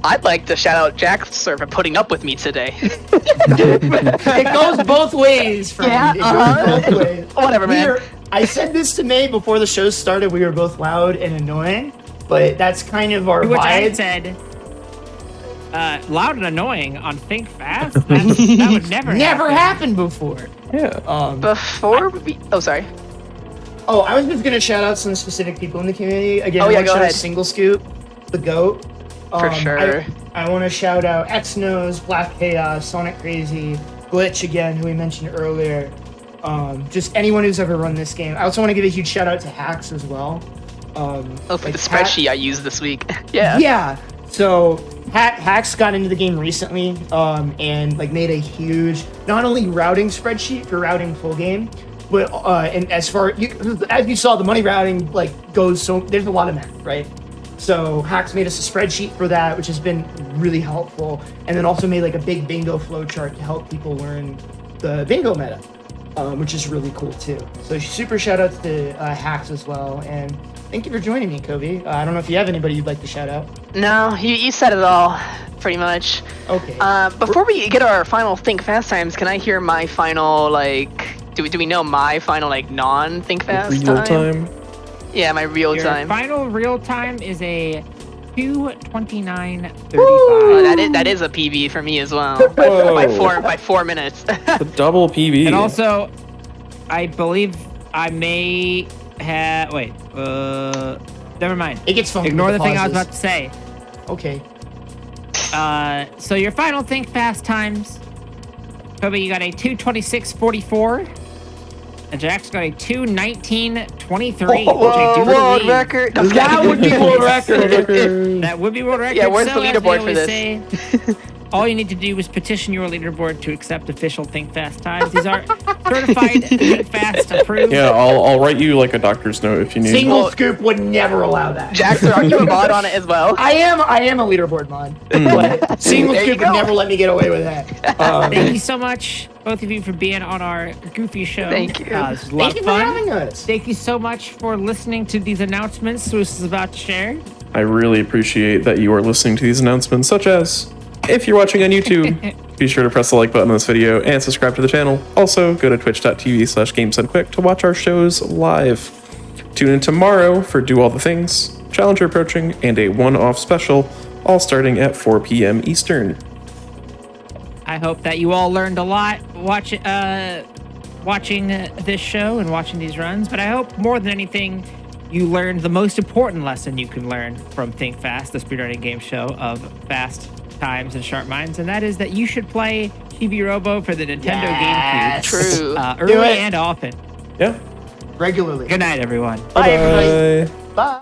Speaker 4: I'd like to shout out Jax for putting up with me today.
Speaker 3: It goes both ways, friend.
Speaker 4: Yeah,
Speaker 3: It goes both ways.
Speaker 4: Whatever, man.
Speaker 3: I said this to May before the show started. We were both loud and annoying, but that's kind of our
Speaker 1: Which I
Speaker 3: vibe.
Speaker 1: said, loud and annoying on Think Fast? That would never
Speaker 3: happened before.
Speaker 2: Yeah.
Speaker 4: Sorry.
Speaker 3: Oh, I was just gonna shout out some specific people in the community. Again, I want to shout out Single Scoop, the GOAT.
Speaker 4: For sure.
Speaker 3: I want to shout out X-Nose, Black Chaos, Sonic Crazy, Glitch again, who we mentioned earlier. Just anyone who's ever run this game. I also want to give a huge shout out to Hacks as well.
Speaker 4: For the spreadsheet I used this week. Yeah.
Speaker 3: Yeah. So Hacks got into the game recently, and like made a huge, not only routing spreadsheet for routing full game, but and as you saw, the money routing like goes so there's a lot of math, right? So Hacks made us a spreadsheet for that, which has been really helpful, and then also made like a big bingo flowchart to help people learn the bingo meta, which is really cool too. So super shout out to Hacks as well, and thank you for joining me, Kobe. I don't know if you have anybody you'd like to shout out.
Speaker 4: No, you said it all, pretty much.
Speaker 3: Okay.
Speaker 4: Before we get our final Think Fast times, can I hear my final, like, do we know my final, like, non-Think Fast time? Yeah, my real time.
Speaker 1: Your final real time is a 2:29:35.
Speaker 4: Oh, that is a PB for me as well. by 4 minutes.
Speaker 2: The double PB.
Speaker 1: And also, I believe I may have. Wait. Never mind.
Speaker 3: It gets funky.
Speaker 1: Ignore the thing I was about to say.
Speaker 3: Okay.
Speaker 1: So your final Think Fast times. Kobe, you got a 2:26:44. And Jack's got a 2:19:23.
Speaker 4: World record.
Speaker 3: That would be world record.
Speaker 1: That would be world record.
Speaker 4: Yeah, where's
Speaker 1: so,
Speaker 4: the leaderboard for this?
Speaker 1: All you need to do is petition your leaderboard to accept official Think Fast times. These are certified Think Fast approved.
Speaker 2: Yeah, I'll write you like a doctor's note if you need.
Speaker 3: Single Scoop would never allow that.
Speaker 4: Jackson, are you a mod on it as well?
Speaker 3: I am a leaderboard mod. But Single Scoop would never let me get away with that.
Speaker 1: Thank you so much, both of you, for being on our goofy show.
Speaker 4: Thank you.
Speaker 1: This was a lot of fun.
Speaker 3: Thank you for having us.
Speaker 1: Thank you so much for listening to these announcements Swoos is about to share.
Speaker 2: I really appreciate that you are listening to these announcements, such as, if you're watching on YouTube, Be sure to press the like button on this video and subscribe to the channel. Also, go to twitch.tv/GamesDoneQuick to watch our shows live. Tune in tomorrow for Do All the Things, Challenger Approaching, and a one-off special, all starting at 4 p.m. Eastern.
Speaker 1: I hope that you all learned a lot watching this show and watching these runs, but I hope more than anything, you learned the most important lesson you can learn from Think Fast, the speedrunning game show of fast times and sharp minds, and that is that you should play Chibi-Robo for the Nintendo GameCube.
Speaker 4: True.
Speaker 1: Early and often.
Speaker 2: Yeah.
Speaker 3: Regularly.
Speaker 1: Good night, everyone.
Speaker 3: Bye, everybody.
Speaker 2: Bye.
Speaker 3: Bye.